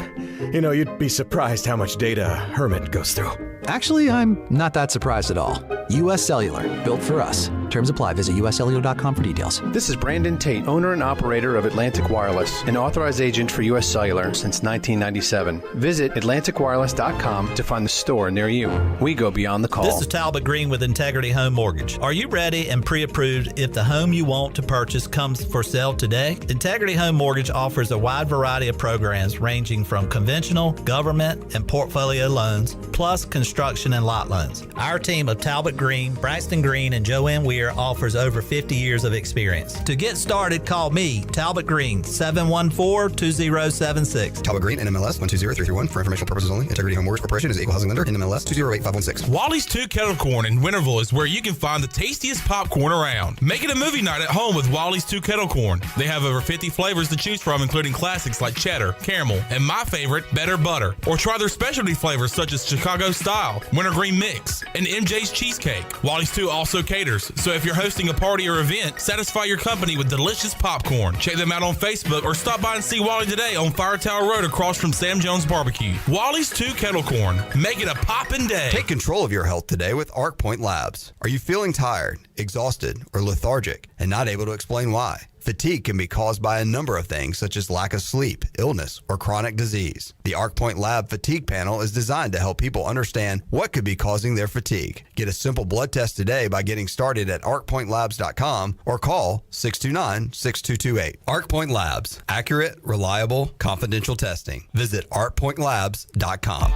You know, you'd be surprised how much data a hermit goes through. Actually, I'm not that surprised at all. US Cellular, built for us. Terms apply. Visit uscellular.com for details. This is Brandon Tate, owner and operator of Atlantic Wireless, an authorized agent for US Cellular since 1997. Visit atlanticwireless.com to find the store near you. We go beyond the call. This is Talbot Green with Integrity Home Mortgage. Are you ready and pre-approved if the home you want to purchase comes for sale today? Integrity Home Mortgage offers a wide variety of programs ranging from conventional, government, and portfolio loans, plus construction and lot loans. Our team of Talbot Green, Braxton Green, and Joanne Weir offers over 50 years of experience. To get started, call me, Talbot Green, 714-2076. Talbot Green, NMLS 120331. For informational purposes only. Integrity Home Mortgage Corporation is an equal housing lender. NMLS 208516. Wally's 2 Kettle Corn in Winterville is where you can find the tastiest popcorn around. Make it a movie night at home with Wally's 2 Kettle Corn. They have over 50 flavors to choose from, including classics like cheddar, caramel, and my favorite, better butter. Or try their specialty flavors such as Chicago Style, Wintergreen Mix, and MJ's Cheesecake. Wally's 2 also caters, so if you're hosting a party or event, satisfy your company with delicious popcorn. Check them out on Facebook or stop by and see Wally today on Fire Tower Road across from Sam Jones Barbecue. Wally's 2 Kettle Corn. Make it a poppin' day. Take control of your health today with Arc Point Labs. Are you feeling tired, exhausted, or lethargic and not able to explain why? Fatigue can be caused by a number of things such as lack of sleep, illness, or chronic disease. The ArcPoint Lab Fatigue Panel is designed to help people understand what could be causing their fatigue. Get a simple blood test today by getting started at arcpointlabs.com or call 629-6228. ArcPoint Labs. Accurate, reliable, confidential testing. Visit arcpointlabs.com.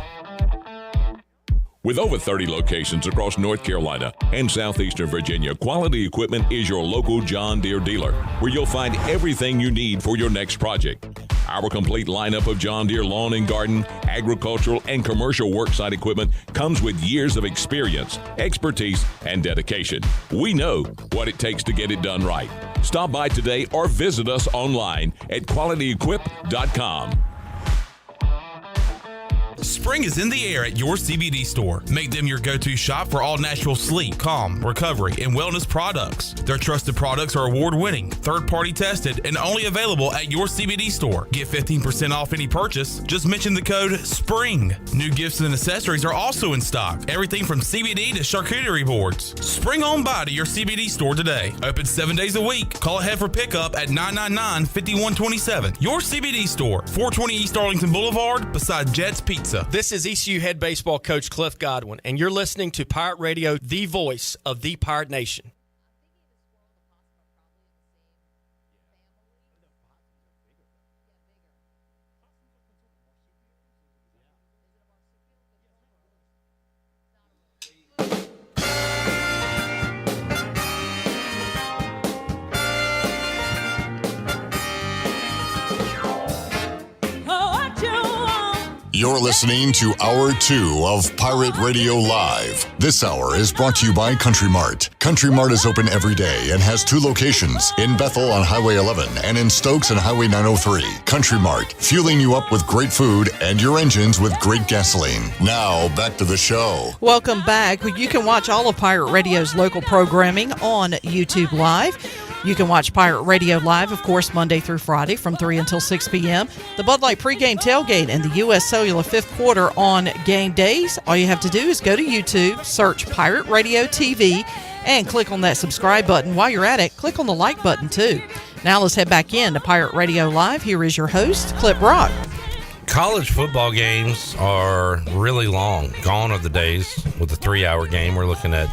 With over 30 locations across North Carolina and southeastern Virginia, Quality Equipment is your local John Deere dealer, where you'll find everything you need for your next project. Our complete lineup of John Deere lawn and garden, agricultural, and commercial worksite equipment comes with years of experience, expertise, and dedication. We know what it takes to get it done right. Stop by today or visit us online at qualityequip.com. Spring is in the air at your CBD store. Make them your go-to shop for all natural sleep, calm, recovery, and wellness products. Their trusted products are award-winning, third-party tested, and only available at your CBD store. Get 15% off any purchase. Just mention the code SPRING. New gifts and accessories are also in stock. Everything from CBD to charcuterie boards. Spring on by to your CBD store today. Open 7 days a week. Call ahead for pickup at 999-5127. Your CBD store, 420 East Arlington Boulevard, beside Jed's Pizza. This is ECU head baseball coach Cliff Godwin, and you're listening to Pirate Radio, the voice of the Pirate Nation. You're listening to Hour 2 of Pirate Radio Live. This hour is brought to you by Country Mart. Country Mart is open every day and has 2 locations, in Bethel on Highway 11 and in Stokes on Highway 903. Country Mart, fueling you up with great food and your engines with great gasoline. Now, back to the show. Welcome back. You can watch all of Pirate Radio's local programming on YouTube Live. You can watch Pirate Radio live, of course, Monday through Friday from 3 until 6 p.m. The Bud Light pregame tailgate and the U.S. Cellular fifth quarter on game days. All you have to do is go to YouTube, search Pirate Radio TV, and click on that subscribe button. While you're at it, click on the like button, too. Now let's head back in to Pirate Radio Live. Here is your host, Clip Brock. College football games are really long. Gone are the days with a 3-hour game. We're looking at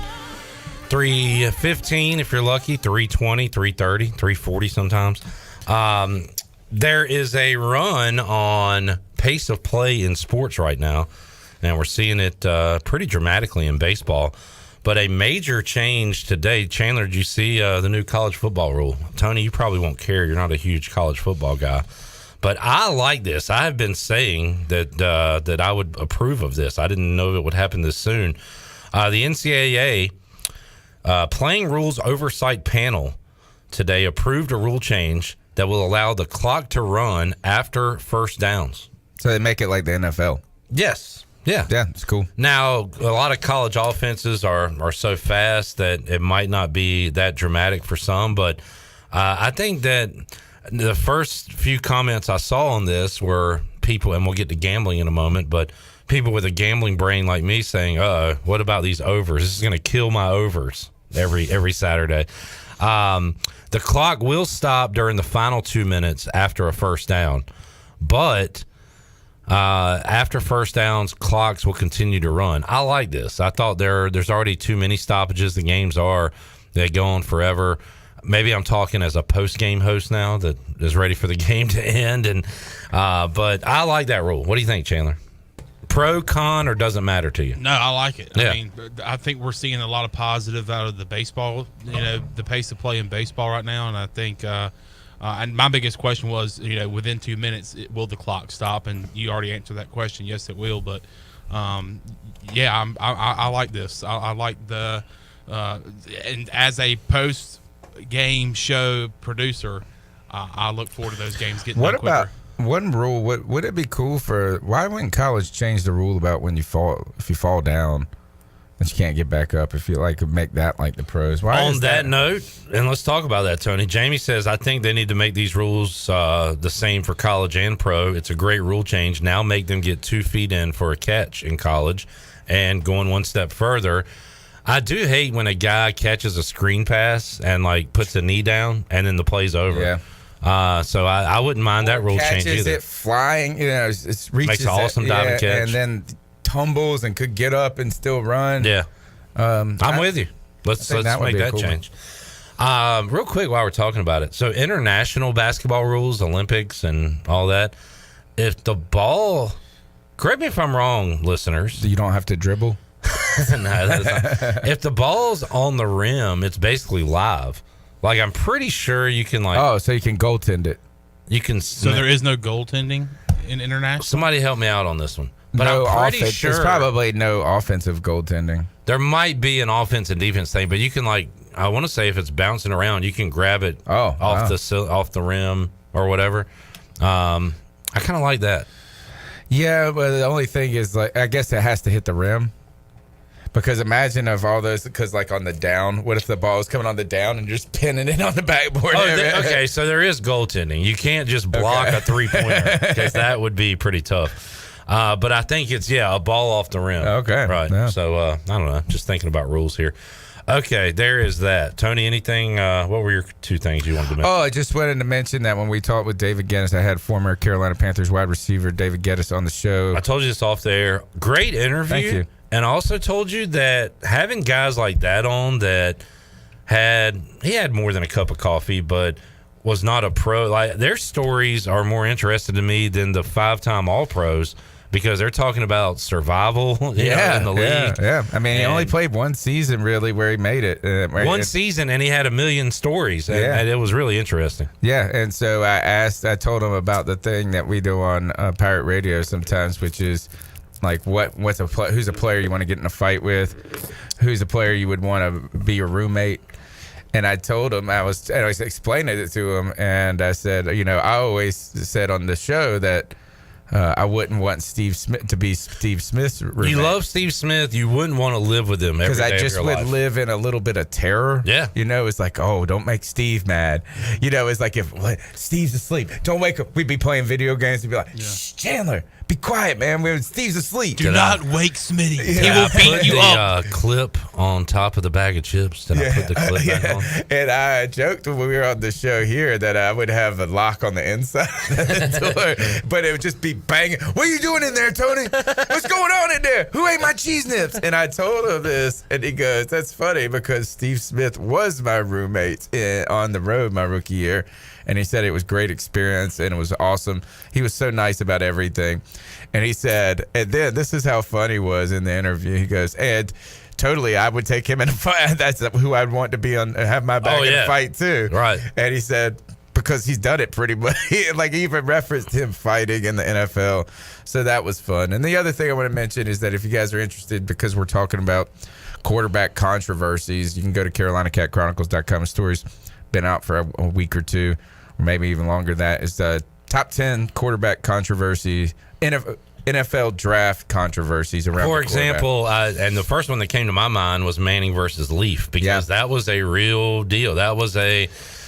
3:15 if you're lucky, 3:20, 3:30, 3:40 sometimes. There is a run on pace of play in sports right now, and we're seeing it pretty dramatically in baseball. But a major change today. Chandler, did you see the new college football rule? Tony, you probably won't care. You're not a huge college football guy. But I like this. I have been saying that I would approve of this. I didn't know it would happen this soon. The NCAA Playing Rules Oversight Panel today approved a rule change that will allow the clock to run after first downs. So they make it like the NFL. Yes. Yeah. Yeah, it's cool. Now, a lot of college offenses are so fast that it might not be that dramatic for some, but I think that the first few comments I saw on this were people, and we'll get to gambling in a moment, but people with a gambling brain like me saying, what about these overs? This is going to kill my overs every Saturday. The clock will stop during the final 2 minutes after a first down, but after first downs, clocks will continue to run. I like this. I thought there's already too many stoppages. The games they go on forever. Maybe I'm talking as a post-game host now that is ready for the game to end. But I like that rule. What do you think, Chandler? Pro, con, or doesn't matter to you? No, I like it. Yeah. I mean, I think we're seeing a lot of positive out of the baseball, the pace of play in baseball right now. And I think and my biggest question was, within 2 minutes, will the clock stop? And you already answered that question. Yes, it will. But, I like this. I like the and as a post-game show producer, I look forward to those games getting done quicker. What about one rule? Would it be cool why wouldn't college change the rule about when if you fall down that you can't get back up, if you make that like the pros? On that note, and let's talk about that, Tony. Jamie says, I think they need to make these rules the same for college and pro. It's a great rule change. Now make them get 2 feet in for a catch in college. And going one step further, I do hate when a guy catches a screen pass and puts a knee down and then the play's over. Yeah. So I wouldn't mind that rule change either. Catches it flying, it reaches makes an awesome diving catch, and then tumbles and could get up and still run. Yeah, I'm with you. Let's make that change. Real quick while we're talking about it. So international basketball rules, Olympics, and all that. If the ball, correct me if I'm wrong, listeners. You don't have to dribble. No, that's not. If the ball's on the rim, it's basically live. I'm pretty sure you can so you can goaltend it. You can. So there is no goaltending in international. Somebody help me out on this one. But no I'm pretty sure there's probably no offensive goaltending. There might be an offense and defense thing, but you can I want to say if it's bouncing around, you can grab it off the rim or whatever. I kind of like that. Yeah, but the only thing is I guess it has to hit the rim. Because imagine of all those, on the down, what if the ball is coming on the down and you're just pinning it on the backboard? Okay, so there is goaltending. You can't just block a three-pointer because that would be pretty tough. But I think it's, a ball off the rim. Okay. Right. Yeah. So, I don't know. Just thinking about rules here. Okay, there is that. Tony, anything, what were your 2 things you wanted to mention? Oh, I just wanted to mention that when we talked with David Geddes, I had former Carolina Panthers wide receiver David Geddes on the show. I told you this off the air. Great interview. Thank you. And I also told you that having guys like that on that he had more than a cup of coffee, but was not a pro. Their stories are more interesting to me than the 5-time All-Pros because they're talking about survival in the league. Yeah. I mean, he only played one season really where he made it. One season, and he had a million stories. And it was really interesting. Yeah, and so I told him about the thing that we do on Pirate Radio sometimes, which is who's a player you want to get in a fight with, who's a player you would want to be your roommate. And I told him, I was explaining it to him, and I said, I always said on the show that I wouldn't want Steve Smith to be Steve Smith's roommate. You love Steve Smith. You wouldn't want to live with him every day because I just of your would life. live in a little bit of terror. Yeah. It's like, oh, don't make Steve mad. It's like if Steve's asleep, don't wake up. We'd be playing video games and be like, shh, Chandler, be quiet, man. Steve's asleep. Do not wake Smitty. Yeah. He will beat you up. Clip on top of the bag of chips. Did I put the clip back on? And I joked when we were on the show here that I would have a lock on the inside of the door, but it would just be banging. What are you doing in there, Tony? What's going on in there? Who ate my cheese nips? And I told him this, and he goes, that's funny because Steve Smith was my roommate on the road my rookie year. And he said it was a great experience and it was awesome. He was so nice about everything. And he said, and then this is how funny he was in the interview. He goes, and totally, I would take him in a fight. That's who I'd want to be on, have my back in a fight too. Right. And he said, because he's done it pretty much. Like he even referenced him fighting in the NFL. So that was fun. And the other thing I want to mention is that if you guys are interested, because we're talking about quarterback controversies, you can go to CarolinaCatChronicles.com. The story's been out for a week or two, or maybe even longer. That is the top 10 quarterback controversies, NFL draft controversies around. For example, and the first one that came to my mind was Manning versus Leaf, because that was a real deal. That was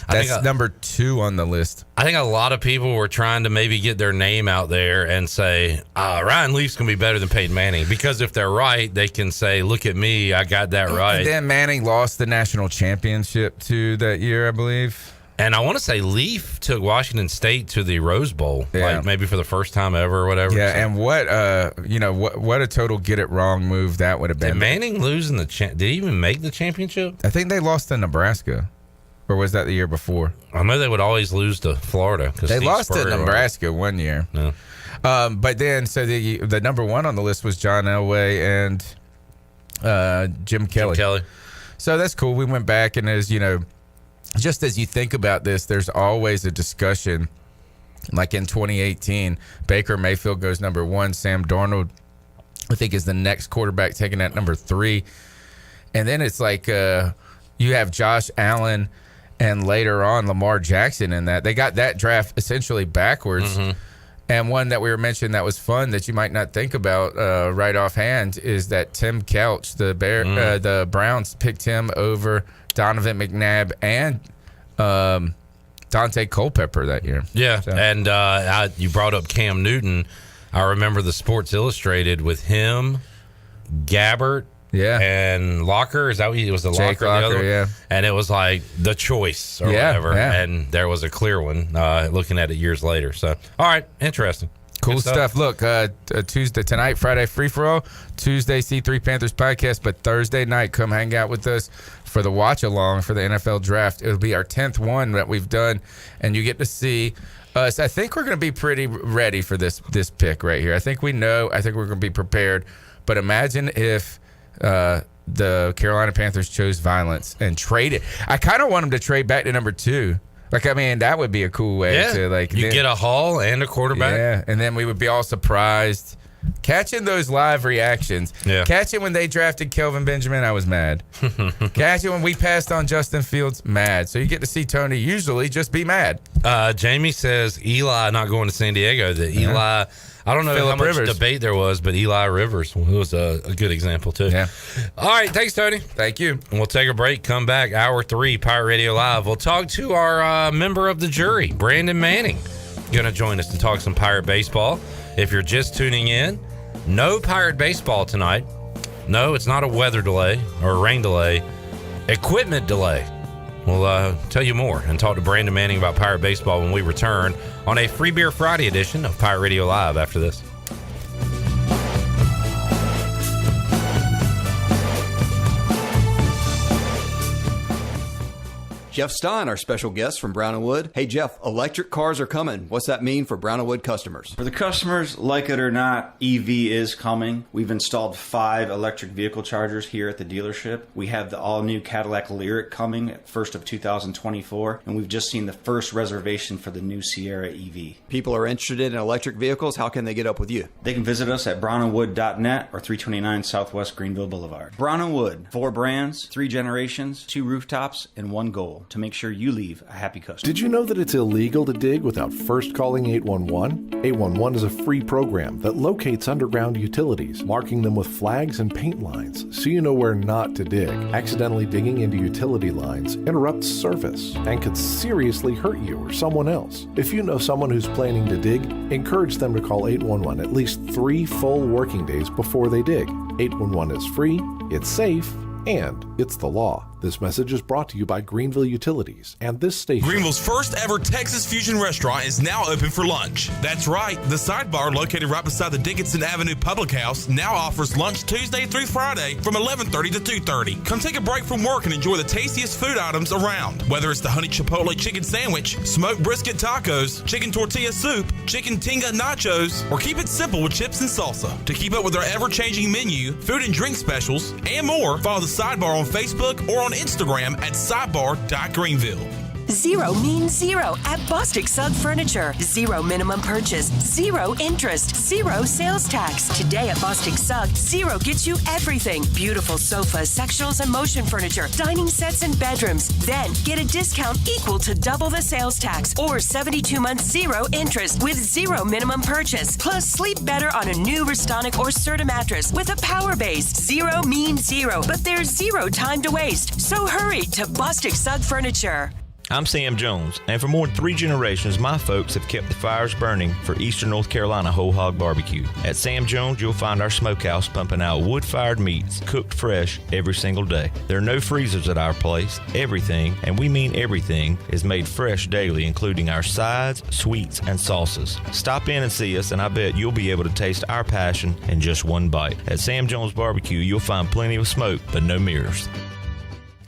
that's number 2 on the list. I think a lot of people were trying to maybe get their name out there and say, Ryan Leaf's going to be better than Peyton Manning. Because if they're right, they can say, look at me, I got that right. And then Manning lost the national championship too that year, I believe. And I want to say Leaf took Washington State to the Rose Bowl, like maybe for the first time ever or whatever. Yeah, and what a total get it wrong move that would have been. Did Manning lose in the did he even make the championship? I think they lost to Nebraska. Or was that the year before? I know they would always lose to Florida. They lost to Nebraska one year. Yeah. But then, so the number 1 on the list was John Elway and Jim Kelly. So that's cool. We went back, and as just as you think about this, there's always a discussion. Like in 2018, Baker Mayfield goes number 1. Sam Darnold, I think, is the next quarterback taken at number 3. And then it's like you have Josh Allen and later on Lamar Jackson in that. They got that draft essentially backwards. Mm-hmm. And one that we were mentioning that was fun that you might not think about right offhand is that Tim Couch, the Browns picked him over Donovan McNabb and Dante Culpepper that year. Yeah, so. And you brought up Cam Newton. I remember the Sports Illustrated with him, Gabbert, and Locker. Is that what it was? The Jake Locker, Locker, the other one? And it was like the choice or whatever. Yeah. And there was a clear one looking at it years later. So, all right, interesting. Cool stuff. Look, Tuesday tonight, Friday free for all. Tuesday, C3 Panthers podcast. But Thursday night, come hang out with us for the watch along for the NFL draft. It'll be our 10th one that we've done, and you get to see us. I think we're going to be pretty ready for this pick right here. I think we know. I think we're going to be prepared. But imagine if the Carolina Panthers chose violence and traded. I kind of want them to trade back to number 2. Like, I mean, that would be a cool way to, like... You get a haul and a quarterback. Yeah, and then we would be all surprised. Catching those live reactions. Yeah. Catching when they drafted Kelvin Benjamin, I was mad. Catching when we passed on Justin Fields, mad. So you get to see Tony usually just be mad. Jamie says Eli not going to San Diego. That Eli... I don't know how much debate there was, but Eli Rivers was a good example, too. Yeah. All right. Thanks, Tony. Thank you. And we'll take a break. Come back. Hour 3, Pirate Radio Live. We'll talk to our member of the jury, Brandon Manning. Going to join us to talk some Pirate baseball. If you're just tuning in, no Pirate baseball tonight. No, it's not a weather delay or a rain delay. Equipment delay. We'll tell you more and talk to Brandon Manning about Pirate baseball when we return on a Free Beer Friday edition of Pirate Radio Live after this. Jeff Stein, our special guest from Brown & Wood. Hey, Jeff, electric cars are coming. What's that mean for Brown & Wood customers? For the customers, like it or not, EV is coming. We've installed 5 electric vehicle chargers here at the dealership. We have the all-new Cadillac Lyriq coming at 1st of 2024, and we've just seen the first reservation for the new Sierra EV. People are interested in electric vehicles. How can they get up with you? They can visit us at brownandwood.net or 329 Southwest Greenville Boulevard. Brown & Wood, 4 brands, 3 generations, 2 rooftops, and 1 goal. vital to make sure you leave a happy customer. Did you know that it's illegal to dig without first calling 811? 811 is a free program that locates underground utilities, marking them with flags and paint lines so you know where not to dig. Accidentally digging into utility lines interrupts service and could seriously hurt you or someone else. If you know someone who's planning to dig, encourage them to call 811 at least 3 full working days before they dig. 811 is free, it's safe, and it's the law. This message is brought to you by Greenville Utilities and this station. Greenville's first ever Texas Fusion restaurant is now open for lunch. That's right, the Sidebar, located right beside the Dickinson Avenue Public House, now offers lunch Tuesday through Friday from 11:30 to 2:30. Come take a break from work and enjoy the tastiest food items around. Whether it's the honey chipotle chicken sandwich, smoked brisket tacos, chicken tortilla soup, chicken tinga nachos, or keep it simple with chips and salsa. To keep up with our ever-changing menu, food and drink specials, and more, follow the Sidebar on Facebook or on Instagram at sidebar.greenville. Zero means zero at Bostic Sugg Furniture. Zero minimum purchase, zero interest, zero sales tax. Today at Bostic Sugg, zero gets you everything. Beautiful sofas, sectionals, and motion furniture, dining sets, and bedrooms. Then get a discount equal to double the sales tax or 72 months zero interest with zero minimum purchase. Plus, sleep better on a new Restonic or Serta mattress with a power base. Zero means zero, but there's zero time to waste. So hurry to Bostic Sugg Furniture. I'm Sam Jones, and for more than 3 generations, my folks have kept the fires burning for Eastern North Carolina Whole Hog Barbecue. At Sam Jones, you'll find our smokehouse pumping out wood-fired meats, cooked fresh every single day. There are no freezers at our place. Everything, and we mean everything, is made fresh daily, including our sides, sweets, and sauces. Stop in and see us, and I bet you'll be able to taste our passion in just one bite. At Sam Jones Barbecue, you'll find plenty of smoke, but no mirrors.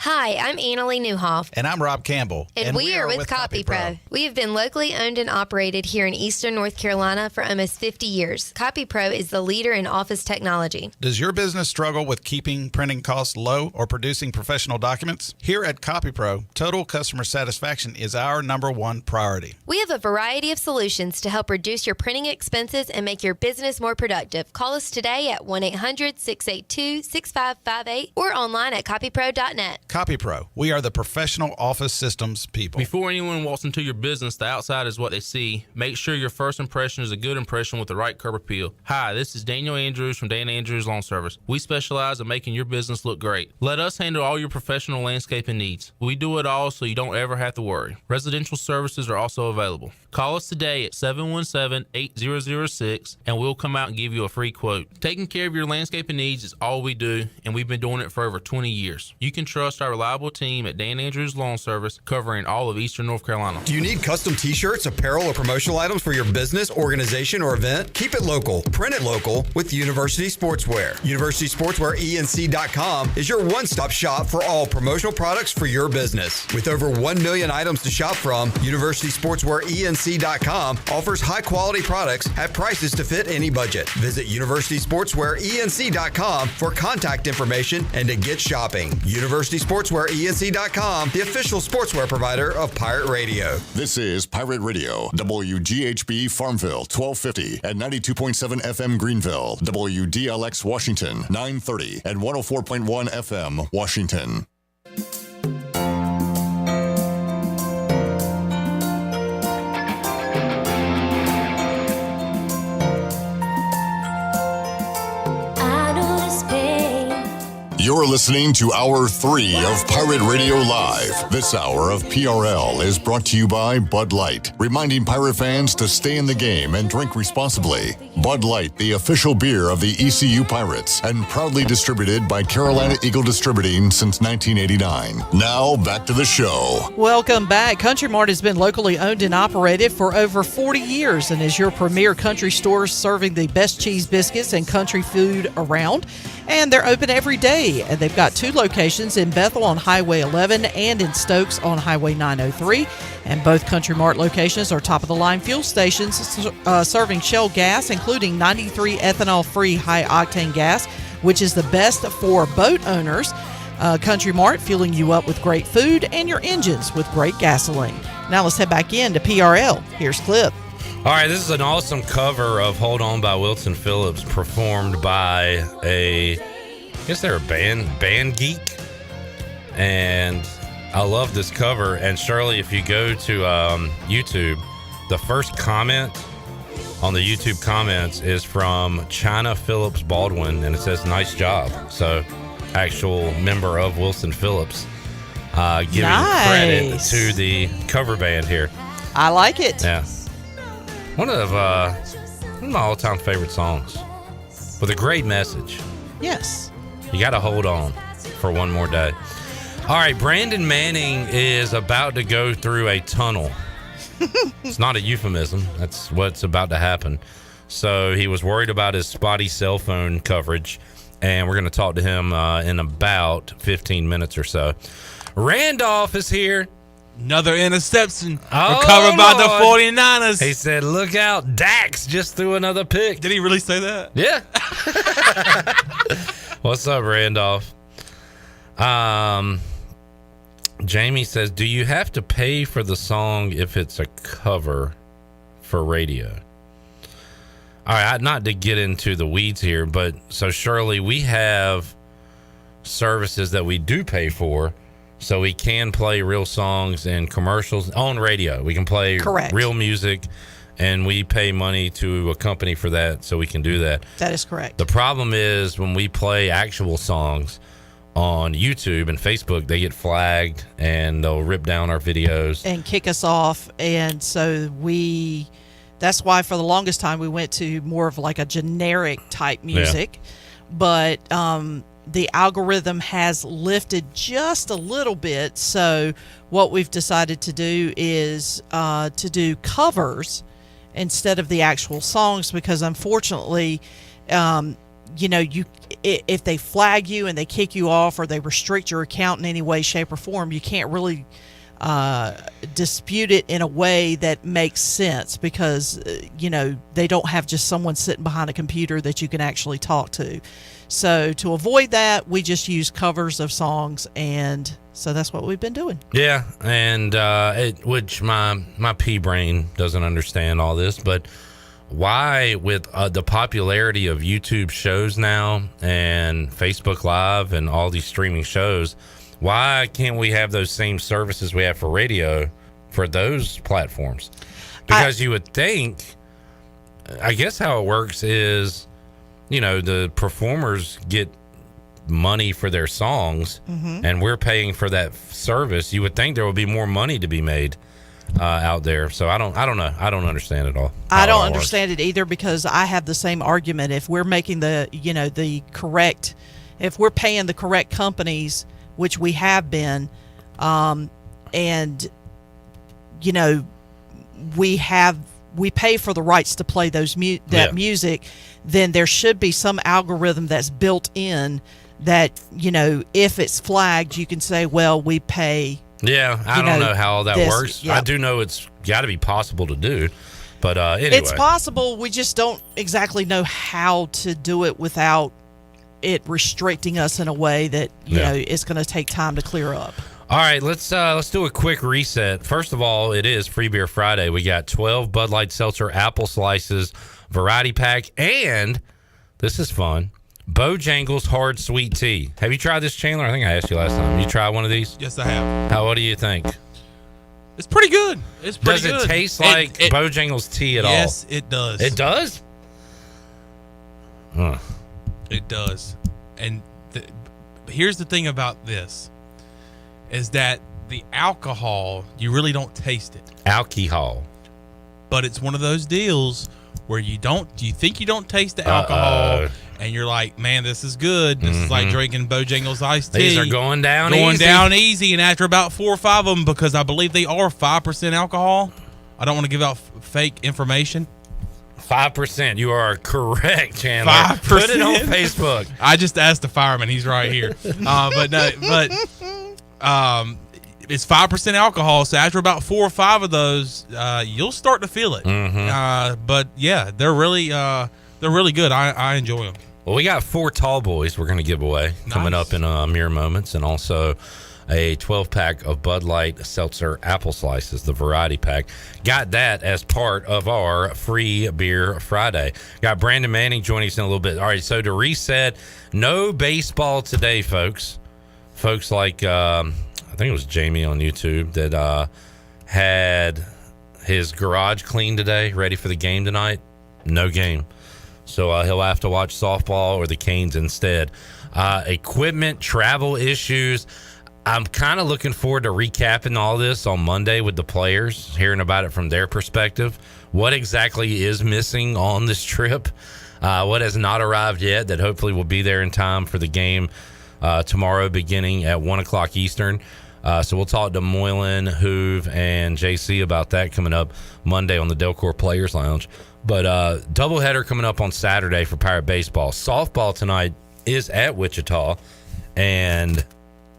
Hi, I'm Annalie Newhoff. And I'm Rob Campbell. And we are with CopyPro. We have been locally owned and operated here in Eastern North Carolina for almost 50 years. CopyPro is the leader in office technology. Does your business struggle with keeping printing costs low or producing professional documents? Here at CopyPro, total customer satisfaction is our #1 priority. We have a variety of solutions to help reduce your printing expenses and make your business more productive. Call us today at 1-800-682-6558 or online at copypro.net. CopyPro, we are the professional office systems people. Before anyone walks into your business, the outside is what they see. Make sure your first impression is a good impression with the right curb appeal. Hi, this is Daniel Andrews from Dan Andrews Lawn Service. We specialize in making your business look great. Let us handle all your professional landscaping needs. We do it all so you don't ever have to worry. Residential services are also available. Call us today at 717-8006 and we'll come out and give you a free quote. Taking care of your landscaping needs is all we do, and we've been doing it for over 20 years. You can trust our reliable team at Dan Andrews Lawn Service, covering all of Eastern North Carolina. Do you need custom t-shirts, apparel, or promotional items for your business, organization, or event? Keep it local. Print it local with University Sportswear. University Sportswear ENC.com is your one-stop shop for all promotional products for your business. With over 1 million items to shop from, University Sportswear ENC.com offers high-quality products at prices to fit any budget. Visit University Sportswear ENC.com for contact information and to get shopping. University Sportswear ENC.com, the official sportswear provider of Pirate Radio. This is Pirate Radio, WGHB Farmville, 1250 at 92.7 FM Greenville, WDLX Washington, 930 at 104.1 FM Washington. You're listening to Hour 3 of Pirate Radio Live. This hour of PRL is brought to you by Bud Light, reminding Pirate fans to stay in the game and drink responsibly. Bud Light, the official beer of the ECU Pirates, and proudly distributed by Carolina Eagle Distributing since 1989. Now, back to the show. Welcome back. Country Mart has been locally owned and operated for over 40 years and is your premier country store serving the best cheese biscuits and country food around. And they're open every day. And they've got 2 locations in Bethel on Highway 11 and in Stokes on Highway 903. And both Country Mart locations are top-of-the-line fuel stations serving Shell gas, including 93 ethanol-free high-octane gas, which is the best for boat owners. Country Mart fueling you up with great food and your engines with great gasoline. Now let's head back in to PRL. Here's Clip. All right, this is an awesome cover of Hold On by Wilson Phillips, performed by I guess they're a band geek. And I love this cover. And Shirley, if you go to YouTube, the first comment on the YouTube comments is from China Phillips Baldwin, and it says, "Nice job." So, actual member of Wilson Phillips giving credit to the cover band here. I like it. Yeah. One of my all-time favorite songs with a great message. Yes. You got to hold on for one more day. All right, Brandon Manning is about to go through a tunnel. It's not a euphemism. That's what's about to happen. So he was worried about his spotty cell phone coverage, and we're going to talk to him in about 15 minutes or so. Randolph is here. Another interception recovered by the 49ers. He said, look out, Dax just threw another pick. Did he really say that? Yeah. What's up, Randolph? Jamie says, do you have to pay for the song if it's a cover for radio? All right, not to get into the weeds here, but so Shirley, we have services that we do pay for. So we can play real songs and commercials on radio. We can play real music, and we pay money to a company for that, so we can do that. That is correct. The problem is when we play actual songs on YouTube and Facebook, they get flagged, and they'll rip down our videos. And kick us off. And so that's why for the longest time we went to more of like a generic type music. Yeah. But the algorithm has lifted just a little bit. So what we've decided to do is to do covers instead of the actual songs, because unfortunately, if they flag you and they kick you off or they restrict your account in any way, shape, or form, you can't really dispute it in a way that makes sense, because they don't have just someone sitting behind a computer that you can actually talk to. So to avoid that, we just use covers of songs, and so that's what we've been doing. Yeah, and which my pea brain doesn't understand all this, but why, with the popularity of YouTube shows now and Facebook Live and all these streaming shows, why can't we have those same services we have for radio for those platforms? Because you would think, I guess how it works is, the performers get money for their songs, and we're paying for that service. You would think there would be more money to be made out there. So I don't know. I don't understand it all. I don't understand it either, because I have the same argument. If we're making if we're paying the correct companies, which we have been, and we pay for the rights to play those music, then there should be some algorithm that's built in that, if it's flagged, you can say, well, we pay. Yeah, I don't know how all that works. Yep. I do know it's got to be possible to do, but anyway. It's possible. We just don't exactly know how to do it without it restricting us in a way that, it's going to take time to clear up. All right, let's do a quick reset. First of all, it is Free Beer Friday. We got 12 Bud Light Seltzer Apple Slices variety pack, and this is fun, Bojangles Hard Sweet Tea. Have you tried this, Chandler? I think I asked you last time. You tried one of these? Yes, I have. What do you think? It's pretty good. Does it taste like Bojangles tea at all? Yes, it does. It does? Huh. It does. And here's the thing about this, is that the alcohol, you really don't taste it. Alcohol. But it's one of those deals where you think you don't taste the alcohol, and you're like, man, this is good. This is like drinking Bojangles iced tea. These are going down easy. And after about 4 or 5 of them, because I believe they are 5% alcohol, I don't want to give out fake information. 5%. You are correct, Chandler. 5%. Put it on Facebook. I just asked the fireman. He's right here. It's 5% alcohol. So after about 4 or 5 of those, you'll start to feel it. But yeah, they're really good. I enjoy them. Well, we got 4 tall boys we're going to give away coming up in mere moments, and also a 12-pack of Bud Light Seltzer Apple Slices, the variety pack. Got that as part of our Free Beer Friday. Got Brandon Manning joining us in a little bit. All right, so to reset, no baseball today, folks. Folks like I think it was Jamie on YouTube that had his garage cleaned today, ready for the game tonight. No game. So he'll have to watch softball or the Canes instead. Equipment, travel issues. I'm kind of looking forward to recapping all this on Monday with the players, hearing about it from their perspective. What exactly is missing on this trip? What has not arrived yet that hopefully will be there in time for the game tomorrow beginning at 1 o'clock Eastern. So we'll talk to Moylan, Hoove, and JC about that coming up Monday on the Delcor Players Lounge. But doubleheader coming up on Saturday for Pirate Baseball. Softball tonight is at Wichita, and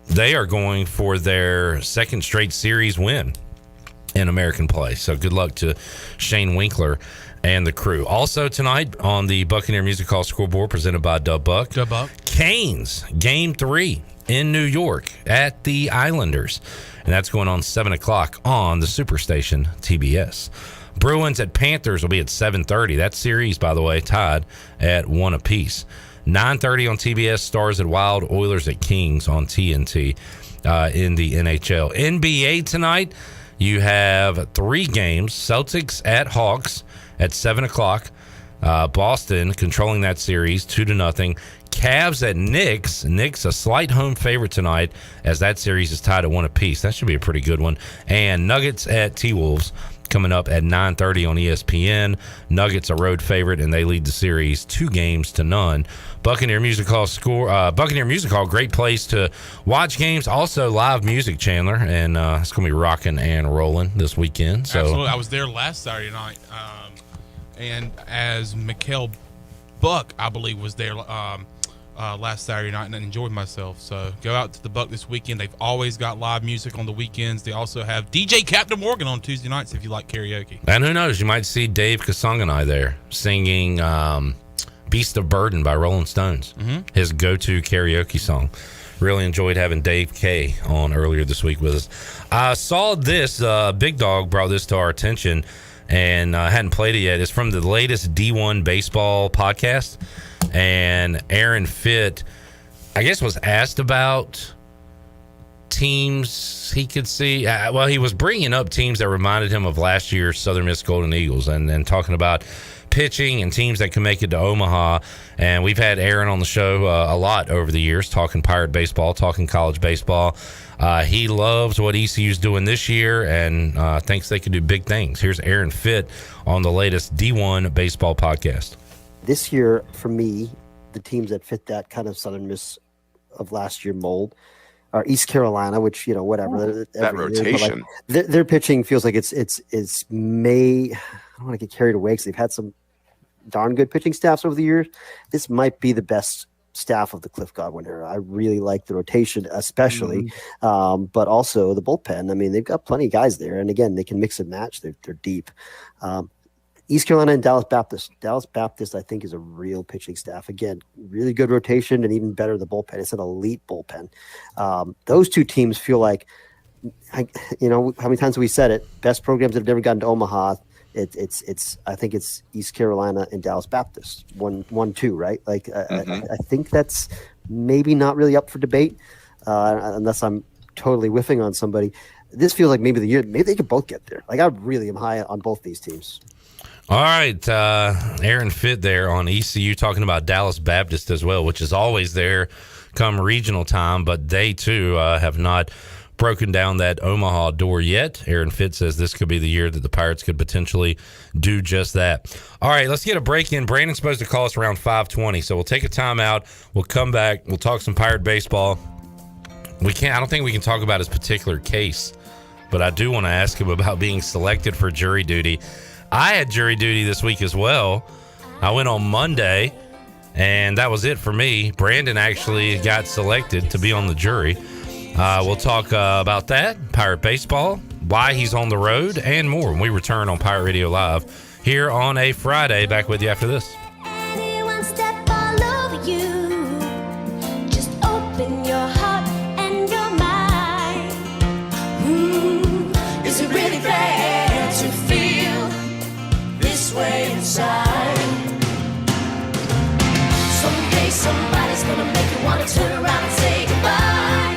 they are going for their second straight series win in American play. So good luck to Shane Winkler and the crew. Also tonight on the Buccaneer Music Hall scoreboard presented by Dub Buck. Canes, Game 3 in New York at the Islanders. And that's going on 7 o'clock on the Superstation TBS. Bruins at Panthers will be at 7:30. That series, by the way, tied at 1 apiece. 9:30 on TBS, Stars at Wild, Oilers at Kings on TNT in the NHL. NBA tonight, you have 3 games. Celtics at Hawks at 7 o'clock. Boston controlling that series 2-0. Cavs at Knicks. Knicks a slight home favorite tonight as that series is tied at 1 apiece. That should be a pretty good one. And Nuggets at T-Wolves coming up at 9:30 on ESPN. Nuggets a road favorite, and they lead the series 2-0. Buccaneer Music Hall Buccaneer Music Hall, great place to watch games. Also live music, Chandler, and it's going to be rocking and rolling this weekend. So absolutely, I was there last Saturday night, and as Mikhail Buck, I believe, was there last Saturday night, and I enjoyed myself. So go out to the Buck this weekend. They've always got live music on the weekends. They also have DJ Captain Morgan on Tuesday nights if you like karaoke. And who knows, you might see Dave Kasanganai there singing Beast of Burden by Rolling Stones, his go-to karaoke song. Really enjoyed having Dave K on earlier this week with us. I saw this, Big Dog brought this to our attention, and I hadn't played it yet. It's from the latest D1 baseball podcast. And Aaron Fitt, I guess, was asked about teams he could see. Well, he was bringing up teams that reminded him of last year's Southern Miss Golden Eagles and talking about pitching and teams that can make it to Omaha. And we've had Aaron on the show a lot over the years, talking Pirate baseball, talking college baseball. He loves what ECU's doing this year and thinks they can do big things. Here's Aaron Fitt on the latest D1 baseball podcast. This year, for me, the teams that fit that kind of Southern Miss of last year mold are East Carolina, which, whatever. That rotation. Year, like, their pitching feels like it's I don't want to get carried away because they've had some darn good pitching staffs over the years. This might be the best staff of the Cliff Godwin era. I really like the rotation, especially, but also the bullpen. I mean, they've got plenty of guys there. And again, they can mix and match. They're deep. East Carolina and Dallas Baptist. Dallas Baptist, I think, is a real pitching staff. Again, really good rotation and even better the bullpen. It's an elite bullpen. Those two teams feel like, how many times have we said it? Best programs that have never gotten to Omaha. I think it's East Carolina and Dallas Baptist. 1-2, right? Like I think that's maybe not really up for debate unless I'm totally whiffing on somebody. This feels like maybe the year. Maybe they could both get there. Like I really am high on both these teams. All right, Aaron Fitt there on ECU talking about Dallas Baptist as well, which is always there come regional time, but they too have not broken down that Omaha door yet. Aaron Fitt says this could be the year that the Pirates could potentially do just that. All right, let's get a break in. Brandon's supposed to call us around 5:20, so we'll take a timeout. We'll come back. We'll talk some Pirate baseball. I don't think we can talk about his particular case, but I do want to ask him about being selected for jury duty. I had jury duty this week as well. I went on Monday, and that was it for me. Brandon actually got selected to be on the jury. We'll talk about that, Pirate baseball, why he's on the road, and more when we return on Pirate Radio Live here on a Friday. Back with you after this. Anyone step all over you, just open your heart and your mind. Is it really fair to feel this way inside? Someday somebody's gonna make you wanna turn around and say goodbye.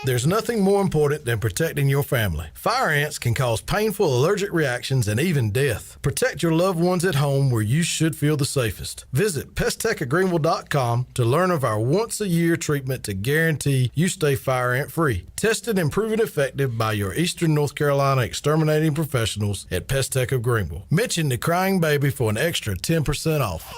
There's nothing more important than protecting your family. Fire ants can cause painful allergic reactions and even death. Protect your loved ones at home where you should feel the safest. Visit pesttechofgreenville.com to learn of our once-a-year treatment to guarantee you stay fire ant free. Tested and proven effective by your Eastern North Carolina exterminating professionals at Pest Tech of Greenville. Mention the crying baby for an extra 10% off.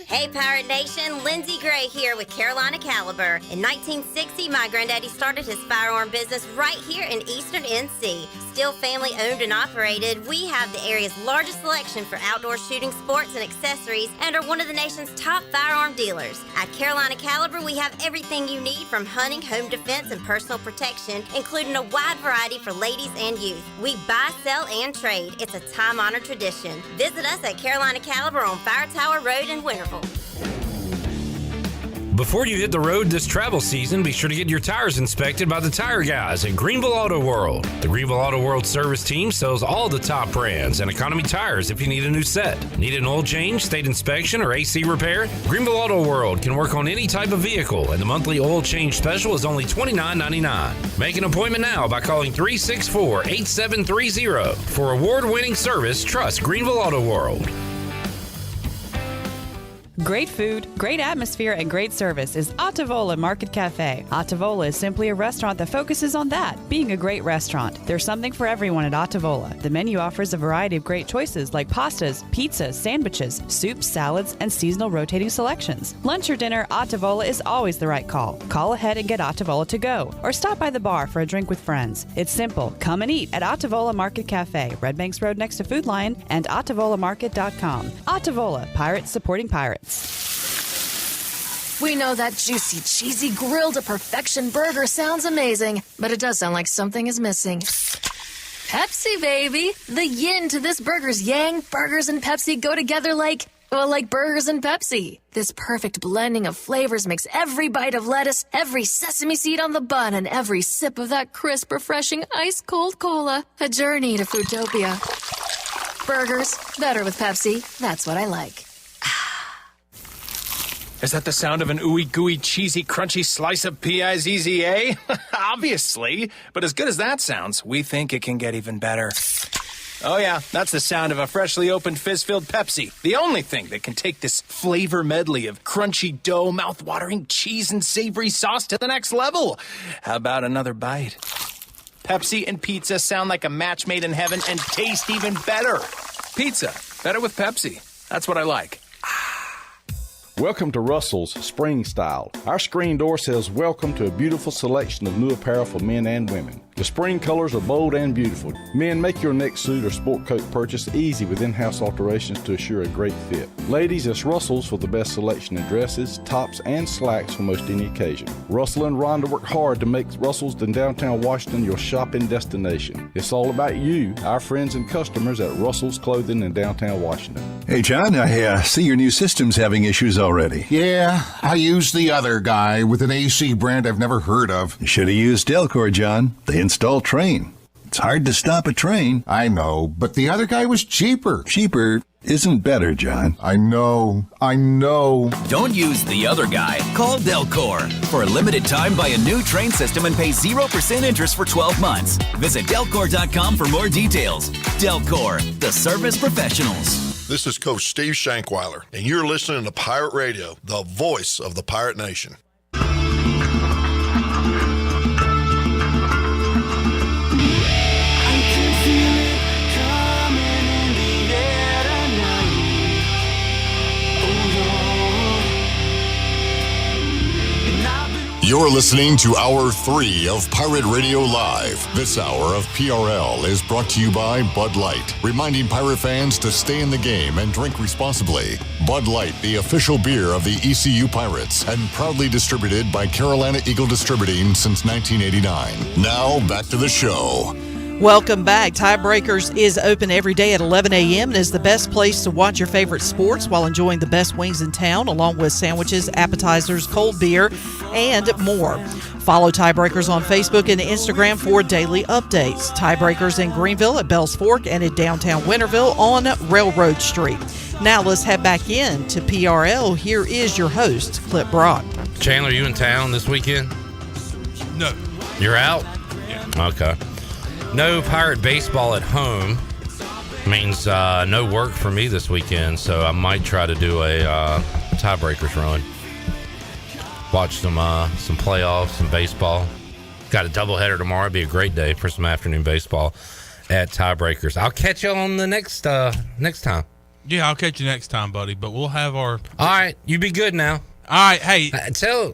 Hey Pirate Nation, Lindsay Gray here with Carolina Caliber. In 1960, my granddaddy started his firearm business right here in Eastern NC. Still family owned and operated, we have the area's largest selection for outdoor shooting sports and accessories and are one of the nation's top firearm dealers. At Carolina Caliber, we have everything you need from hunting, home defense, and personal protection, including a wide variety for ladies and youth. We buy, sell, and trade. It's a time-honored tradition. Visit us at Carolina Caliber on Fire Tower Road in Winterville. Before you hit the road this travel season, be sure to get your tires inspected by the tire guys at Greenville Auto World. The Greenville Auto World service team sells all the top brands and economy tires if you need a new set. Need an oil change, state inspection, or AC repair? Greenville Auto World can work on any type of vehicle, and the monthly oil change special is only $29.99. Make an appointment now by calling 364-8730. For award-winning service, trust Greenville Auto World. Great food, great atmosphere, and great service is Ottavola Market Cafe. Ottavola is simply a restaurant that focuses on that, being a great restaurant. There's something for everyone at Ottavola. The menu offers a variety of great choices like pastas, pizzas, sandwiches, soups, salads, and seasonal rotating selections. Lunch or dinner, Ottavola is always the right call. Call ahead and get Ottavola to go, or stop by the bar for a drink with friends. It's simple. Come and eat at Ottavola Market Cafe, Red Banks Road next to Food Lion, and OttavolaMarket.com. Ottavola, pirates supporting pirates. We know that juicy, cheesy, grilled to perfection burger sounds amazing, but it does sound like something is missing. Pepsi, baby! The yin to this burger's yang. Burgers and Pepsi go together like burgers and Pepsi. This perfect blending of flavors makes every bite of lettuce, every sesame seed on the bun, and every sip of that crisp, refreshing, ice-cold cola a journey to Foodtopia. Burgers, better with Pepsi. That's what I like. Is that the sound of an ooey gooey cheesy crunchy slice of P-I-Z-Z-A? Obviously, but as good as that sounds, we think it can get even better. Oh yeah, that's the sound of a freshly opened fizz-filled Pepsi. The only thing that can take this flavor medley of crunchy dough, mouth-watering cheese, and savory sauce to the next level. How about another bite? Pepsi and pizza sound like a match made in heaven and taste even better. Pizza, better with Pepsi. That's what I like. Welcome to Russell's Spring Style. Our screen door says welcome to a beautiful selection of new apparel for men and women. The spring colors are bold and beautiful. Men, make your next suit or sport coat purchase easy with in-house alterations to assure a great fit. Ladies, it's Russell's for the best selection in dresses, tops, and slacks for most any occasion. Russell and Rhonda work hard to make Russell's in downtown Washington your shopping destination. It's all about you, our friends and customers at Russell's Clothing in downtown Washington. Hey, John, I see your new system's having issues already. Yeah, I used the other guy with an AC brand I've never heard of. You should have used Delcor, John. They install Train. It's hard to stop a train. I know, but the other guy was cheaper. Cheaper isn't better, John. I know. Don't use the other guy. Call Delcor. For a limited time, buy a new Train system and pay 0% interest for 12 months. Visit Delcor.com for more details. Delcor, the service professionals. This is Coach Steve Shankweiler, and you're listening to Pirate Radio, the voice of the Pirate Nation. You're listening to Hour 3 of Pirate Radio Live. This hour of PRL is brought to you by Bud Light, reminding Pirate fans to stay in the game and drink responsibly. Bud Light, the official beer of the ECU Pirates, and proudly distributed by Carolina Eagle Distributing since 1989. Now, back to the show. Welcome back. Tiebreakers is open every day at 11 a.m. and is the best place to watch your favorite sports while enjoying the best wings in town, along with sandwiches, appetizers, cold beer, and more. Follow Tiebreakers on Facebook and Instagram for daily updates. Tiebreakers in Greenville at Bells Fork and in downtown Winterville on Railroad Street. Now let's head back in to PRL. Here is your host, Clip Brock. Chandler, you in town this weekend? No. You're out? Yeah. Okay. No Pirate baseball at home means no work for me this weekend, so I might try to do a tiebreakers run. Watch some playoffs, some baseball. Got a doubleheader tomorrow. It'd be a great day for some afternoon baseball at tiebreakers. I'll catch you on the next time. Yeah, I'll catch you next time, buddy. But we'll have our. All right, you be good now. All right, hey, tell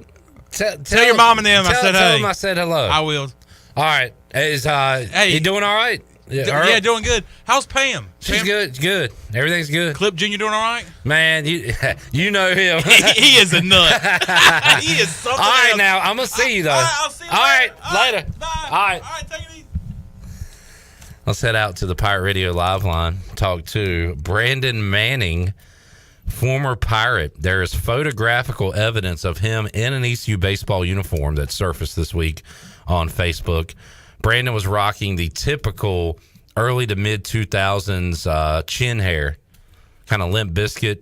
your mom and them I said tell hey. them I said hello. I will. All right, hey, you doing all right? Yeah, doing good. How's Pam? She's good. Good. Everything's good. Clip Jr. doing all right? Man, you know him. He is a nut. He is something. All right, else. now I'm gonna see you though. I'll see you all right, later. All right. Take it easy. Let's head out to the Pirate Radio Live line. Talk to Brandon Manning, former Pirate. There is photographical evidence of him in an ECU baseball uniform that surfaced this week on Facebook. Brandon was rocking the typical early to mid 2000s chin hair, kind of Limp Bizkit,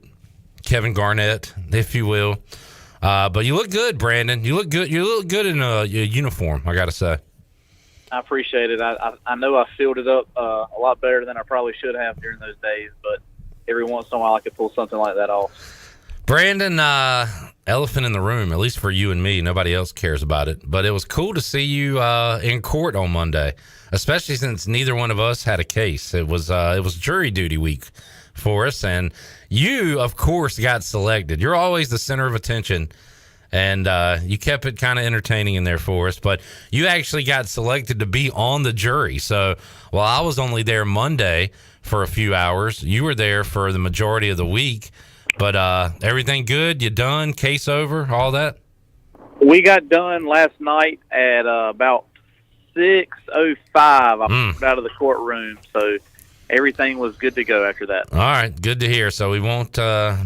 Kevin Garnett, if you will. But you look good, Brandon. You look good. You look good in a uniform, I got to say. I appreciate it. I know I filled it up a lot better than I probably should have during those days, but every once in a while I could pull something like that off. Brandon, elephant in the room, at least for you and me. Nobody else cares about it. But it was cool to see you in court on Monday, especially since neither one of us had a case. It was jury duty week for us, and you, of course, got selected. You're always the center of attention, and you kept it kind of entertaining in there for us. But you actually got selected to be on the jury. So while I was only there Monday for a few hours, you were there for the majority of the week. But everything good? You done? Case over? All that? We got done last night at about 6:05. I moved out of the courtroom, so everything was good to go after that. All right, good to hear. So we won't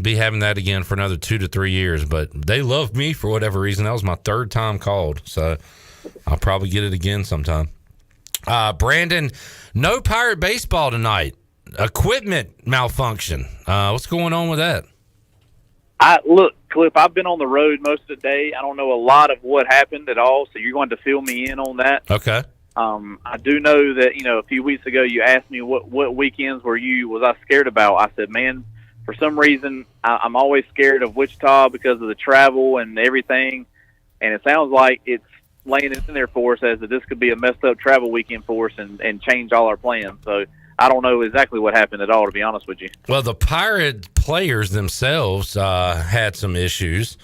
be having that again for another 2 to 3 years. But they love me for whatever reason. That was my third time called, so I'll probably get it again sometime. Brandon, no Pirate baseball tonight. Equipment malfunction. What's going on with that? Look, Clip, I've been on the road most of the day. I don't know a lot of what happened at all, so you're going to fill me in on that. Okay. I do know that, a few weeks ago you asked me what weekends was I scared about. I said, man, for some reason I'm always scared of Wichita because of the travel and everything, and it sounds like it's laying in there for us as that this could be a messed up travel weekend for us and change all our plans. So I don't know exactly what happened at all, to be honest with you. Well, the Pirate players themselves had some issues,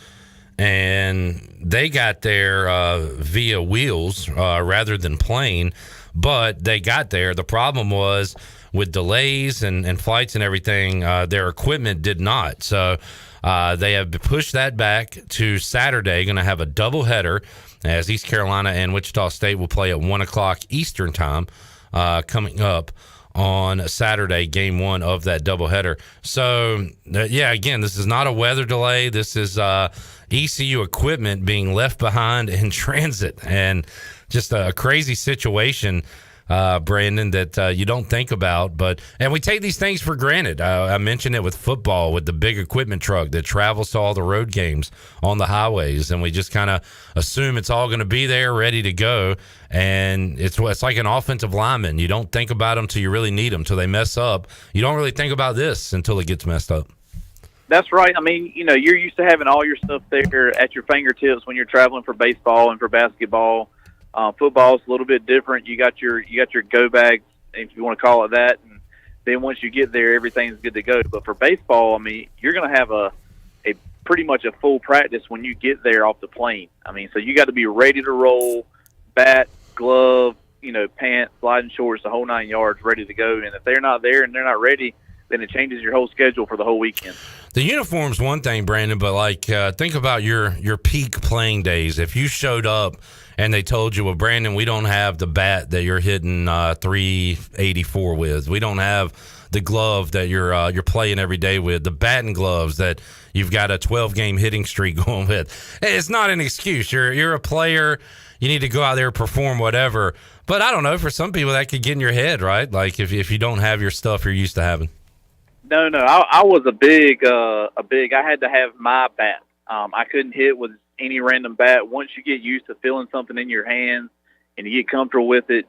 and they got there via wheels rather than plane, but they got there. The problem was with delays and flights and everything, their equipment did not. So they have pushed that back to Saturday, going to have a doubleheader as East Carolina and Wichita State will play at 1 o'clock Eastern time coming up on Saturday, game one of that doubleheader. So, again, this is not a weather delay. This is ECU equipment being left behind in transit, and just a crazy situation, Brandon, that you don't think about. And we take these things for granted. I mentioned it with football, with the big equipment truck that travels to all the road games on the highways, and we just kind of assume it's all going to be there, ready to go. And it's like an offensive lineman. You don't think about them till you really need them, till they mess up. You don't really think about this until it gets messed up. That's right. I mean, you're used to having all your stuff there at your fingertips when you're traveling for baseball and for basketball. Football's a little bit different. You got your go bags, if you want to call it that, and then once you get there, everything's good to go. But for baseball, I mean, you're going to have a pretty much a full practice when you get there off the plane. I mean, so you got to be ready to roll, bat, glove, pants, sliding shorts, the whole 9 yards, ready to go. And if they're not there and they're not ready, then it changes your whole schedule for the whole weekend. The uniform's one thing, Brandon, but think about your peak playing days. If you showed up and they told you, well, Brandon, we don't have the bat that you're hitting 384 with. We don't have the glove that you're playing every day with, the batting gloves that you've got a 12-game hitting streak going with. It's not an excuse. You're a player. You need to go out there, perform, whatever. But I don't know. For some people, that could get in your head, right? Like if you don't have your stuff you're used to having. No. I was a big. I had to have my bat. I couldn't hit with any random bat. Once you get used to feeling something in your hands and you get comfortable with it,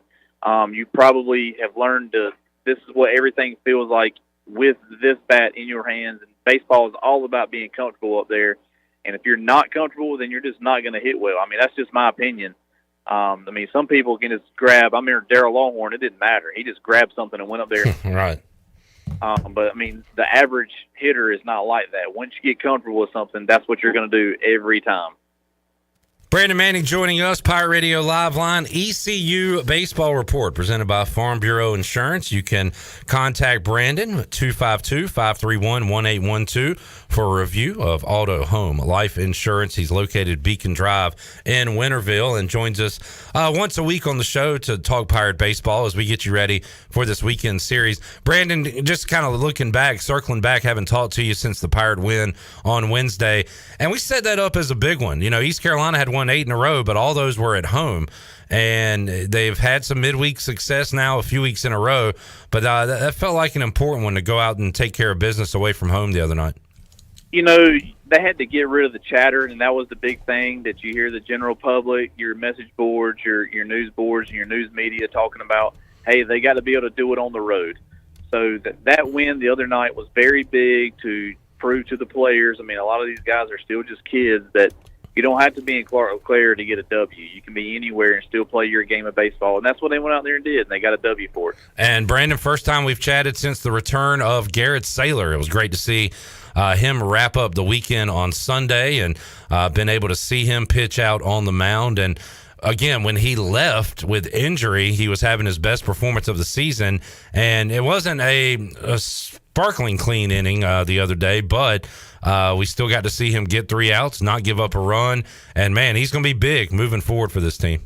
you probably have learned to. This is what everything feels like with this bat in your hands. And baseball is all about being comfortable up there. And if you're not comfortable, then you're just not going to hit well. I mean, that's just my opinion. Some people can just grab. I mean, Darryl Longhorn, it didn't matter. He just grabbed something and went up there. Right. But the average hitter is not like that. Once you get comfortable with something, that's what you're going to do every time. Brandon Manning joining us, Pirate Radio Live Line, ECU Baseball Report, presented by Farm Bureau Insurance. You can contact Brandon at 252-531-1812 for a review of auto, home, life insurance. He's located Beacon Drive in Winterville and joins us once a week on the show to talk Pirate baseball as we get you ready for this weekend series. Brandon, just kind of looking back, circling back, haven't talked to you since the Pirate win on Wednesday, and we set that up as a big one. You know, East Carolina had won 8 in a row, but all those were at home, and they've had some midweek success now a few weeks in a row, but that felt like an important one to go out and take care of business away from home the other night. You know, they had to get rid of the chatter, and that was the big thing that you hear the general public, your message boards, your news boards, and your news media talking about, hey, they got to be able to do it on the road. So that win the other night was very big to prove to the players. I mean, a lot of these guys are still just kids that you don't have to be in Clark LeClaire to get a W. You can be anywhere and still play your game of baseball. And that's what they went out there and did, and they got a W for it. And, Brandon, first time we've chatted since the return of Garrett Saylor. It was great to see him wrap up the weekend on Sunday and been able to see him pitch out on the mound. And, again, when he left with injury, he was having his best performance of the season. And it wasn't a sparkling clean inning the other day, but we still got to see him get 3 outs, not give up a run. And, man, he's going to be big moving forward for this team.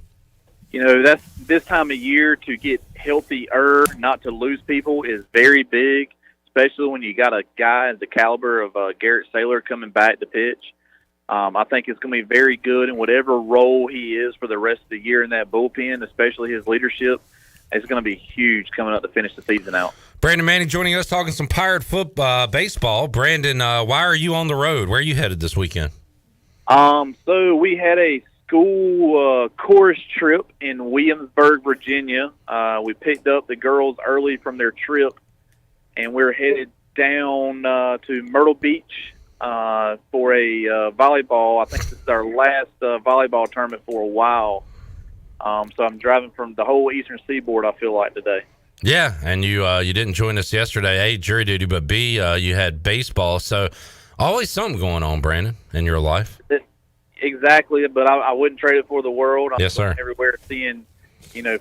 You know, that's this time of year to get healthier, not to lose people, is very big, especially when you got a guy the caliber of Garrett Saylor coming back to pitch. I think it's going to be very good in whatever role he is for the rest of the year in that bullpen, especially his leadership. It's going to be huge coming up to finish the season out. Brandon Manning joining us, talking some Pirate football, baseball. Brandon, why are you on the road? Where are you headed this weekend? So we had a school chorus trip in Williamsburg, Virginia. We picked up the girls early from their trip, and we're headed down to Myrtle Beach for a volleyball. I think this is our last volleyball tournament for a while. So I'm driving from the whole Eastern Seaboard, I feel like, today. Yeah, and you didn't join us yesterday. A, jury duty, but B, you had baseball. So always something going on, Brandon, in your life. Exactly, but I wouldn't trade it for the world. I'm yes, sir. Everywhere seeing,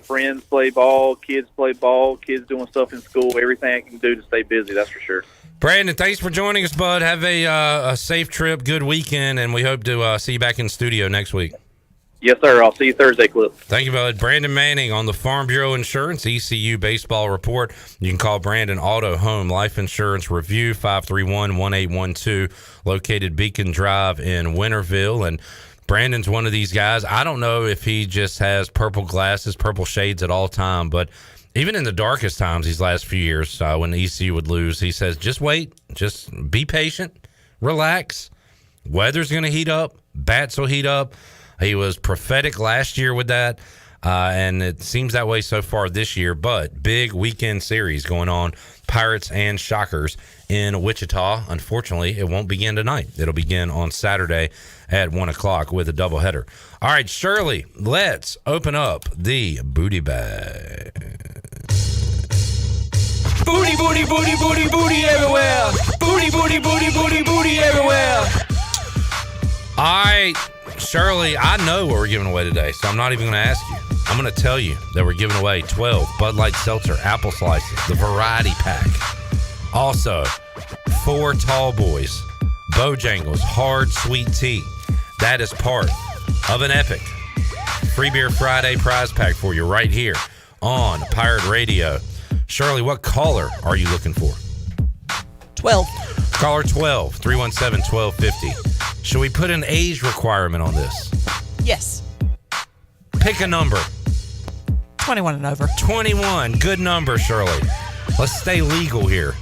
friends play ball, kids play ball, kids doing stuff in school, everything I can do to stay busy, that's for sure. Brandon, thanks for joining us, bud. Have a safe trip, good weekend, and we hope to see you back in studio next week. Yes, sir. I'll see you Thursday, Clip. Thank you, bud. Brandon Manning on the Farm Bureau Insurance ECU Baseball Report. You can call Brandon Auto, Home, Life Insurance Review, 531-1812, located Beacon Drive in Winterville. And Brandon's one of these guys. I don't know if he just has purple glasses, purple shades at all time, but even in the darkest times these last few years when ECU would lose, he says, just wait, just be patient, relax. Weather's going to heat up, bats will heat up. He was prophetic last year with that, and it seems that way so far this year. But big weekend series going on, Pirates and Shockers in Wichita. Unfortunately, it won't begin tonight. It'll begin on Saturday at 1 o'clock with a doubleheader. All right, Shirley, let's open up the booty bag. Booty, booty, booty, booty, booty everywhere. Booty, booty, booty, booty, booty everywhere. All right. Shirley, I know what we're giving away today, so I'm not even going to ask you. I'm going to tell you that we're giving away 12 Bud Light Seltzer apple slices, the variety pack. Also, 4 Tall Boys, Bojangles Hard Sweet Tea. That is part of an epic Free Beer Friday prize pack for you right here on Pirate Radio. Shirley, what caller are you looking for? 12. Caller 12, 317-1250. Should we put an age requirement on this? Yes. Pick a number. 21 and over. 21. Good number, Shirley. Let's stay legal here.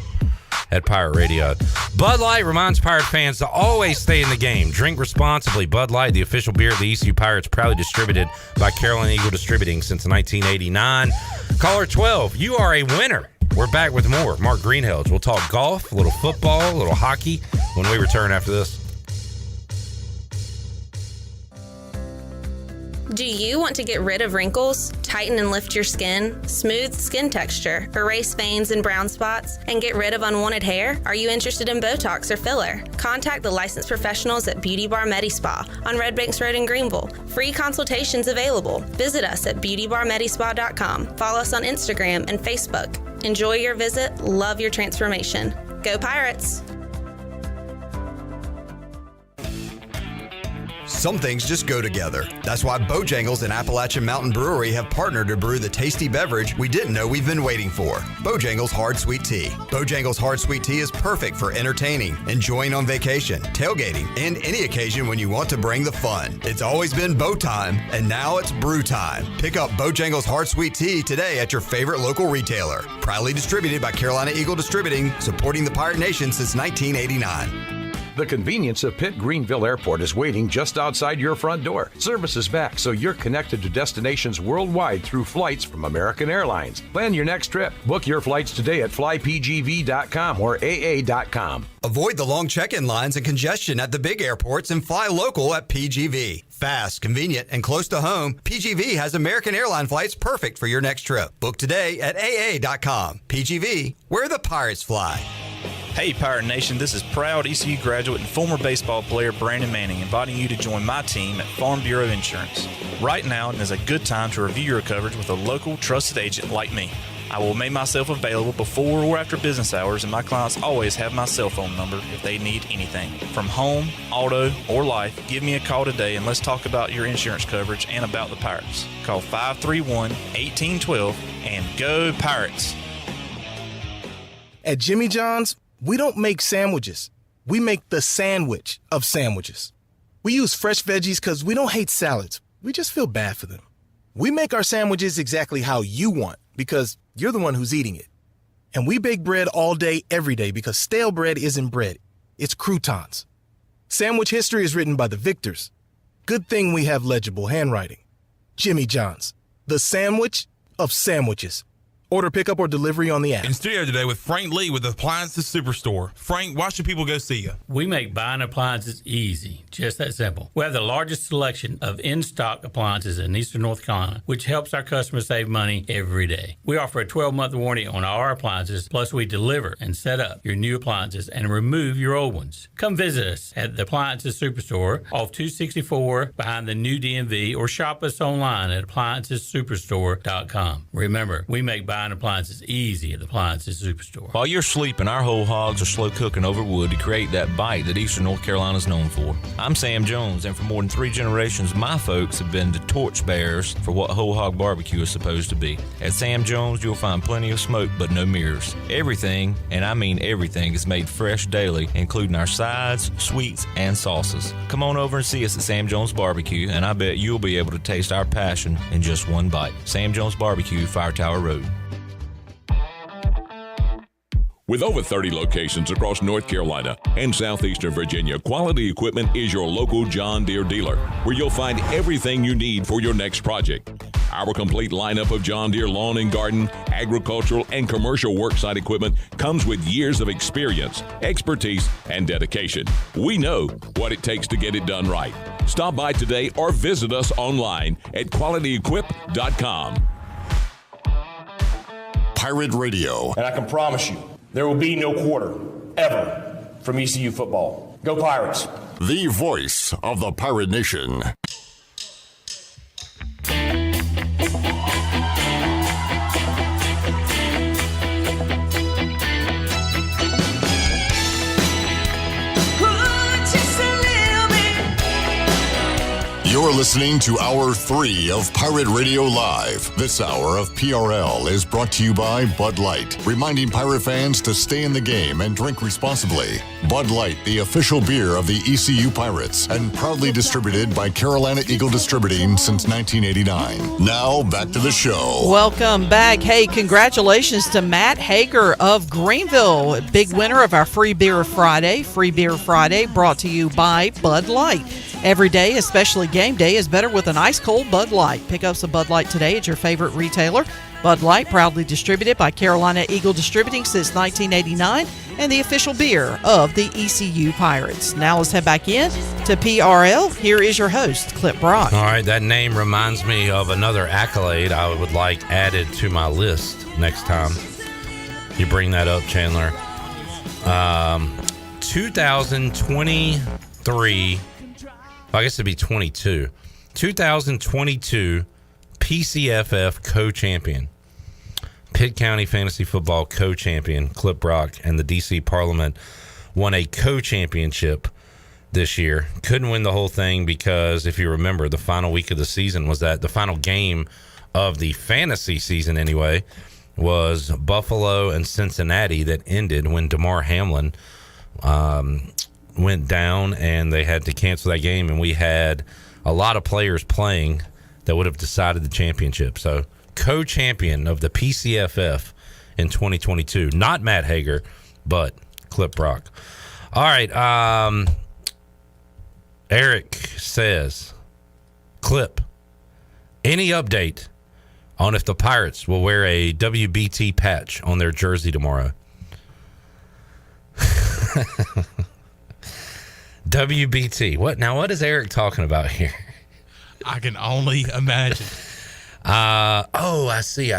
at Pirate Radio. Bud Light reminds Pirate fans to always stay in the game. Drink responsibly. Bud Light, the official beer of the ECU Pirates, proudly distributed by Carolina Eagle Distributing since 1989. Caller 12, you are a winner. We're back with more. Mark Greenhalgh. We'll talk golf, a little football, a little hockey when we return after this. Do you want to get rid of wrinkles, tighten and lift your skin, smooth skin texture, erase veins and brown spots, and get rid of unwanted hair? Are you interested in Botox or filler? Contact the licensed professionals at Beauty Bar Medi-Spa on Red Banks Road in Greenville. Free consultations available. Visit us at beautybarmedispa.com. Follow us on Instagram and Facebook. Enjoy your visit. Love your transformation. Go Pirates! Some things just go together. That's why Bojangles and Appalachian Mountain Brewery have partnered to brew the tasty beverage we didn't know we've been waiting for. Bojangles Hard Sweet Tea. Bojangles Hard Sweet Tea is perfect for entertaining, enjoying on vacation, tailgating, and any occasion when you want to bring the fun. It's always been Bo time, and now it's brew time. Pick up Bojangles Hard Sweet Tea today at your favorite local retailer. Proudly distributed by Carolina Eagle Distributing, supporting the Pirate Nation since 1989. The convenience of Pitt Greenville Airport is waiting just outside your front door. Service is back, so you're connected to destinations worldwide through flights from American Airlines. Plan your next trip. Book your flights today at flypgv.com or aa.com. Avoid the long check-in lines and congestion at the big airports and fly local at PGV. Fast, convenient, and close to home, PGV has American Airline flights perfect for your next trip. Book today at aa.com. PGV, where the Pirates fly. Hey Pirate Nation, this is proud ECU graduate and former baseball player Brandon Manning inviting you to join my team at Farm Bureau Insurance. Right now is a good time to review your coverage with a local trusted agent like me. I will make myself available before or after business hours, and my clients always have my cell phone number if they need anything. From home, auto, or life, give me a call today and let's talk about your insurance coverage and about the Pirates. Call 531-1812 and go Pirates! At Jimmy John's, we don't make sandwiches. We make the sandwich of sandwiches. We use fresh veggies because we don't hate salads. We just feel bad for them. We make our sandwiches exactly how you want because you're the one who's eating it. And we bake bread all day, every day because stale bread isn't bread. It's croutons. Sandwich history is written by the victors. Good thing we have legible handwriting. Jimmy John's, the sandwich of sandwiches. Order pickup or delivery on the app. In studio today with Frank Lee with Appliances Superstore. Frank, why should people go see you? We make buying appliances easy, just that simple. We have the largest selection of in-stock appliances in Eastern North Carolina, which helps our customers save money every day. We offer a 12-month warranty on our appliances, plus we deliver and set up your new appliances and remove your old ones. Come visit us at the Appliances Superstore off 264 behind the new DMV or shop us online at AppliancesSuperstore.com. Remember, we make buying appliances easy at the Appliances Superstore. While you're sleeping, our whole hogs are slow cooking over wood to create that bite that Eastern North Carolina is known for. I'm Sam Jones, and for more than 3 generations, my folks have been the torchbearers for what whole hog barbecue is supposed to be. At Sam Jones, you'll find plenty of smoke, but no mirrors. Everything, and I mean everything, is made fresh daily, including our sides, sweets, and sauces. Come on over and see us at Sam Jones Barbecue, and I bet you'll be able to taste our passion in just one bite. Sam Jones Barbecue, Fire Tower Road. With over 30 locations across North Carolina and southeastern Virginia, Quality Equipment is your local John Deere dealer, where you'll find everything you need for your next project. Our complete lineup of John Deere lawn and garden, agricultural, and commercial worksite equipment comes with years of experience, expertise, and dedication. We know what it takes to get it done right. Stop by today or visit us online at qualityequip.com. Pirate Radio. And I can promise you, there will be no quarter, ever, from ECU football. Go Pirates. The voice of the Pirate Nation. You're listening to Hour 3 of Pirate Radio Live. This hour of PRL is brought to you by Bud Light, reminding Pirate fans to stay in the game and drink responsibly. Bud Light, the official beer of the ECU Pirates, and proudly distributed by Carolina Eagle Distributing since 1989. Now, back to the show. Welcome back. Hey, congratulations to Matt Hager of Greenville, big winner of our Free Beer Friday. Free Beer Friday brought to you by Bud Light. Every day, especially game day, is better with an ice-cold Bud Light. Pick up some Bud Light today at your favorite retailer. Bud Light, proudly distributed by Carolina Eagle Distributing since 1989 and the official beer of the ECU Pirates. Now let's head back in to PRL. Here is your host, Clip Brock. All right, that name reminds me of another accolade I would like added to my list next time you bring that up, Chandler. 2023... I guess it'd be 22. 2022 PCFF co-champion. Pitt County Fantasy Football co-champion Clip Brock and the DC Parliament won a co-championship this year. Couldn't win the whole thing because, if you remember, the final week of the season was that the final game of the fantasy season anyway was Buffalo and Cincinnati that ended when DeMar Hamlin went down and they had to cancel that game, and we had a lot of players playing that would have decided the championship. So co-champion of the PCFF in 2022, not Matt Hager, but Clip Brock. All right. Eric says, Clip, any update on if the Pirates will wear a WBT patch on their jersey tomorrow? WBT. What is Eric talking about here? I can only imagine. I see.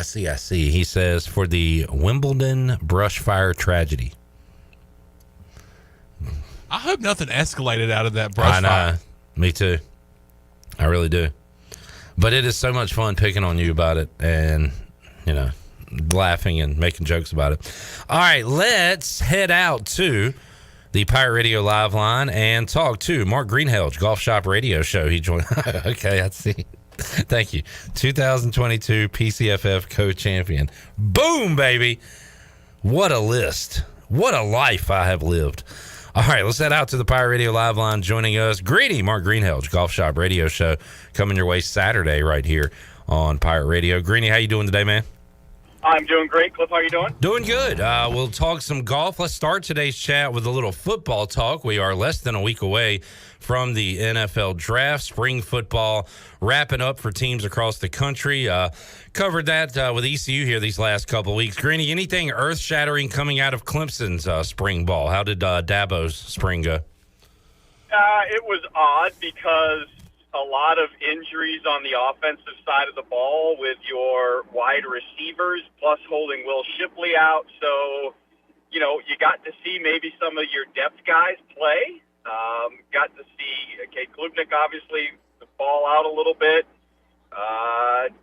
He says for the Wimbledon brush fire tragedy. I hope nothing escalated out of that brush fire. Me too. I really do. But it is so much fun picking on you about it and, laughing and making jokes about it. All right, let's head out to the Pirate Radio Live line and talk to Mark Greenhalgh, Golf Shop Radio Show. He joined. Okay, I see. Thank you. 2022 PCFF co-champion. Boom, baby. What a list. What a life I have lived. All right, let's head out to the Pirate Radio Live line. Joining us, Greedy, Mark Greenhalgh, Golf Shop Radio Show, coming your way Saturday right here on Pirate Radio. Greeny, how you doing today, man? I'm doing great. Cliff, how are you doing? Doing good. We'll talk some golf. Let's start today's chat with a little football talk. We are less than a week away from the NFL draft. Spring football wrapping up for teams across the country. Covered that with ECU here these last couple of weeks. Greeny, anything earth-shattering coming out of Clemson's spring ball? How did Dabo's spring go? It was odd because a lot of injuries on the offensive side of the ball with your wide receivers, plus holding Will Shipley out. So, you got to see maybe some of your depth guys play. Got to see Kate Klubnik obviously fall out a little bit.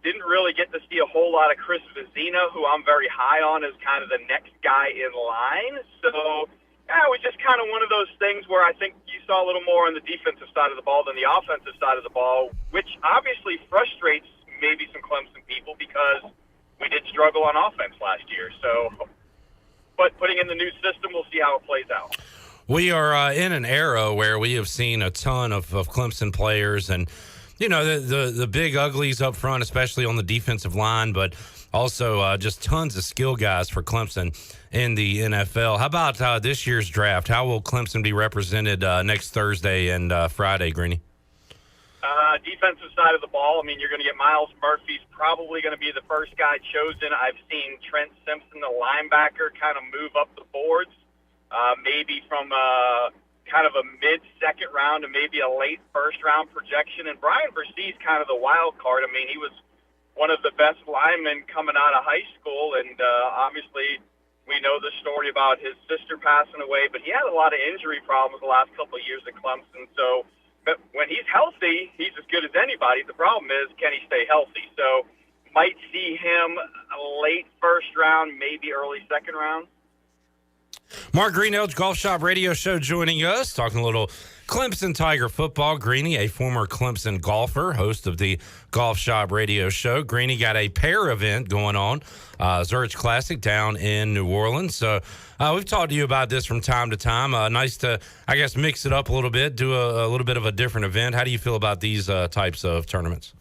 Didn't really get to see a whole lot of Chris Vezina, who I'm very high on as kind of the next guy in line. So, it was just kind of one of those things where I think you saw a little more on the defensive side of the ball than the offensive side of the ball, which obviously frustrates maybe some Clemson people because we did struggle on offense last year. So, but putting in the new system, we'll see how it plays out. We are in an era where we have seen a ton of Clemson players and, the big uglies up front, especially on the defensive line, but also just tons of skill guys for Clemson in the NFL. How about this year's draft? How will Clemson be represented next Thursday and Friday, Greeny? Defensive side of the ball, you're going to get Miles Murphy's probably going to be the first guy chosen. I've seen Trent Simpson, the linebacker, kind of move up the boards, maybe from kind of a mid-second round to maybe a late first-round projection. And Brian Vercee's kind of the wild card. He was one of the best linemen coming out of high school, and obviously we know the story about his sister passing away, but he had a lot of injury problems the last couple of years at Clemson. So but when he's healthy, he's as good as anybody. The problem is, can he stay healthy? So might see him late first round, maybe early second round. Mark Greenhalgh, Golf Shop Radio Show, joining us, talking a little Clemson Tiger football. Greeny, a former Clemson golfer, host of the Golf Shop Radio Show. Greeny got a pair event going on, Zurich Classic down in New Orleans. So we've talked to you about this from time to time. Nice to, I guess, mix it up a little bit, do a little bit of a different event. How do you feel about these types of tournaments?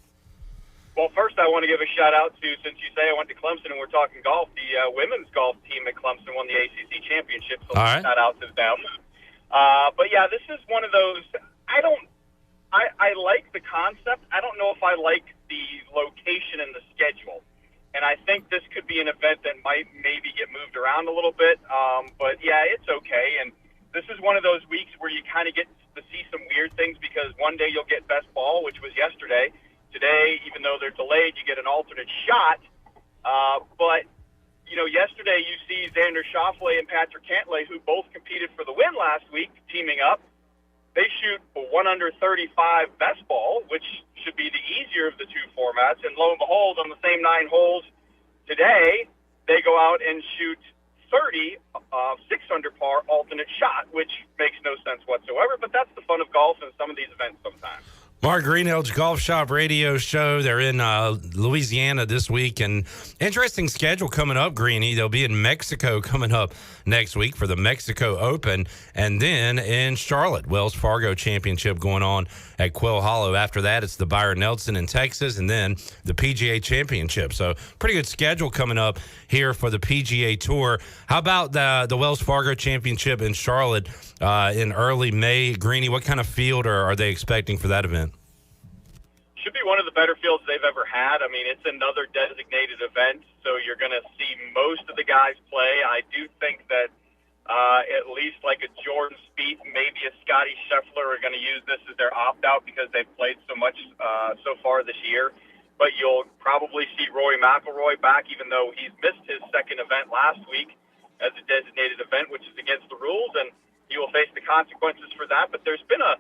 Well, first I want to give a shout-out to, since you say I went to Clemson and we're talking golf, the women's golf team at Clemson won the ACC championship, so shout-out to them. But, yeah, this is one of those – I like the concept. I don't know if I like the location and the schedule. And I think this could be an event that might maybe get moved around a little bit. But, yeah, it's okay. And this is one of those weeks where you kind of get to see some weird things because one day you'll get best ball, which was yesterday. Today, even though they're delayed, you get an alternate shot. But, you know, yesterday you see Xander Schauffele and Patrick Cantlay, who both competed for the win last week, teaming up. They shoot a 1 under 35 best ball, which should be the easier of the two formats. And lo and behold, on the same 9 holes today, they go out and shoot 30, 6 under par alternate shot, which makes no sense whatsoever. But that's the fun of golf and some of these events sometimes. Mark Greenhalgh's Golf Shop Radio Show. They're in Louisiana this week, and interesting schedule coming up, Greeny. They'll be in Mexico coming up next week for the Mexico Open, and then in Charlotte, Wells Fargo Championship going on at Quail Hollow. After that, it's the Byron Nelson in Texas, and then the PGA Championship. So pretty good schedule coming up here for the PGA Tour. How about the Wells Fargo Championship in Charlotte in early May? Greeny, what kind of field are they expecting for that event? Should be one of the better fields they've ever had. I mean, it's another designated event, so you're going to see most of the guys play. I do think that at least like a Jordan Spieth, maybe a Scotty Scheffler are going to use this as their opt-out because they've played so much so far this year. But you'll probably see Rory McIlroy back, even though he's missed his second event last week as a designated event, which is against the rules, and he will face the consequences for that. But there's been a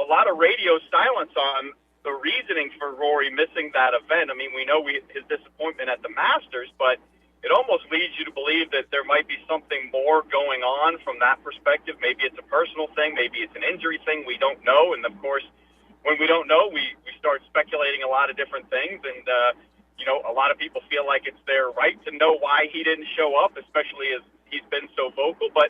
lot of radio silence on the reasoning for Rory missing that event. I mean, we know his disappointment at the Masters, but it almost leads you to believe that there might be something more going on from that perspective. Maybe it's a personal thing. Maybe it's an injury thing. We don't know. And, of course, when we don't know, we start speculating a lot of different things. And, you know, a lot of people feel like it's their right to know why he didn't show up, especially as he's been so vocal. But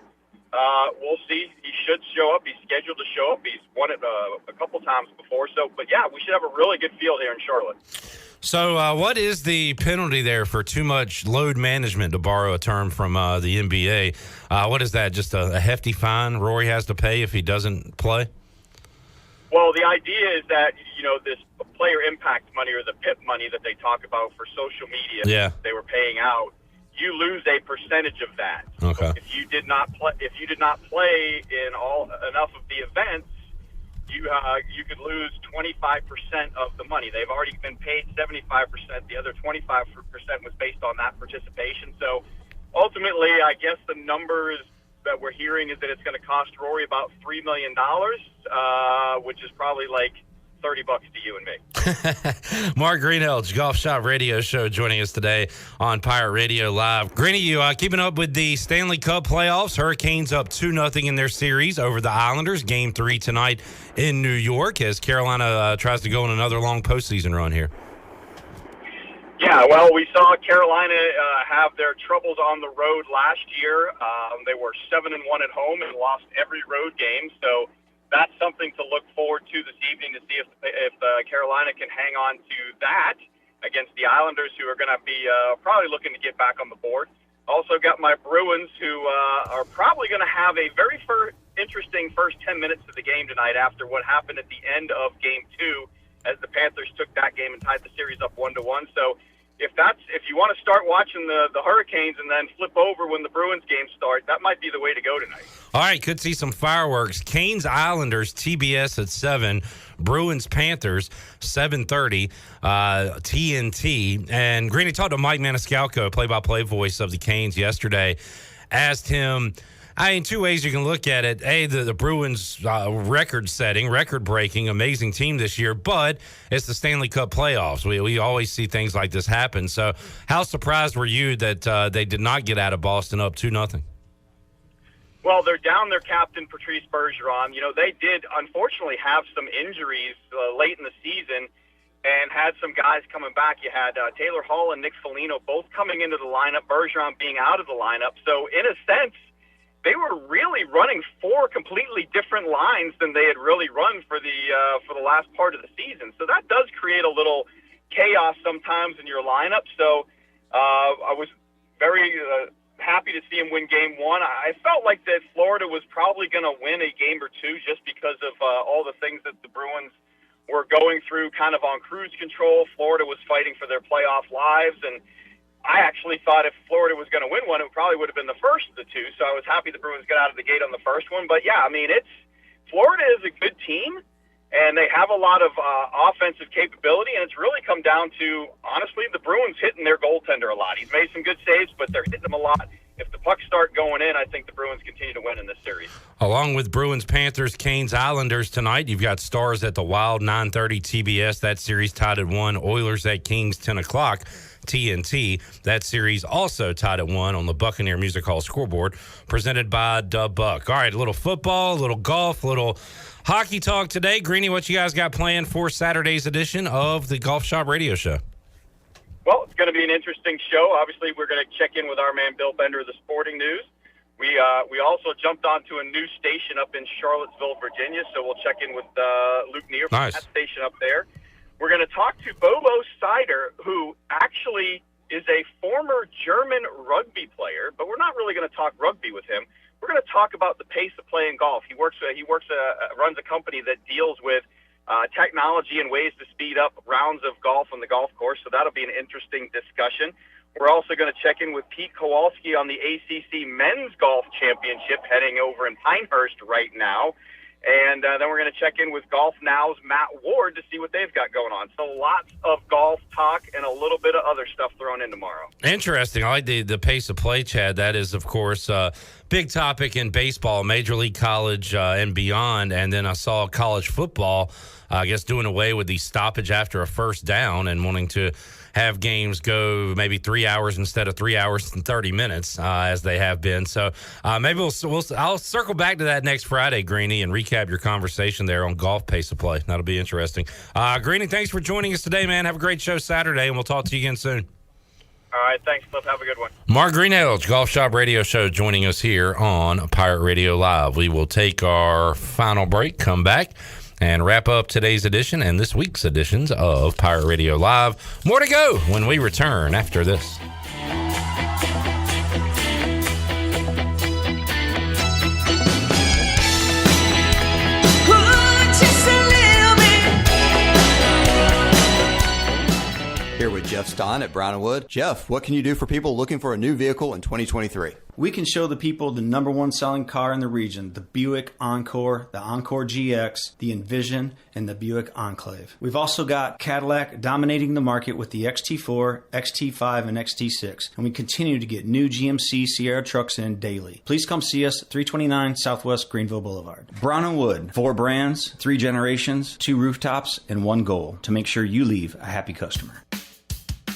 we'll see. He should show up. He's scheduled to show up. He's won it a couple times before. So, but yeah, we should have a really good field here in Charlotte. So, what is the penalty there for too much load management, to borrow a term from the NBA? What is that? Just a hefty fine Rory has to pay if he doesn't play? Well, the idea is that, you know, this player impact money or the PIP money that they talk about for social media, they were paying out. You lose a percentage of that. Okay. So if you did not play in enough of the events, you could lose 25% of the money. They've already been paid 75%. The other 25% was based on that participation. So ultimately, I guess the numbers that we're hearing is that it's going to cost Rory about $3 million, which is probably like $30 to you and me. Mark Greenhalgh, Golf Shop Radio Show, joining us today on Pirate Radio Live. Greeny, you keeping up with the Stanley Cup playoffs? Hurricanes up 2-0 in their series over the Islanders. Game 3 tonight in New York as Carolina tries to go on another long postseason run here. Yeah, well, we saw Carolina have their troubles on the road last year. They were 7-1 at home and lost every road game, so that's something to look forward to this evening to see if Carolina can hang on to that against the Islanders, who are going to be probably looking to get back on the board. Also got my Bruins, who are probably going to have a very interesting first 10 minutes of the game tonight after what happened at the end of Game 2 as the Panthers took that game and tied the series up 1-1. So if you want to start watching the Hurricanes and then flip over when the Bruins games start, that might be the way to go tonight. All right, could see some fireworks. Canes Islanders, TBS at 7. Bruins Panthers, 7:30, TNT. And Greeny talked to Mike Maniscalco, play-by-play voice of the Canes yesterday, asked him, two ways you can look at it. The Bruins record-breaking, amazing team this year, but it's the Stanley Cup playoffs. We always see things like this happen. So how surprised were you that they did not get out of Boston up 2-0? Well, they're down their captain, Patrice Bergeron. You know, they did unfortunately have some injuries late in the season and had some guys coming back. You had Taylor Hall and Nick Foligno both coming into the lineup, Bergeron being out of the lineup. So in a sense, they were really running 4 completely different lines than they had really run for the last part of the season. So that does create a little chaos sometimes in your lineup. So I was very happy to see him win Game 1. I felt like that Florida was probably going to win a game or two just because of all the things that the Bruins were going through kind of on cruise control. Florida was fighting for their playoff lives, and I actually thought if Florida was going to win one, it probably would have been the first of the two. So I was happy the Bruins got out of the gate on the first one. But yeah, I mean, Florida is a good team, and they have a lot of offensive capability, and it's really come down to, honestly, the Bruins hitting their goaltender a lot. He's made some good saves, but they're hitting him a lot. If the pucks start going in, I think the Bruins continue to win in this series. Along with Bruins, Panthers, Canes, Islanders tonight, you've got Stars at the Wild, 9:30 TBS. That series tied at 1. Oilers at Kings, 10 o'clock. TNT. That series also tied at 1 on the Buccaneer Music Hall scoreboard, presented by Dub Buck. All right, a little football, a little golf, a little hockey talk today. Greeny, what you guys got planned for Saturday's edition of the Golf Shop Radio Show? Well, it's going to be an interesting show. Obviously, we're going to check in with our man Bill Bender of the Sporting News. We also jumped onto a new station up in Charlottesville, Virginia, so we'll check in with Luke Neer from that station up there. We're going to talk to Bobo Sider, who actually is a former German rugby player, but we're not really going to talk rugby with him. We're going to talk about the pace of playing golf. He runs a company that deals with technology and ways to speed up rounds of golf on the golf course, so that'll be an interesting discussion. We're also going to check in with Pete Kowalski on the ACC Men's Golf Championship heading over in Pinehurst right now. And then we're going to check in with Golf Now's Matt Ward to see what they've got going on. So lots of golf talk and a little bit of other stuff thrown in tomorrow. Interesting. I like the pace of play, Chad. That is, of course, a big topic in baseball, Major League, college, and beyond. And then I saw college football, I guess, doing away with the stoppage after a first down and wanting to have games go maybe 3 hours instead of 3 hours and 30 minutes as they have been. So maybe I'll circle back to that next Friday, Greeny, and recap your conversation there on golf pace of play. That'll be interesting. Greeny, thanks for joining us today, man. Have a great show Saturday, and we'll talk to you again soon. All right, thanks, Cliff. Have a good one. Mark Greenhalgh, Golf Shop Radio Show, joining us here on Pirate Radio Live. We will take our final break, come back, and wrap up today's edition and this week's editions of Pirate Radio Live. More to go when we return after this. Here with Jeff Stein at Brown & Wood. Jeff, what can you do for people looking for a new vehicle in 2023? We can show the people the number one selling car in the region, the Buick Encore, the Encore GX, the Envision, and the Buick Enclave. We've also got Cadillac dominating the market with the XT4, XT5, and XT6, and we continue to get new GMC Sierra trucks in daily. Please come see us at 329 Southwest Greenville Boulevard. Brown & Wood, 4 brands, 3 generations, 2 rooftops, and 1 goal to make sure you leave a happy customer.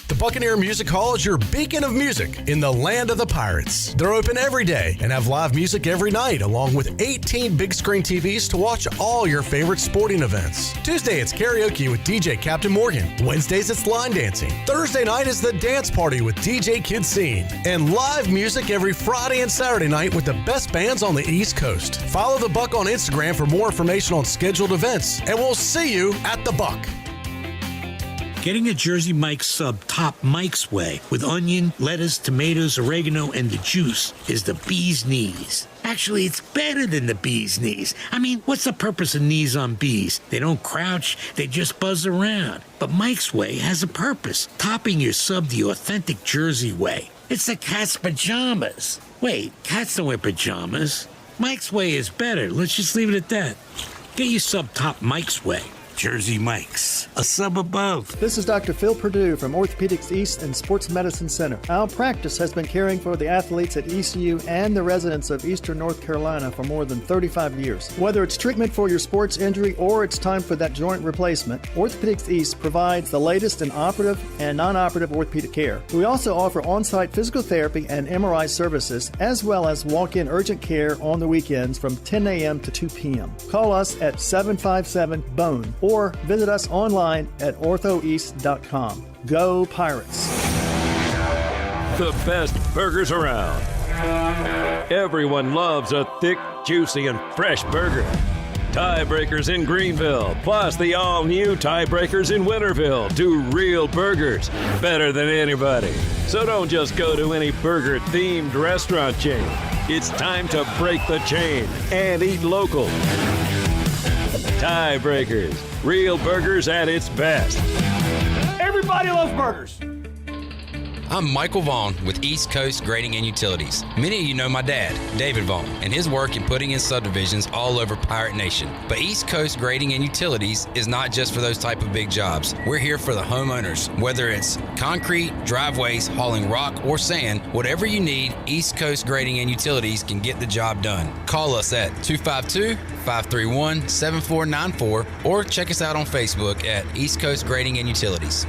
The Buccaneer Music Hall is your beacon of music in the land of the Pirates. They're open every day and have live music every night, along with 18 big screen TVs to watch all your favorite sporting events. Tuesday, it's karaoke with DJ Captain Morgan. Wednesdays, it's line dancing. Thursday night is the dance party with DJ Kid Scene. And live music every Friday and Saturday night with the best bands on the East Coast. Follow the Buck on Instagram for more information on scheduled events, and we'll see you at the Buck. Getting a Jersey Mike's sub top Mike's way with onion, lettuce, tomatoes, oregano, and the juice is the bee's knees. Actually, it's better than the bee's knees. I mean, what's the purpose of knees on bees? They don't crouch, they just buzz around. But Mike's Way has a purpose, topping your sub the authentic Jersey way. It's the cat's pajamas. Wait, cats don't wear pajamas. Mike's Way is better. Let's just leave it at that. Get your sub top Mike's Way. Jersey Mike's, a sub above. This is Dr. Phil Perdue from Orthopedics East and Sports Medicine Center. Our practice has been caring for the athletes at ECU and the residents of Eastern North Carolina for more than 35 years. Whether it's treatment for your sports injury or it's time for that joint replacement, Orthopedics East provides the latest in operative and non-operative orthopedic care. We also offer on-site physical therapy and MRI services, as well as walk-in urgent care on the weekends from 10 a.m. to 2 p.m. Call us at 757-BONE or visit us online at orthoeast.com. Go Pirates! The best burgers around. Everyone loves a thick, juicy, and fresh burger. Tiebreakers in Greenville, plus the all-new Tiebreakers in Winterville. Do real burgers better than anybody. So don't just go to any burger-themed restaurant chain. It's time to break the chain and eat local. Tiebreakers, real burgers at its best. Everybody loves burgers. I'm Michael Vaughn with East Coast Grading and Utilities. Many of you know my dad, David Vaughn, and his work in putting in subdivisions all over Pirate Nation. But East Coast Grading and Utilities is not just for those type of big jobs. We're here for the homeowners. Whether it's concrete, driveways, hauling rock, or sand, whatever you need, East Coast Grading and Utilities can get the job done. Call us at 252-531-7494 or check us out on Facebook at East Coast Grading and Utilities.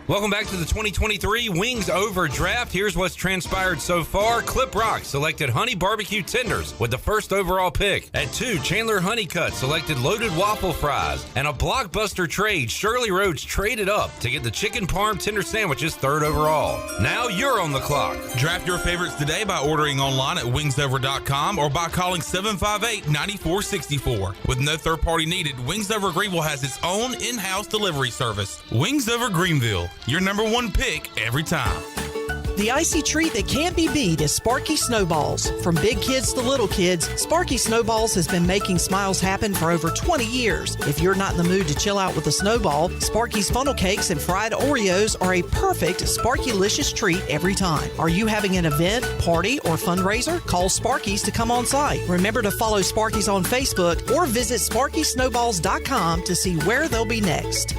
Welcome back to the 2023 Wings Over Draft. Here's what's transpired so far. Clip Rock selected Honey Barbecue Tenders with the first overall pick. At 2, Chandler Honeycutt selected Loaded Waffle Fries. And a blockbuster trade, Shirley Rhodes traded up to get the Chicken Parm Tender Sandwiches 3rd overall. Now you're on the clock. Draft your favorites today by ordering online at wingsover.com or by calling 758-9464. With no third party needed, Wings Over Greenville has its own in-house delivery service. Wings Over Greenville, your number one pick every time. The icy treat that can't be beat is Sparky Snowballs. From big kids to little kids, Sparky Snowballs has been making smiles happen for over 20 years. If you're not in the mood to chill out with a snowball, Sparky's funnel cakes and fried Oreos are a perfect Sparky-licious treat every time. Are you having an event, party, or fundraiser? Call Sparky's to come on site. Remember to follow Sparky's on Facebook or visit SparkySnowballs.com to see where they'll be next.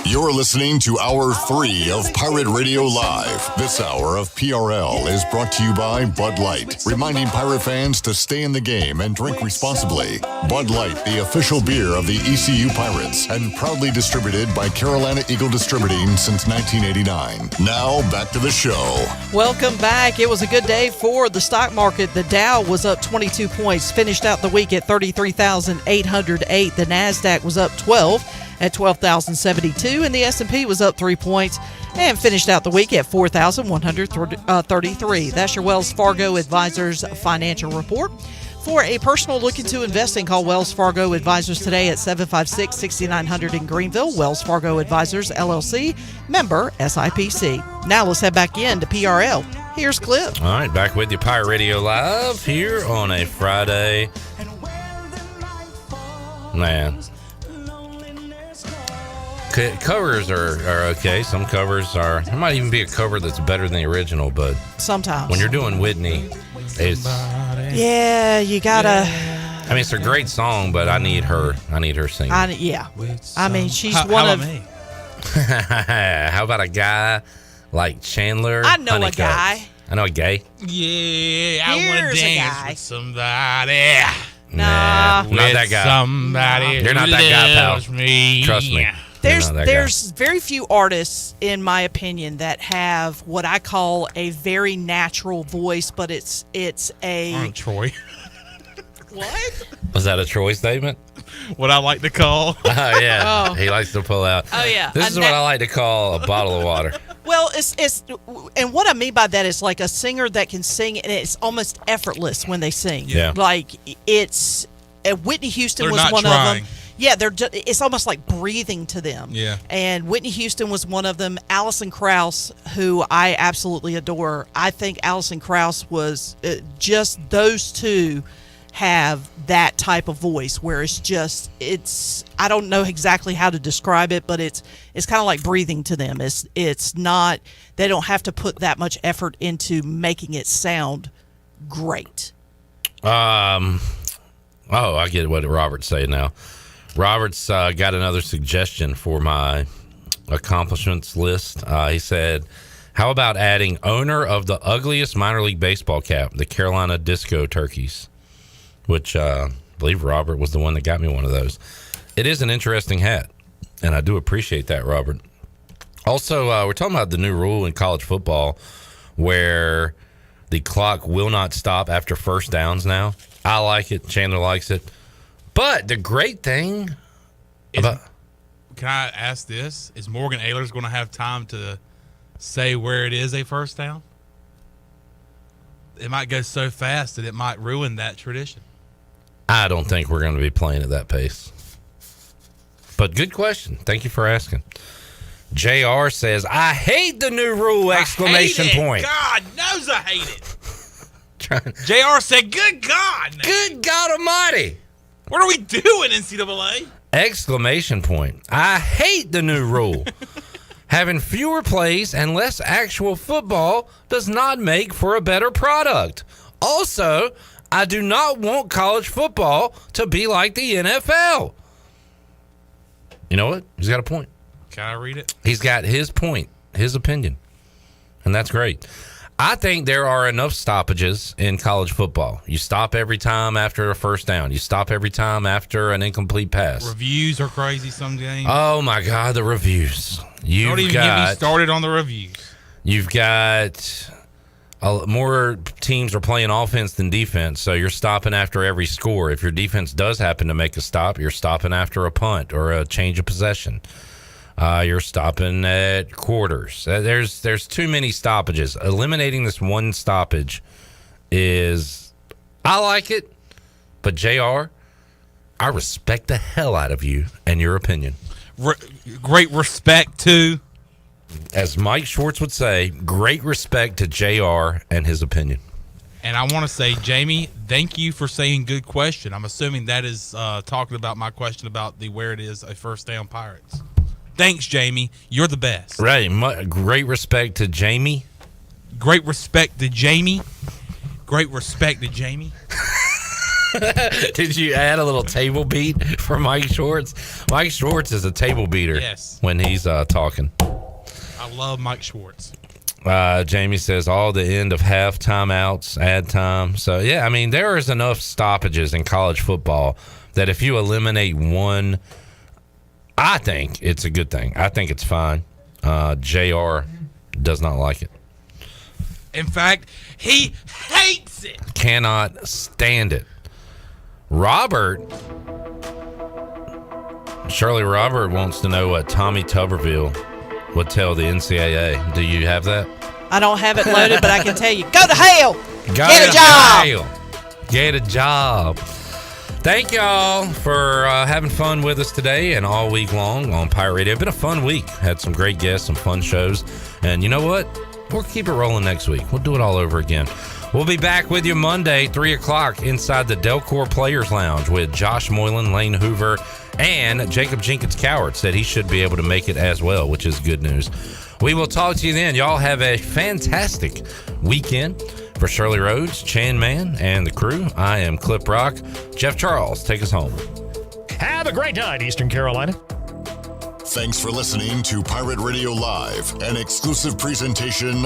You're listening to Hour 3 of Pirate Radio Live. This hour of PRL is brought to you by Bud Light, reminding Pirate fans to stay in the game and drink responsibly. Bud Light, the official beer of the ECU Pirates, and proudly distributed by Carolina Eagle Distributing since 1989. Now, back to the show. Welcome back. It was a good day for the stock market. The Dow was up 22 points, finished out the week at 33,808. The NASDAQ was up 12 at 12,072, and the S&P was up 3 points and finished out the week at 4,133. That's your Wells Fargo Advisors financial report. For a personal look into investing, call Wells Fargo Advisors today at 756-6900 in Greenville. Wells Fargo Advisors, LLC, member SIPC. Now let's head back in to PRL. Here's Cliff. All right, back with you, Pirate Radio Live here on a Friday. Man. Covers are okay. Some covers are. There might even be a cover that's better than the original, but sometimes when you're doing Whitney, it's yeah, you gotta. I mean, it's a great song, but I need her singing. Yeah, I mean, she's one of. How about a guy like Chandler? I know Honeycutt. A guy. I know a gay. Yeah, I want to dance with somebody. Nah, not that guy. Somebody. You're not that guy, pal. Me. Trust me. There's very few artists, in my opinion, that have what I call a very natural voice, but it's a Troy. What? Was that a Troy statement? What I like to call. Oh yeah, he likes to pull out. Oh yeah, this is what I like to call a bottle of water. Well, it's and what I mean by that is like a singer that can sing and it's almost effortless when they sing. Yeah, like it's Whitney Houston was one of them. Yeah, it's almost like breathing to them. Yeah. And Whitney Houston was one of them. Alison Krauss, who I absolutely adore. I think Alison Krauss was just those two have that type of voice where it's I don't know exactly how to describe it, but it's kind of like breathing to them. It's not, they don't have to put that much effort into making it sound great. I get what Robert's saying now. Robert's got another suggestion for my accomplishments list. He said, how about adding owner of the ugliest minor league baseball cap, the Carolina Disco Turkeys? Which I believe Robert was the one that got me one of those. It is an interesting hat, and I do appreciate that, Robert. Also, we're talking about the new rule in college football where the clock will not stop after first downs now. I like it. Chandler likes it. But the great thing can I ask this? Is Morgan Ehlers going to have time to say where it is a first down? It might go so fast that it might ruin that tradition. I don't think we're going to be playing at that pace. But good question. Thank you for asking. JR says, I hate the new rule! Exclamation point. God knows I hate it. JR said, good God. Good God Almighty. What are we doing, NCAA? Exclamation point. I hate the new rule. Having fewer plays and less actual football does not make for a better product. Also, I do not want college football to be like the NFL. You know what? He's got a point. Can I read it? He's got his point, his opinion, and that's great. I think there are enough stoppages in college football. You stop every time after a first down. You stop every time after an incomplete pass. Reviews are crazy some games. Oh, my God, the reviews. Don't even get me started on the reviews. You've got more teams are playing offense than defense, so you're stopping after every score. If your defense does happen to make a stop, you're stopping after a punt or a change of possession. You're stopping at quarters. There's too many stoppages. Eliminating this one stoppage is, I like it, but JR, I respect the hell out of you and your opinion. Great respect to, as Mike Schwartz would say, great respect to JR and his opinion. And I want to say, Jamie, thank you for saying good question. I'm assuming that is talking about my question about where it is a first down Pirates. Thanks, Jamie. You're the best. Right. Great respect to Jamie. Great respect to Jamie. Great respect to Jamie. Did you add a little table beat for Mike Schwartz? Mike Schwartz is a table beater. Yes. When he's talking. I love Mike Schwartz. Jamie says all the end of half timeouts, add time. So, yeah, I mean, there is enough stoppages in college football that if you eliminate one, I think it's a good thing. I think it's fine. JR does not like it. In fact, he hates it. Cannot stand it. Shirley Robert wants to know what Tommy Tuberville would tell the NCAA. Do you have that? I don't have it loaded, but I can tell you, go to hell. Get a job. Get a job. Thank y'all for having fun with us today and all week long on Pirate Radio. It's been a fun week. Had some great guests, some fun shows. And you know what? We'll keep it rolling next week. We'll do it all over again. We'll be back with you Monday, 3 o'clock, inside the Delcor Players Lounge with Josh Moylan, Lane Hoover, and Jacob Jenkins Cowart said he should be able to make it as well, which is good news. We will talk to you then. Y'all have a fantastic weekend. For Shirley Rhodes, Chan Man, and the crew, I am Clip Rock. Jeff Charles, take us home. Have a great night, Eastern Carolina. Thanks for listening to Pirate Radio Live, an exclusive presentation